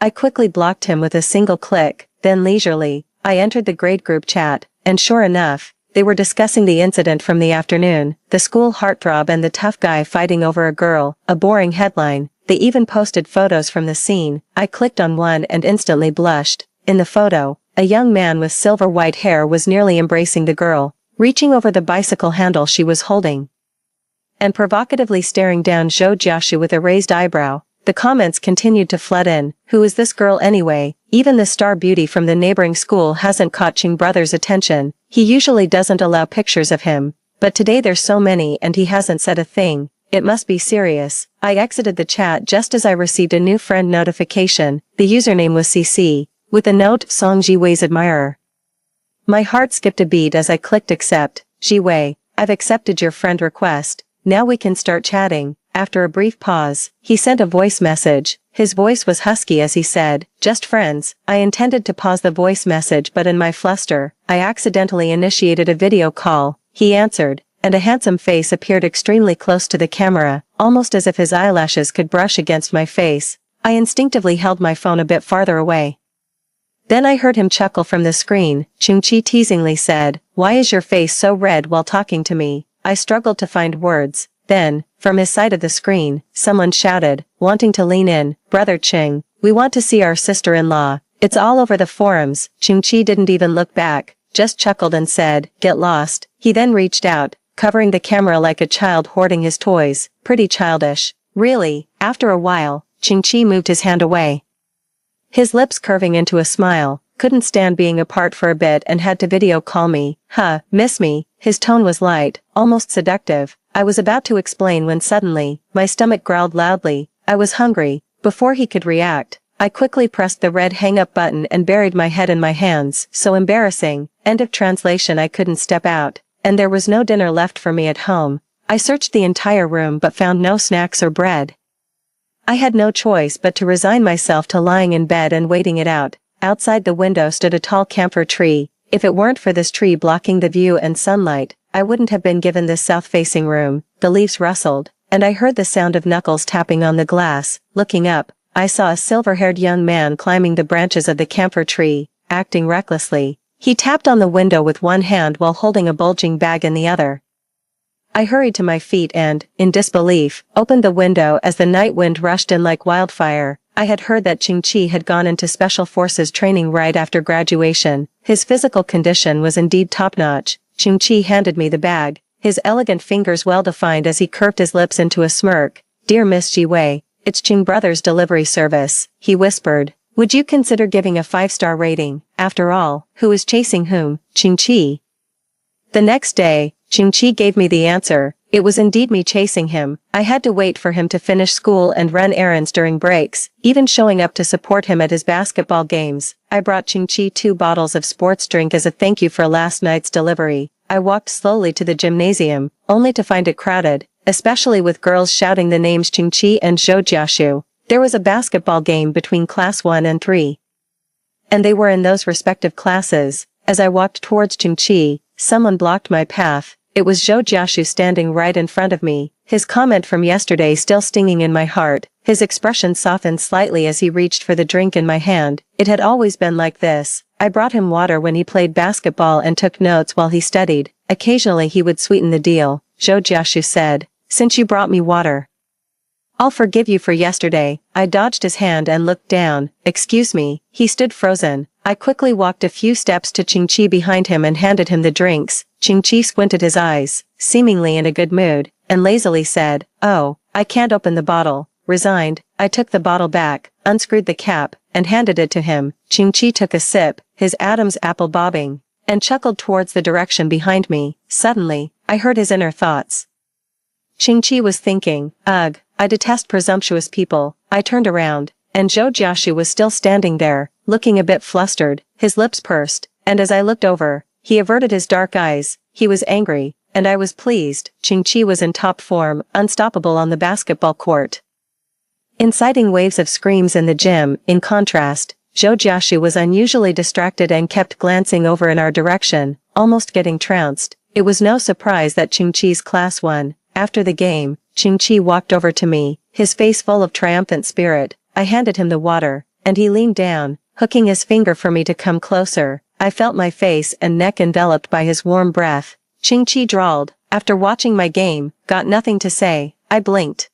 I quickly blocked him with a single click, then leisurely, I entered the grade group chat, and sure enough, they were discussing the incident from the afternoon, the school heartthrob and the tough guy fighting over a girl, a boring headline. They even posted photos from the scene. I clicked on one and instantly blushed. In the photo, a young man with silver white hair was nearly embracing the girl, reaching over the bicycle handle she was holding, and provocatively staring down Zhou Jiaxu with a raised eyebrow. The comments continued to flood in. Who is this girl anyway? Even the star beauty from the neighboring school hasn't caught Qing brother's attention. He usually doesn't allow pictures of him, but today there's so many and he hasn't said a thing. It must be serious. I exited the chat just as I received a new friend notification. The username was CC, with the note, Song Ji Wei's admirer. My heart skipped a beat as I clicked accept. Ji Wei, I've accepted your friend request. Now we can start chatting. After a brief pause, he sent a voice message. His voice was husky as he said, "Just friends." I intended to pause the voice message, but in my fluster, I accidentally initiated a video call. He answered, and a handsome face appeared extremely close to the camera, almost as if his eyelashes could brush against my face. I instinctively held my phone a bit farther away. Then I heard him chuckle from the screen. Chung-chi teasingly said, "Why is your face so red while talking to me?" I struggled to find words. Then, from his side of the screen, someone shouted, wanting to lean in, "Brother Ching, we want to see our sister-in-law. It's all over the forums." Chung-chi didn't even look back, just chuckled and said, "Get lost." He then reached out, covering the camera like a child hoarding his toys. Pretty childish. Really. After a while, Chung-chi moved his hand away, his lips curving into a smile. Couldn't stand being apart for a bit and had to video call me. "Huh, miss me?" His tone was light, almost seductive. I was about to explain when suddenly, my stomach growled loudly. I was hungry. Before he could react, I quickly pressed the red hang-up button and buried my head in my hands. So embarrassing. End of translation. I couldn't step out, and there was no dinner left for me at home. I searched the entire room but found no snacks or bread. I had no choice but to resign myself to lying in bed and waiting it out. Outside the window stood a tall camphor tree. If it weren't for this tree blocking the view and sunlight, I wouldn't have been given this south-facing room. The leaves rustled, and I heard the sound of knuckles tapping on the glass. Looking up, I saw a silver-haired young man climbing the branches of the camphor tree, acting recklessly. He tapped on the window with one hand while holding a bulging bag in the other. I hurried to my feet and, in disbelief, opened the window as the night wind rushed in like wildfire. I had heard that Chung-chi had gone into special forces training right after graduation. His physical condition was indeed top-notch. Chung-chi handed me the bag, his elegant fingers well-defined as he curved his lips into a smirk. "Dear Miss Ji-wei, it's Chung Brothers Delivery Service," he whispered. "Would you consider giving a 5-star rating? After all, who is chasing whom? Chung-chi?" The next day, Chung-chi gave me the answer. It was indeed me chasing him. I had to wait for him to finish school and run errands during breaks, even showing up to support him at his basketball games. I brought Chung-chi 2 bottles of sports drink as a thank you for last night's delivery. I walked slowly to the gymnasium, only to find it crowded, especially with girls shouting the names Chung-chi and Zhou Jiaxu. There was a basketball game between Class 1 and 3. And they were in those respective classes. As I walked towards Chung-chi, someone blocked my path. It was Zhou Jiaxu standing right in front of me, his comment from yesterday still stinging in my heart. His expression softened slightly as he reached for the drink in my hand. It had always been like this. I brought him water when he played basketball and took notes while he studied. Occasionally he would sweeten the deal. Zhou Jiaxu said, "Since you brought me water, I'll forgive you for yesterday." I dodged his hand and looked down. "Excuse me." He stood frozen. I quickly walked a few steps to Chung-chi behind him and handed him the drinks. Chung-chi squinted his eyes, seemingly in a good mood, and lazily said, "Oh, I can't open the bottle." Resigned, I took the bottle back, unscrewed the cap, and handed it to him. Chung-chi took a sip, his Adam's apple bobbing, and chuckled towards the direction behind me. Suddenly, I heard his inner thoughts. Chung-chi was thinking, "Ugh, I detest presumptuous people." I turned around, and Zhou Jiaxu was still standing there, looking a bit flustered, his lips pursed, and as I looked over, he averted his dark eyes. He was angry, and I was pleased. Chung-chi was in top form, unstoppable on the basketball court, inciting waves of screams in the gym. In contrast, Zhou Jiaxu was unusually distracted and kept glancing over in our direction, almost getting trounced. It was no surprise that Chung-chi's class won. After the game, Chung-chi walked over to me, his face full of triumphant spirit. I handed him the water, and he leaned down, hooking his finger for me to come closer. I felt my face and neck enveloped by his warm breath. Chung-chi drawled, "After watching my game, got nothing to say." I blinked,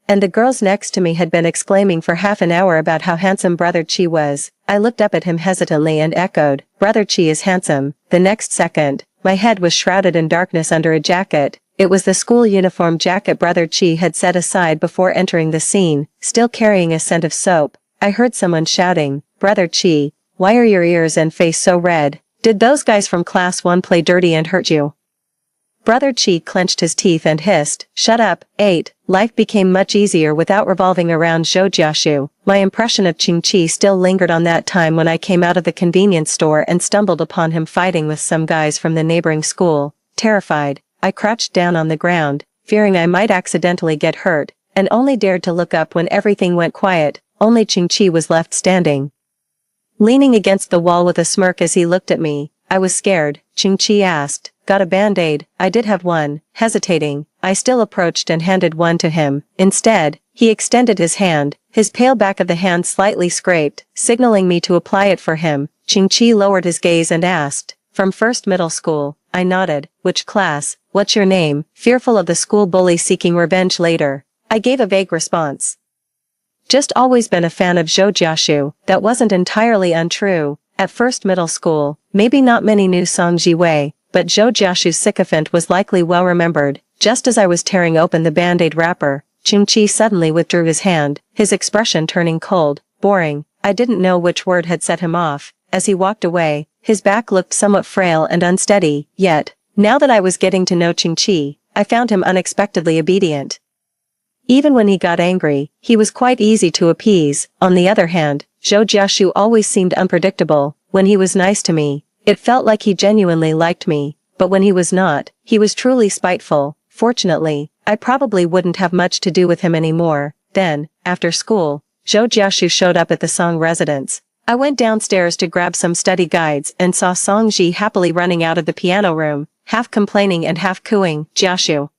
and the girls next to me had been exclaiming for half an hour about how handsome Brother Chi was. I looked up at him hesitantly and echoed, "Brother Chi is handsome." The next second, my head was shrouded in darkness under a jacket. It was the school uniform jacket Brother Chi had set aside before entering the scene, still carrying a scent of soap. I heard someone shouting, "Brother Chi, why are your ears and face so red? Did those guys from Class 1 play dirty and hurt you?" Brother Chi clenched his teeth and hissed, "Shut up." 8. Life became much easier without revolving around Zhou Jiaxu. My impression of Chung-chi still lingered on that time when I came out of the convenience store and stumbled upon him fighting with some guys from the neighboring school. Terrified, I crouched down on the ground, fearing I might accidentally get hurt, and only dared to look up when everything went quiet. Only Qingqi was left standing, leaning against the wall with a smirk as he looked at me. I was scared. Qingqi asked, "Got a band-aid?" I did have one. Hesitating, I still approached and handed one to him. Instead, he extended his hand, his pale back of the hand slightly scraped, signaling me to apply it for him. Qingqi lowered his gaze and asked, "From first middle school?" I nodded. "Which class? What's your name?" Fearful of the school bully seeking revenge later, I gave a vague response. Just always been a fan of Zhou Jiaxu. That wasn't entirely untrue. At first middle school, maybe not many knew Song Jiwei, but Zhou Jiaxu's sycophant was likely well remembered. Just as I was tearing open the band-aid wrapper, Qingqi suddenly withdrew his hand, his expression turning cold. Boring. I didn't know which word had set him off. As he walked away, his back looked somewhat frail and unsteady, yet, now that I was getting to know Qingqi, I found him unexpectedly obedient. Even when he got angry, he was quite easy to appease. On the other hand, Zhou Jiaxu always seemed unpredictable. When he was nice to me, it felt like he genuinely liked me, but when he was not, he was truly spiteful. Fortunately, I probably wouldn't have much to do with him anymore. Then, after school, Zhou Jiaxu showed up at the Song residence. I went downstairs to grab some study guides and saw Song Ji happily running out of the piano room, half complaining and half cooing. "Jiaxu,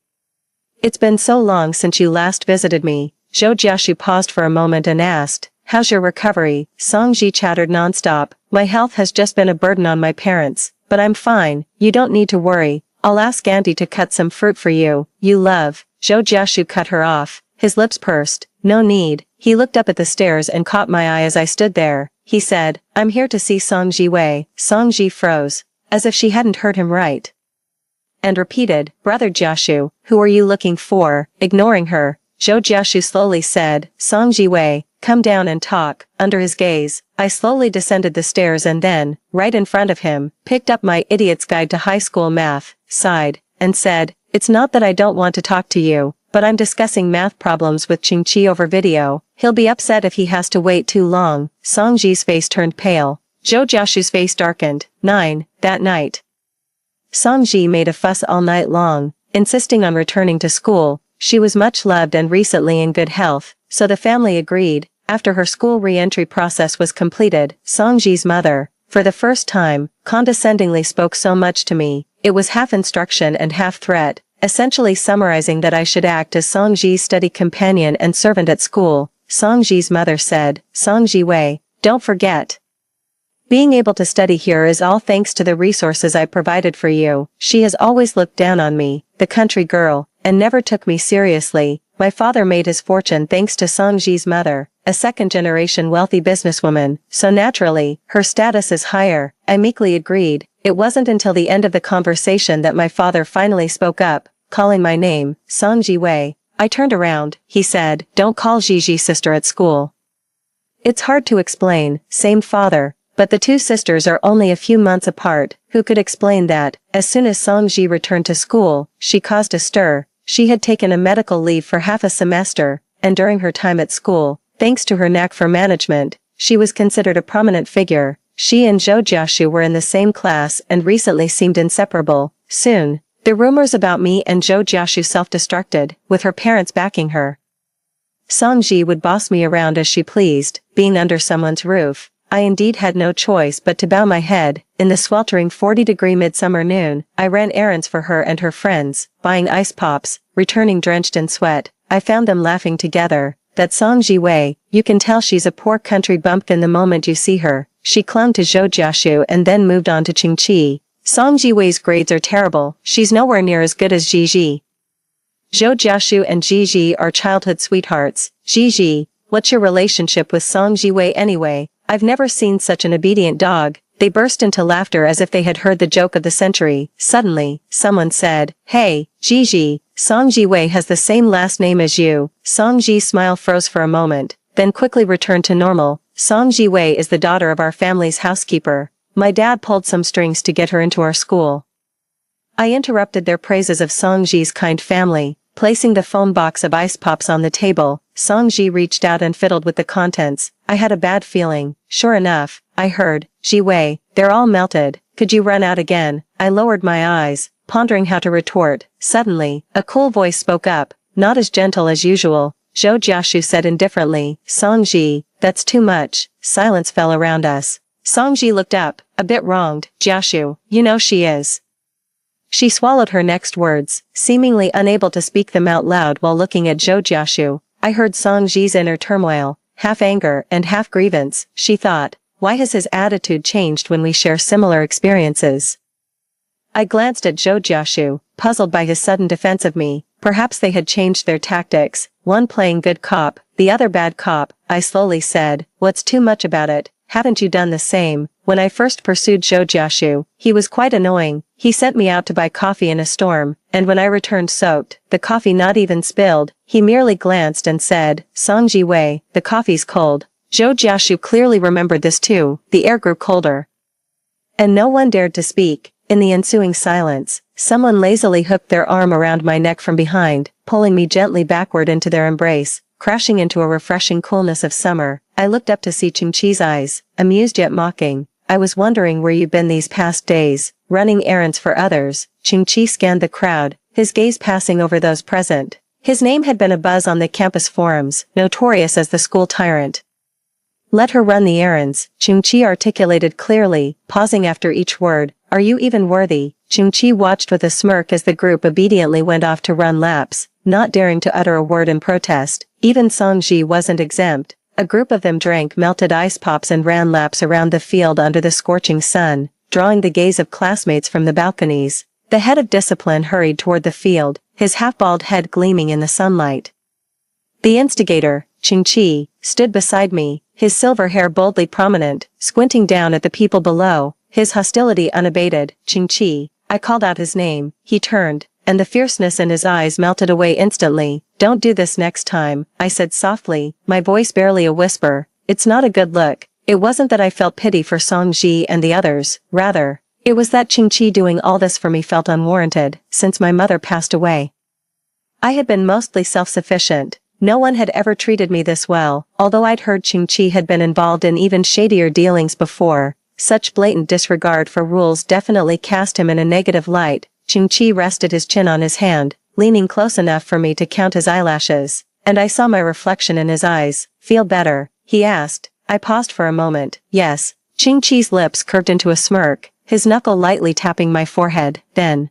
it's been so long since you last visited me." Zhou Jiaxu paused for a moment and asked, "How's your recovery?" Song Ji chattered nonstop. "My health has just been a burden on my parents, but I'm fine. You don't need to worry. I'll ask Auntie to cut some fruit for you. You love." Zhou Jiaxu cut her off. His lips pursed. "No need." He looked up at the stairs and caught my eye as I stood there. He said, "I'm here to see Song Jiwei." Song Ji froze, as if she hadn't heard him right, and repeated, "Brother Jiaxu, who are you looking for?" Ignoring her, Zhou Jiaxu slowly said, "Song Jiwei, come down and talk." Under his gaze, I slowly descended the stairs and then, right in front of him, picked up my Idiot's Guide to High School Math, sighed, and said, "It's not that I don't want to talk to you, but I'm discussing math problems with Qingqi over video. He'll be upset if he has to wait too long." Song Ji's face turned pale. Zhou Jiaxu's face darkened. 9. That night, Song Ji made a fuss all night long, insisting on returning to school. She was much loved and recently in good health, so the family agreed. After her school re-entry process was completed, Song Ji's mother, for the first time, condescendingly spoke so much to me. It was half instruction and half threat, essentially summarizing that I should act as Song Ji's study companion and servant at school. Song Ji's mother said, "Song Jiwei, don't forget. Being able to study here is all thanks to the resources I provided for you." She has always looked down on me, the country girl, and never took me seriously. My father made his fortune thanks to Song Ji's mother, a second-generation wealthy businesswoman, so naturally, her status is higher. I meekly agreed. It wasn't until the end of the conversation that my father finally spoke up, calling my name, "Song Jiwei." I turned around. He said, "Don't call Gigi sister at school. It's hard to explain." Same father, but the two sisters are only a few months apart. Who could explain that? As soon as Song Ji returned to school, she caused a stir. She had taken a medical leave for half a semester, and during her time at school, thanks to her knack for management, she was considered a prominent figure. She and Zhou Jiaxu were in the same class and recently seemed inseparable. Soon, the rumors about me and Zhou Jiaxu self-destructed, with her parents backing her. Song Ji would boss me around as she pleased, being under someone's roof. I indeed had no choice but to bow my head. In the sweltering 40-degree midsummer noon, I ran errands for her and her friends, buying ice pops, returning drenched in sweat. I found them laughing together. "That Song Jiwei, you can tell she's a poor country bumpkin the moment you see her." She clung to Zhou Jiaxu and then moved on to Qingqi. "Song Jiwei's grades are terrible. She's nowhere near as good as Gigi. Zhou Jiaxu and Gigi are childhood sweethearts." "Gigi, what's your relationship with Song Jiwei anyway? I've never seen such an obedient dog." They burst into laughter as if they had heard the joke of the century. Suddenly, someone said, "Hey, Gigi, Song Jiwei has the same last name as you." Song Ji's smile froze for a moment, then quickly returned to normal. "Song Jiwei is the daughter of our family's housekeeper. My dad pulled some strings to get her into our school." I interrupted their praises of Song Ji's kind family, placing the phone box of ice pops on the table. Song Ji reached out and fiddled with the contents. I had a bad feeling. Sure enough, I heard, "Jiwei, they're all melted. Could you run out again?" I lowered my eyes, pondering how to retort. Suddenly, a cool voice spoke up, not as gentle as usual. Zhou Jiaxu said indifferently. Songji, that's too much. Silence fell around us. Songji looked up, a bit wronged. Jiaxu, you know she is. She swallowed her next words, seemingly unable to speak them out loud while looking at Zhou Jiaxu. I heard Songji's inner turmoil, half anger and half grievance. She thought, why has his attitude changed when we share similar experiences? I glanced at Zhou Jiaxu, puzzled by his sudden defense of me. Perhaps they had changed their tactics, one playing good cop, the other bad cop. I slowly said, what's too much about it? Haven't you done the same? When I first pursued Zhou Jiaxu, he was quite annoying. He sent me out to buy coffee in a storm, and when I returned soaked, the coffee not even spilled, he merely glanced and said, Songji Wei, the coffee's cold. Zhou Jiaxu clearly remembered this too. The air grew colder. And no one dared to speak. In the ensuing silence, someone lazily hooked their arm around my neck from behind, pulling me gently backward into their embrace, crashing into a refreshing coolness of summer. I looked up to see Qingqi's eyes, amused yet mocking. I was wondering where you've been these past days, running errands for others. Qingqi scanned the crowd, his gaze passing over those present. His name had been a buzz on the campus forums, notorious as the school tyrant. Let her run the errands, Qingqi articulated clearly, pausing after each word. Are you even worthy? Qingqi watched with a smirk as the group obediently went off to run laps, not daring to utter a word in protest. Even Songji wasn't exempt. A group of them drank melted ice pops and ran laps around the field under the scorching sun, drawing the gaze of classmates from the balconies. The head of discipline hurried toward the field, his half-bald head gleaming in the sunlight. The instigator, Qingqi, stood beside me, his silver hair boldly prominent, squinting down at the people below, his hostility unabated. Qingqi, I called out his name. He turned, and the fierceness in his eyes melted away instantly. Don't do this next time, I said softly, my voice barely a whisper. It's not a good look. It wasn't that I felt pity for Songji and the others, rather, it was that Qingqi doing all this for me felt unwarranted, since my mother passed away. I had been mostly self-sufficient. No one had ever treated me this well, although I'd heard Qingqi had been involved in even shadier dealings before. Such blatant disregard for rules definitely cast him in a negative light. Qingqi rested his chin on his hand, leaning close enough for me to count his eyelashes, and I saw my reflection in his eyes. Feel better? He asked. I paused for a moment. Yes. Qingqi's lips curved into a smirk, his knuckle lightly tapping my forehead. Then,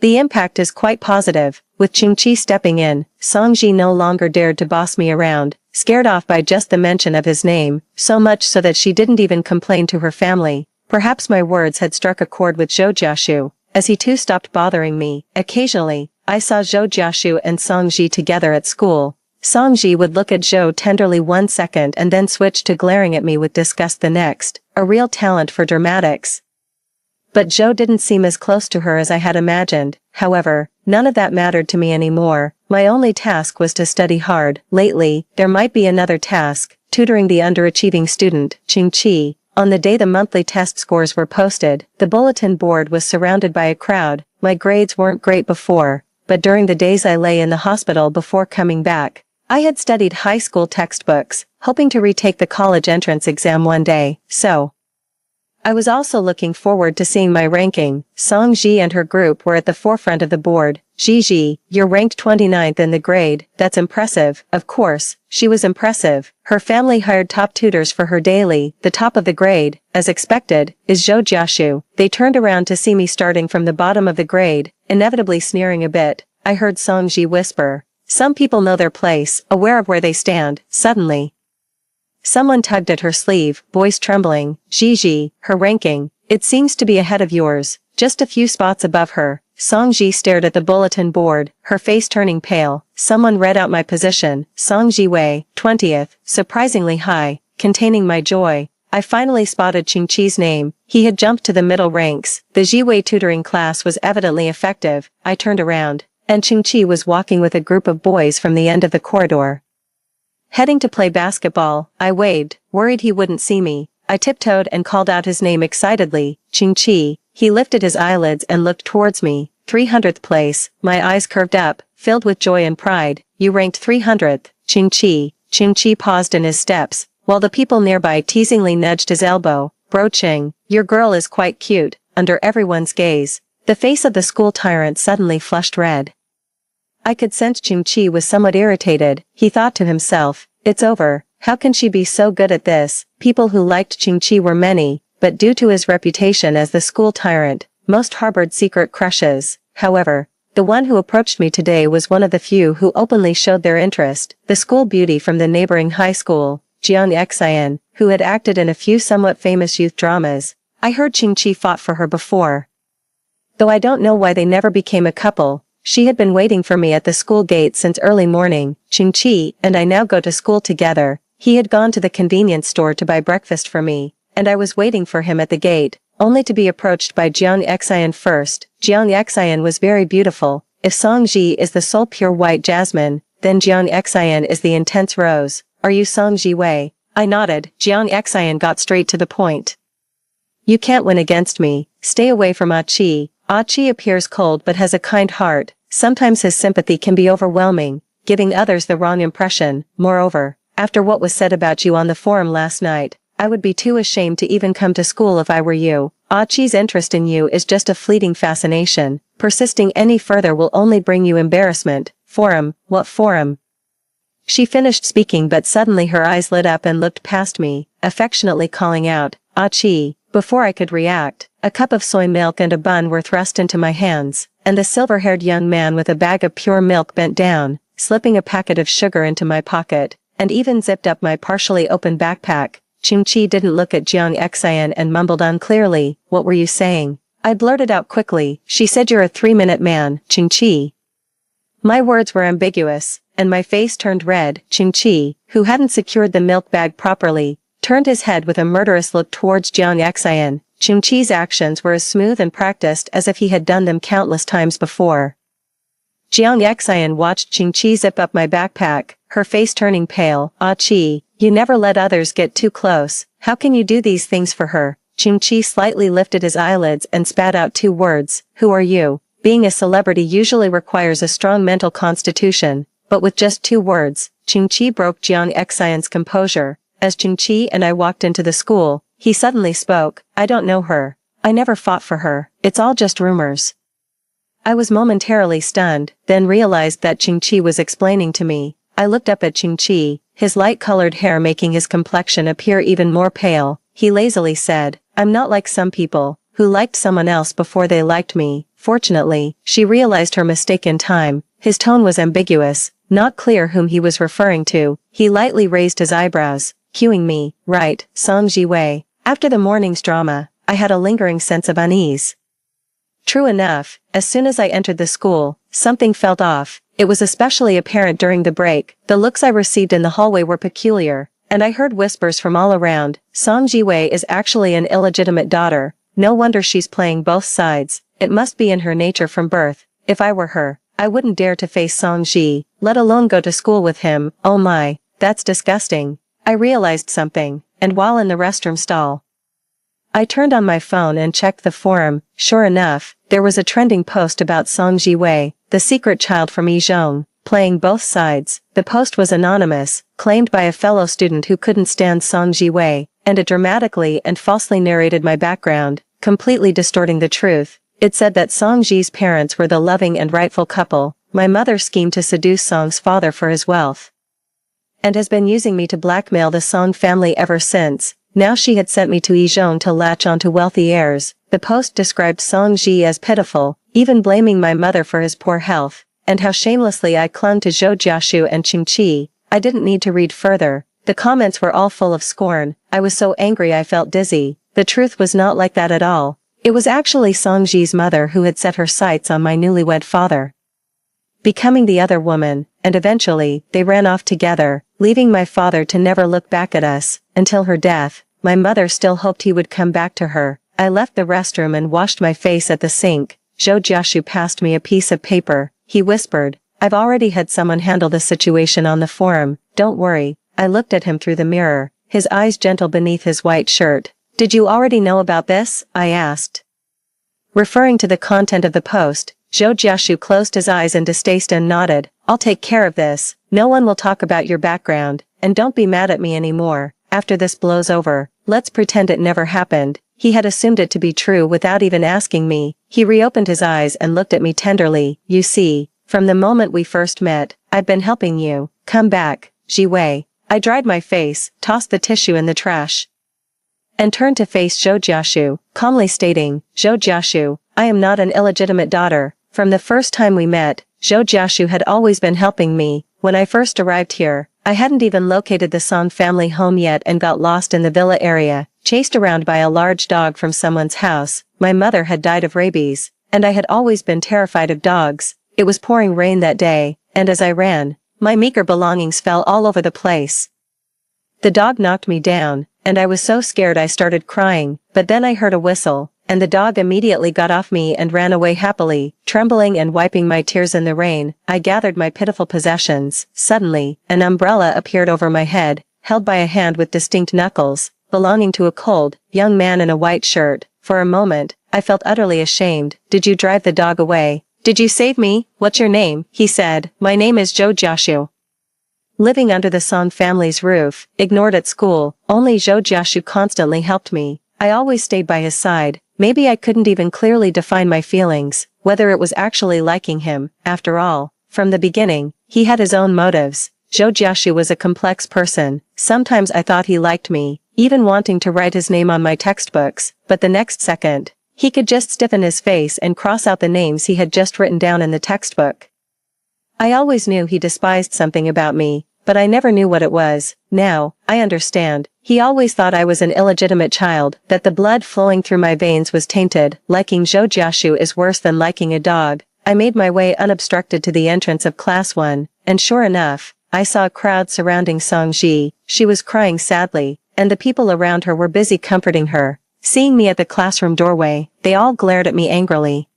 the impact is quite positive. With Qingqi stepping in, Songji no longer dared to boss me around, scared off by just the mention of his name, so much so that she didn't even complain to her family. Perhaps my words had struck a chord with Zhou Jiaxu, as he too stopped bothering me. Occasionally, I saw Zhou Jiaxu and Songji together at school. Songji would look at Zhou tenderly 1 second and then switch to glaring at me with disgust the next, a real talent for dramatics. But Zhou didn't seem as close to her as I had imagined. However, none of that mattered to me anymore. My only task was to study hard. Lately, there might be another task, tutoring the underachieving student, Qingqi. On the day the monthly test scores were posted, the bulletin board was surrounded by a crowd. My grades weren't great before, but during the days I lay in the hospital before coming back, I had studied high school textbooks, hoping to retake the college entrance exam one day, so I was also looking forward to seeing my ranking. Songji and her group were at the forefront of the board. Gigi, you're ranked 29th in the grade. That's impressive. Of course, she was impressive. Her family hired top tutors for her daily. The top of the grade, as expected, is Zhou Jiaxu. They turned around to see me starting from the bottom of the grade, inevitably sneering a bit. I heard Songji whisper. Some people know their place, aware of where they stand. Suddenly, someone tugged at her sleeve, voice trembling. Gigi, her ranking, it seems to be ahead of yours, just a few spots above her. Songji stared at the bulletin board, her face turning pale. Someone read out my position. Songji Wei, 20th, surprisingly high, containing my joy. I finally spotted Qingqi's name. He had jumped to the middle ranks. The Jiwei tutoring class was evidently effective. I turned around, and Qingqi was walking with a group of boys from the end of the corridor, heading to play basketball. I waved, worried he wouldn't see me. I tiptoed and called out his name excitedly. Qingqi. He lifted his eyelids and looked towards me. 300th place. My eyes curved up, filled with joy and pride. You ranked 300th, Qingqi. Qingqi paused in his steps, while the people nearby teasingly nudged his elbow. Bro Qing, your girl is quite cute. Under everyone's gaze, the face of the school tyrant suddenly flushed red. I could sense Ching-Chi was somewhat irritated. He thought to himself, it's over. How can she be so good at this? People who liked Ching-Chi were many, but due to his reputation as the school tyrant, most harbored secret crushes. However, the one who approached me today was one of the few who openly showed their interest, the school beauty from the neighboring high school, Jiang Xian, who had acted in a few somewhat famous youth dramas. I heard Ching-Chi fought for her before. Though I don't know why they never became a couple. She had been waiting for me at the school gate since early morning. Ching-Chi and I now go to school together. He had gone to the convenience store to buy breakfast for me, and I was waiting for him at the gate, only to be approached by Jiang Xian first. Jiang Xian was very beautiful. If Songji is the sole pure white jasmine, then Jiang Xian is the intense rose. Are you Songji Wei? I nodded. Jiang Xian got straight to the point. You can't win against me. Stay away from Ah-Chi. Ah-Chi appears cold but has a kind heart. Sometimes his sympathy can be overwhelming, giving others the wrong impression. Moreover, after what was said about you on the forum last night, I would be too ashamed to even come to school if I were you. Ah-Chi's interest in you is just a fleeting fascination. Persisting any further will only bring you embarrassment. Forum? What forum? She finished speaking but suddenly her eyes lit up and looked past me, affectionately calling out, Ah-Chi. Before I could react, a cup of soy milk and a bun were thrust into my hands, and the silver-haired young man with a bag of pure milk bent down, slipping a packet of sugar into my pocket, and even zipped up my partially open backpack. Ching-Chi didn't look at Jiang Xian and mumbled unclearly, what were you saying? I blurted out quickly, she said you're a 3-minute man, Ching-Chi. My words were ambiguous, and my face turned red. Ching-Chi, who hadn't secured the milk bag properly, turned his head with a murderous look towards Jiang Xian. Ching-Chi's actions were as smooth and practiced as if he had done them countless times before. Jiang Xian watched Ching-Chi zip up my backpack, her face turning pale. Ah-Chi, you never let others get too close. How can you do these things for her? Ching-Chi slightly lifted his eyelids and spat out 2 words. Who are you? Being a celebrity usually requires a strong mental constitution, but with just 2 words, Ching-Chi broke Jiang Xian's composure. As Ching-Chi and I walked into the school, he suddenly spoke, I don't know her. I never fought for her. It's all just rumors. I was momentarily stunned, then realized that Ching-Chi was explaining to me. I looked up at Ching-Chi, his light-colored hair making his complexion appear even more pale. He lazily said, I'm not like some people, who liked someone else before they liked me. Fortunately, she realized her mistake in time. His tone was ambiguous, not clear whom he was referring to. He lightly raised his eyebrows, cueing me, right, Songji Wei. After the morning's drama, I had a lingering sense of unease. True enough, as soon as I entered the school, something felt off. It was especially apparent during the break. The looks I received in the hallway were peculiar, and I heard whispers from all around. Songji Wei is actually an illegitimate daughter. No wonder she's playing both sides. It must be in her nature from birth. If I were her, I wouldn't dare to face Songji, let alone go to school with him. Oh my, that's disgusting. I realized something, and while in the restroom stall, I turned on my phone and checked the forum. Sure enough, there was a trending post about Songji Wei, the secret child from Yizhong, playing both sides. The post was anonymous, claimed by a fellow student who couldn't stand Songji Wei, and it dramatically and falsely narrated my background, completely distorting the truth. It said that Songji's parents were the loving and rightful couple. My mother schemed to seduce Song's father for his wealth, and has been using me to blackmail the Song family ever since. Now she had sent me to Yizhong to latch onto wealthy heirs. The post described Songji as pitiful, even blaming my mother for his poor health, and how shamelessly I clung to Zhou Jiaxu and Ching-Chi. I didn't need to read further. The comments were all full of scorn. I was so angry I felt dizzy. The truth was not like that at all. It was actually Songji's mother who had set her sights on my newlywed father, becoming the other woman, and eventually, they ran off together, leaving my father to never look back at us. Until her death, my mother still hoped he would come back to her. I left the restroom and washed my face at the sink. Zhou Jiaxu passed me a piece of paper. He whispered, I've already had someone handle the situation on the forum. Don't worry. I looked at him through the mirror, his eyes gentle beneath his white shirt. Did you already know about this? I asked. Referring to the content of the post, Zhou Jiaxu closed his eyes in distaste and nodded. I'll take care of this. No one will talk about your background, and don't be mad at me anymore. After this blows over, let's pretend it never happened. He had assumed it to be true without even asking me. He reopened his eyes and looked at me tenderly. You see, From the moment we first met, I've been helping you. Come back, Jiwei. I dried my face, tossed the tissue in the trash, and turned to face Zhou Jiashu, calmly stating, Zhou Jiashu, I am not an illegitimate daughter. From the first time we met, Zhou Jiashu had always been helping me. When I first arrived here, I hadn't even located the Song family home yet and got lost in the villa area, chased around by a large dog from someone's house. My mother had died of rabies, and I had always been terrified of dogs. It was pouring rain that day, and as I ran, my meager belongings fell all over the place. The dog knocked me down, and I was so scared I started crying, but then I heard a whistle, and the dog immediately got off me and ran away happily. Trembling and wiping my tears in the rain, I gathered my pitiful possessions. Suddenly, an umbrella appeared over my head, held by a hand with distinct knuckles, belonging to a cold, young man in a white shirt. For a moment, I felt utterly ashamed. Did you drive the dog away? Did you save me? What's your name? He said. My name is Zhou Jiashu. Living under the Song family's roof, ignored at school, only Zhou Jiashu constantly helped me. I always stayed by his side. Maybe I couldn't even clearly define my feelings, whether it was actually liking him. After all, from the beginning, he had his own motives. Zhou Jiashu was a complex person. Sometimes I thought he liked me, even wanting to write his name on my textbooks, but the next second, he could just stiffen his face and cross out the names he had just written down in the textbook. I always knew he despised something about me, but I never knew what it was. Now, I understand. He always thought I was an illegitimate child, that the blood flowing through my veins was tainted. Liking Zhou Jiashu is worse than liking a dog. I made my way unobstructed to the entrance of Class 1, and sure enough, I saw a crowd surrounding Song Ji. She was crying sadly, and the people around her were busy comforting her. Seeing me at the classroom doorway, they all glared at me angrily.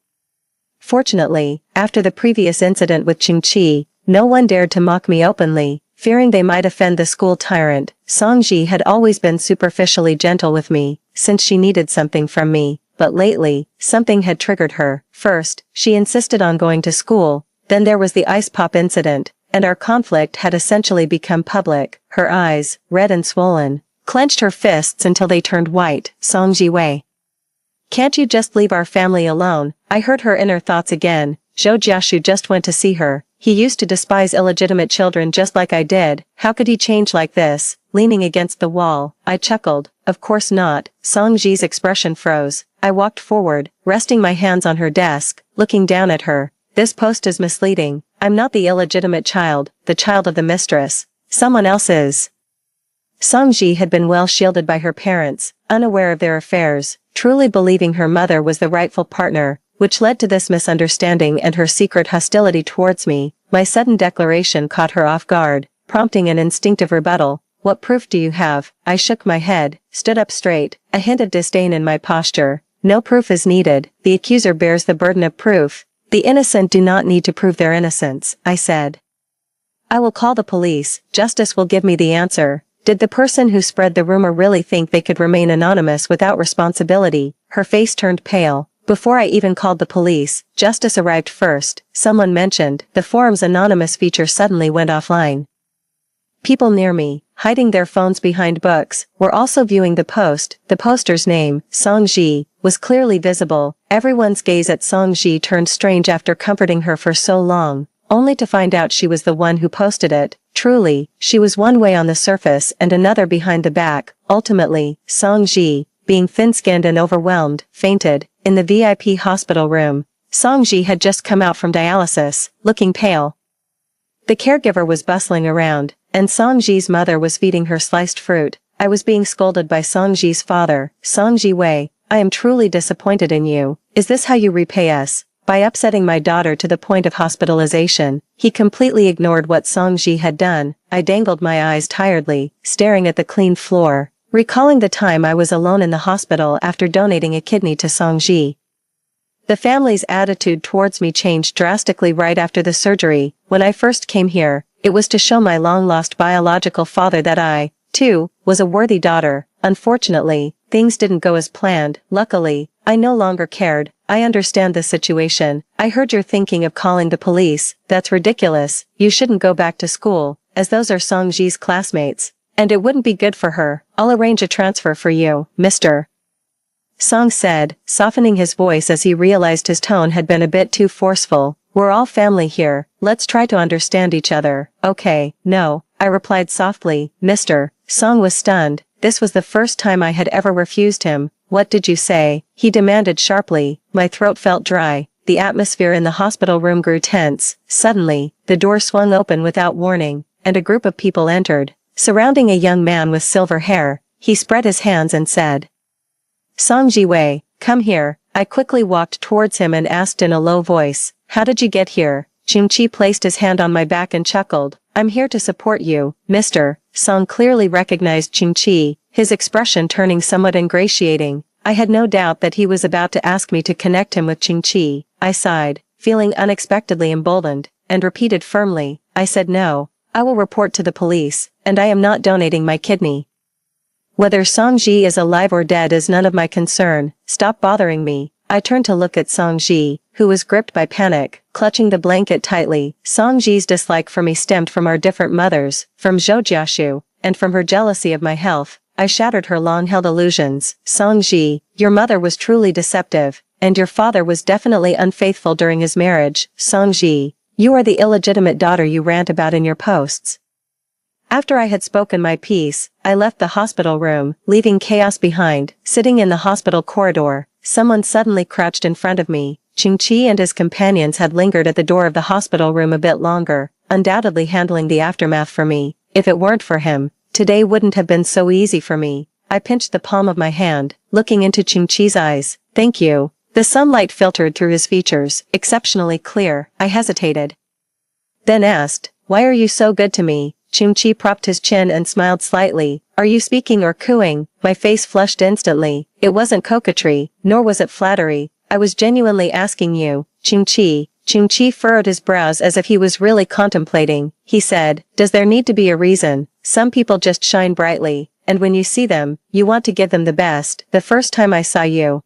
Fortunately, after the previous incident with Qing Qi, no one dared to mock me openly, fearing they might offend the school tyrant. Song Ji had always been superficially gentle with me, since she needed something from me, but lately, something had triggered her. First, she insisted on going to school, then there was the ice pop incident, and our conflict had essentially become public. Her eyes, red and swollen, clenched her fists until they turned white. Song Jiwei. Can't you just leave our family alone? I heard her inner thoughts again. Zhou Jiashu just went to see her. He used to despise illegitimate children just like I did. How could he change like this? Leaning against the wall, I chuckled. Of course not. Song Ji's expression froze. I walked forward, resting my hands on her desk, looking down at her. This post is misleading. I'm not the illegitimate child, the child of the mistress. Someone else is. Song Ji had been well shielded by her parents, unaware of their affairs, truly believing her mother was the rightful partner, which led to this misunderstanding and her secret hostility towards me. My sudden declaration caught her off guard, prompting an instinctive rebuttal. What proof do you have? I shook my head, stood up straight, a hint of disdain in my posture. No proof is needed. The accuser bears the burden of proof. The innocent do not need to prove their innocence, I said. I will call the police. Justice will give me the answer. Did the person who spread the rumor really think they could remain anonymous without responsibility? Her face turned pale. Before I even called the police, justice arrived first. Someone mentioned, the forum's anonymous feature suddenly went offline. People near me, hiding their phones behind books, were also viewing the post. The poster's name, Song Ji, was clearly visible. Everyone's gaze at Song Ji turned strange after comforting her for so long, only to find out she was the one who posted it. Truly, she was one way on the surface and another behind the back. Ultimately, Song Ji, being thin-skinned and overwhelmed, fainted in the VIP hospital room. Song Ji had just come out from dialysis, looking pale. The caregiver was bustling around, and Song Ji's mother was feeding her sliced fruit. I was being scolded by Song Ji's father. Song Jiwei, I am truly disappointed in you. Is this how you repay us? By upsetting my daughter to the point of hospitalization. He completely ignored what Song Ji had done. I dangled my eyes tiredly, staring at the clean floor, recalling the time I was alone in the hospital after donating a kidney to Song Ji. The family's attitude towards me changed drastically right after the surgery. When I first came here, it was to show my long-lost biological father that I, too, was a worthy daughter. Unfortunately, things didn't go as planned. Luckily, I no longer cared. I understand the situation. I heard you're thinking of calling the police. That's ridiculous. You shouldn't go back to school, as those are Song Ji's classmates. And it wouldn't be good for her. I'll arrange a transfer for you, Mr. Song said, softening his voice as he realized his tone had been a bit too forceful. We're all family here, let's try to understand each other, okay? No, I replied softly. Mr. Song was stunned. This was the first time I had ever refused him. What did you say? He demanded sharply. My throat felt dry. The atmosphere in the hospital room grew tense. Suddenly, the door swung open without warning, and a group of people entered. Surrounding a young man with silver hair, he spread his hands and said, Song Jiwei, come here. I quickly walked towards him and asked in a low voice, how did you get here? Ching-Chi placed his hand on my back and chuckled. I'm here to support you, Mr. Song clearly recognized Ching-Chi, his expression turning somewhat ingratiating. I had no doubt that he was about to ask me to connect him with Ching-Chi. I sighed, feeling unexpectedly emboldened, and repeated firmly, I said no. I will report to the police, and I am not donating my kidney. Whether Song Ji is alive or dead is none of my concern. Stop bothering me. I turned to look at Song Ji, who was gripped by panic, clutching the blanket tightly. Song Ji's dislike for me stemmed from our different mothers, from Zhou Jiaxu, and from her jealousy of my health. I shattered her long-held illusions. Song Ji, your mother was truly deceptive, and your father was definitely unfaithful during his marriage. Song Ji, you are the illegitimate daughter you rant about in your posts. After I had spoken my piece, I left the hospital room, leaving chaos behind. Sitting in the hospital corridor, someone suddenly crouched in front of me. Ching-Chi and his companions had lingered at the door of the hospital room a bit longer, undoubtedly handling the aftermath for me. If it weren't for him, today wouldn't have been so easy for me. I pinched the palm of my hand, looking into Ching-Chi's eyes. Thank you. The sunlight filtered through his features, exceptionally clear. I hesitated. Then asked, why are you so good to me? Ching-Chi propped his chin and smiled slightly. Are you speaking or cooing? My face flushed instantly. It wasn't coquetry, nor was it flattery. I was genuinely asking you, Ching-Chi. Ching-Chi furrowed his brows as if he was really contemplating. He said, does there need to be a reason? Some people just shine brightly, and when you see them, you want to give them the best. The first time I saw you,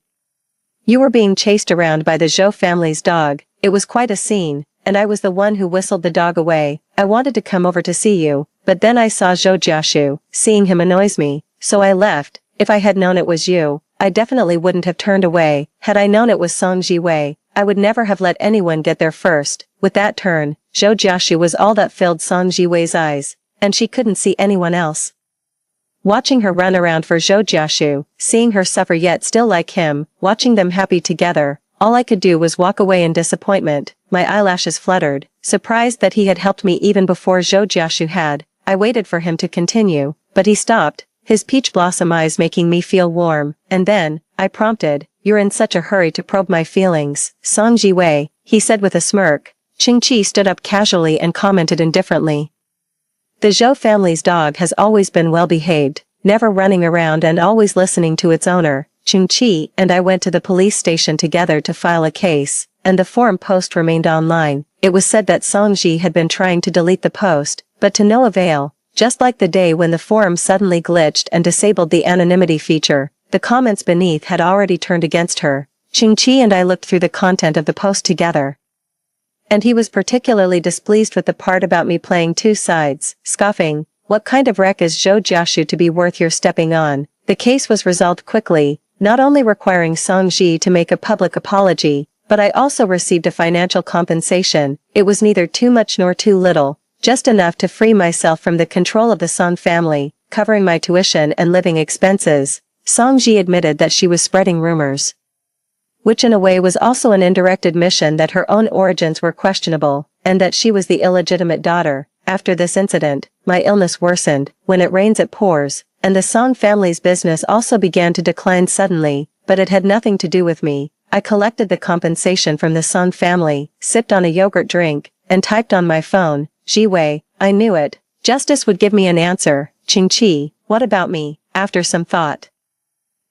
you were being chased around by the Zhou family's dog. It was quite a scene, and I was the one who whistled the dog away. I wanted to come over to see you, but then I saw Zhou Jiaxu. Seeing him annoys me, so I left. If I had known it was you, I definitely wouldn't have turned away. Had I known it was Song Jiwei, I would never have let anyone get there first. With that turn, Zhou Jiaxu was all that filled Song Jiwei's eyes, and she couldn't see anyone else. Watching her run around for Zhou Jiaxu, seeing her suffer yet still like him, watching them happy together, all I could do was walk away in disappointment. My eyelashes fluttered, surprised that he had helped me even before Zhou Jiaxu had. I waited for him to continue, but he stopped, his peach blossom eyes making me feel warm. And then, I prompted, you're in such a hurry to probe my feelings. Song Jiwei, he said with a smirk. Ching-Chi stood up casually and commented indifferently. The Zhou family's dog has always been well behaved, never running around and always listening to its owner. Ching-Chi and I went to the police station together to file a case, and the forum post remained online. It was said that Song Ji had been trying to delete the post, but to no avail. Just like the day when the forum suddenly glitched and disabled the anonymity feature, the comments beneath had already turned against her. Ching-Chi and I looked through the content of the post together, and he was particularly displeased with the part about me playing two sides, scoffing, what kind of wreck is Zhou Jiaxu to be worth your stepping on? The case was resolved quickly, not only requiring Song Ji to make a public apology, but I also received a financial compensation. It was neither too much nor too little, just enough to free myself from the control of the Song family, covering my tuition and living expenses. Song Ji admitted that she was spreading rumors, which in a way was also an indirect admission that her own origins were questionable, and that she was the illegitimate daughter. After this incident, my illness worsened. When it rains it pours, and the Song family's business also began to decline suddenly, but it had nothing to do with me. I collected the compensation from the Song family, sipped on a yogurt drink, and typed on my phone, Jiwei, I knew it. Justice would give me an answer. Ching-Chi, what about me? After some thought,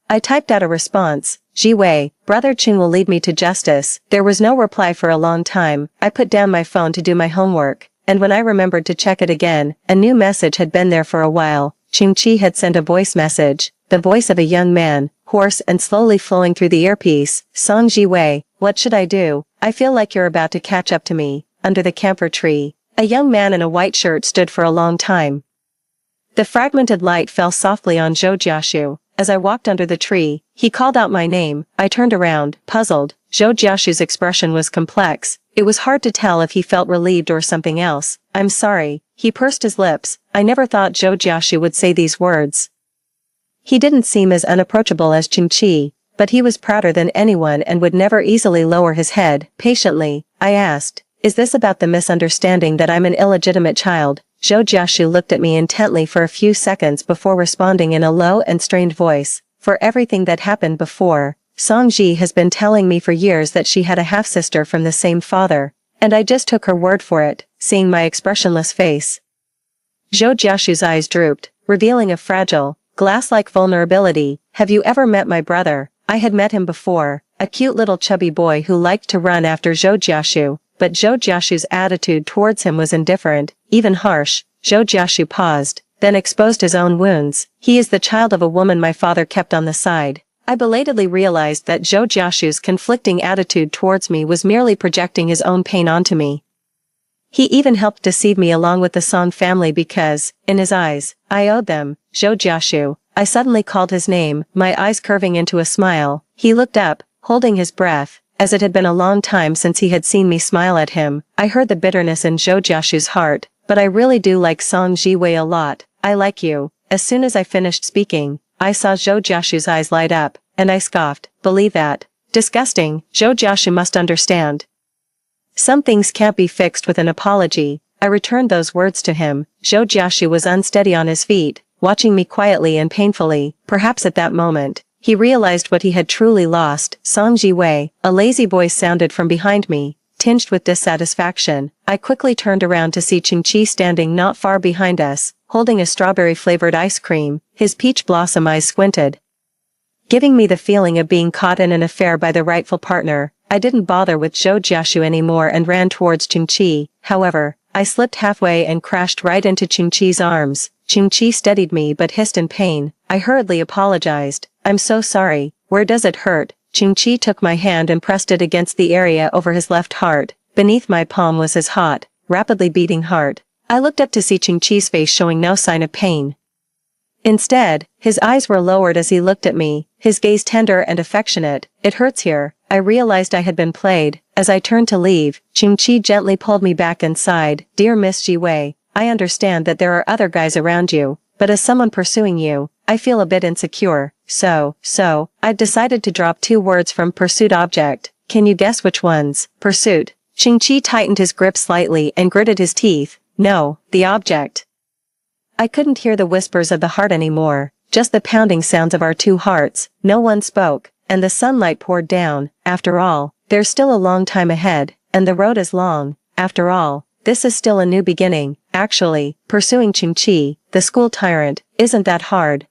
I typed out a response, Jiwei, Brother Ching will lead me to justice. There was no reply for a long time. I put down my phone to do my homework, and when I remembered to check it again, a new message had been there for a while. Ching-Chi had sent a voice message, the voice of a young man, hoarse and slowly flowing through the earpiece. Song Jiwei, what should I do? I feel like you're about to catch up to me. Under the camphor tree, a young man in a white shirt stood for a long time. The fragmented light fell softly on Zhou Jiaxu. As I walked under the tree, he called out my name. I turned around, puzzled. Zhou Jiaxu's expression was complex. It was hard to tell if he felt relieved or something else. I'm sorry, he pursed his lips. I never thought Zhou Jiaxu would say these words. He didn't seem as unapproachable as Qingqi, but he was prouder than anyone and would never easily lower his head. Patiently, I asked, is this about the misunderstanding that I'm an illegitimate child? Zhou Jiaxu looked at me intently for a few seconds before responding in a low and strained voice. For everything that happened before, Songji has been telling me for years that she had a half-sister from the same father, and I just took her word for it, seeing my expressionless face. Zhou Jiaxu's eyes drooped, revealing a fragile, glass-like vulnerability. Have you ever met my brother? I had met him before, a cute little chubby boy who liked to run after Zhou Jiaxu, but Zhou Jiaxu's attitude towards him was indifferent, even harsh. Zhou Jiaxu paused, then exposed his own wounds. He is the child of a woman my father kept on the side. I belatedly realized that Zhou Jiaxu's conflicting attitude towards me was merely projecting his own pain onto me. He even helped deceive me along with the Song family because, in his eyes, I owed them. Zhou Jiaxu. I suddenly called his name, my eyes curving into a smile. He looked up, holding his breath, as it had been a long time since he had seen me smile at him. I heard the bitterness in Zhou Jiaxu's heart, but I really do like Song Jiwei a lot. I like you. As soon as I finished speaking, I saw Zhou Jiaxu's eyes light up, and I scoffed. Believe that? Disgusting. Zhou Jiaxu must understand. Some things can't be fixed with an apology. I returned those words to him. Zhou Jiaxu was unsteady on his feet, watching me quietly and painfully. Perhaps at that moment, he realized what he had truly lost. Song Jiwei. A lazy voice sounded from behind me, tinged with dissatisfaction. I quickly turned around to see Qingqi standing not far behind us, holding a strawberry-flavored ice cream. His peach blossom eyes squinted, giving me the feeling of being caught in an affair by the rightful partner. I didn't bother with Zhou Jiaxu anymore and ran towards Qingqi. However, I slipped halfway and crashed right into Qingqi's arms. Qingqi steadied me but hissed in pain. I hurriedly apologized. I'm so sorry. Where does it hurt? Qingqi took my hand and pressed it against the area over his left heart. Beneath my palm was his hot, rapidly beating heart. I looked up to see Qingqi's face showing no sign of pain. Instead, his eyes were lowered as he looked at me, his gaze tender and affectionate. It hurts here. I realized I had been played. As I turned to leave, Qingqi gently pulled me back and sighed. Dear Miss Jiwei, I understand that there are other guys around you, but as someone pursuing you, I feel a bit insecure. So, I've decided to drop 2 words from pursuit object. Can you guess which ones? Pursuit. Qingqi tightened his grip slightly and gritted his teeth. No, the object. I couldn't hear the whispers of the heart anymore, just the pounding sounds of our 2 hearts. No one spoke, and the sunlight poured down. After all, there's still a long time ahead, and the road is long. After all, this is still a new beginning. Actually, pursuing Qingqi, the school tyrant, isn't that hard.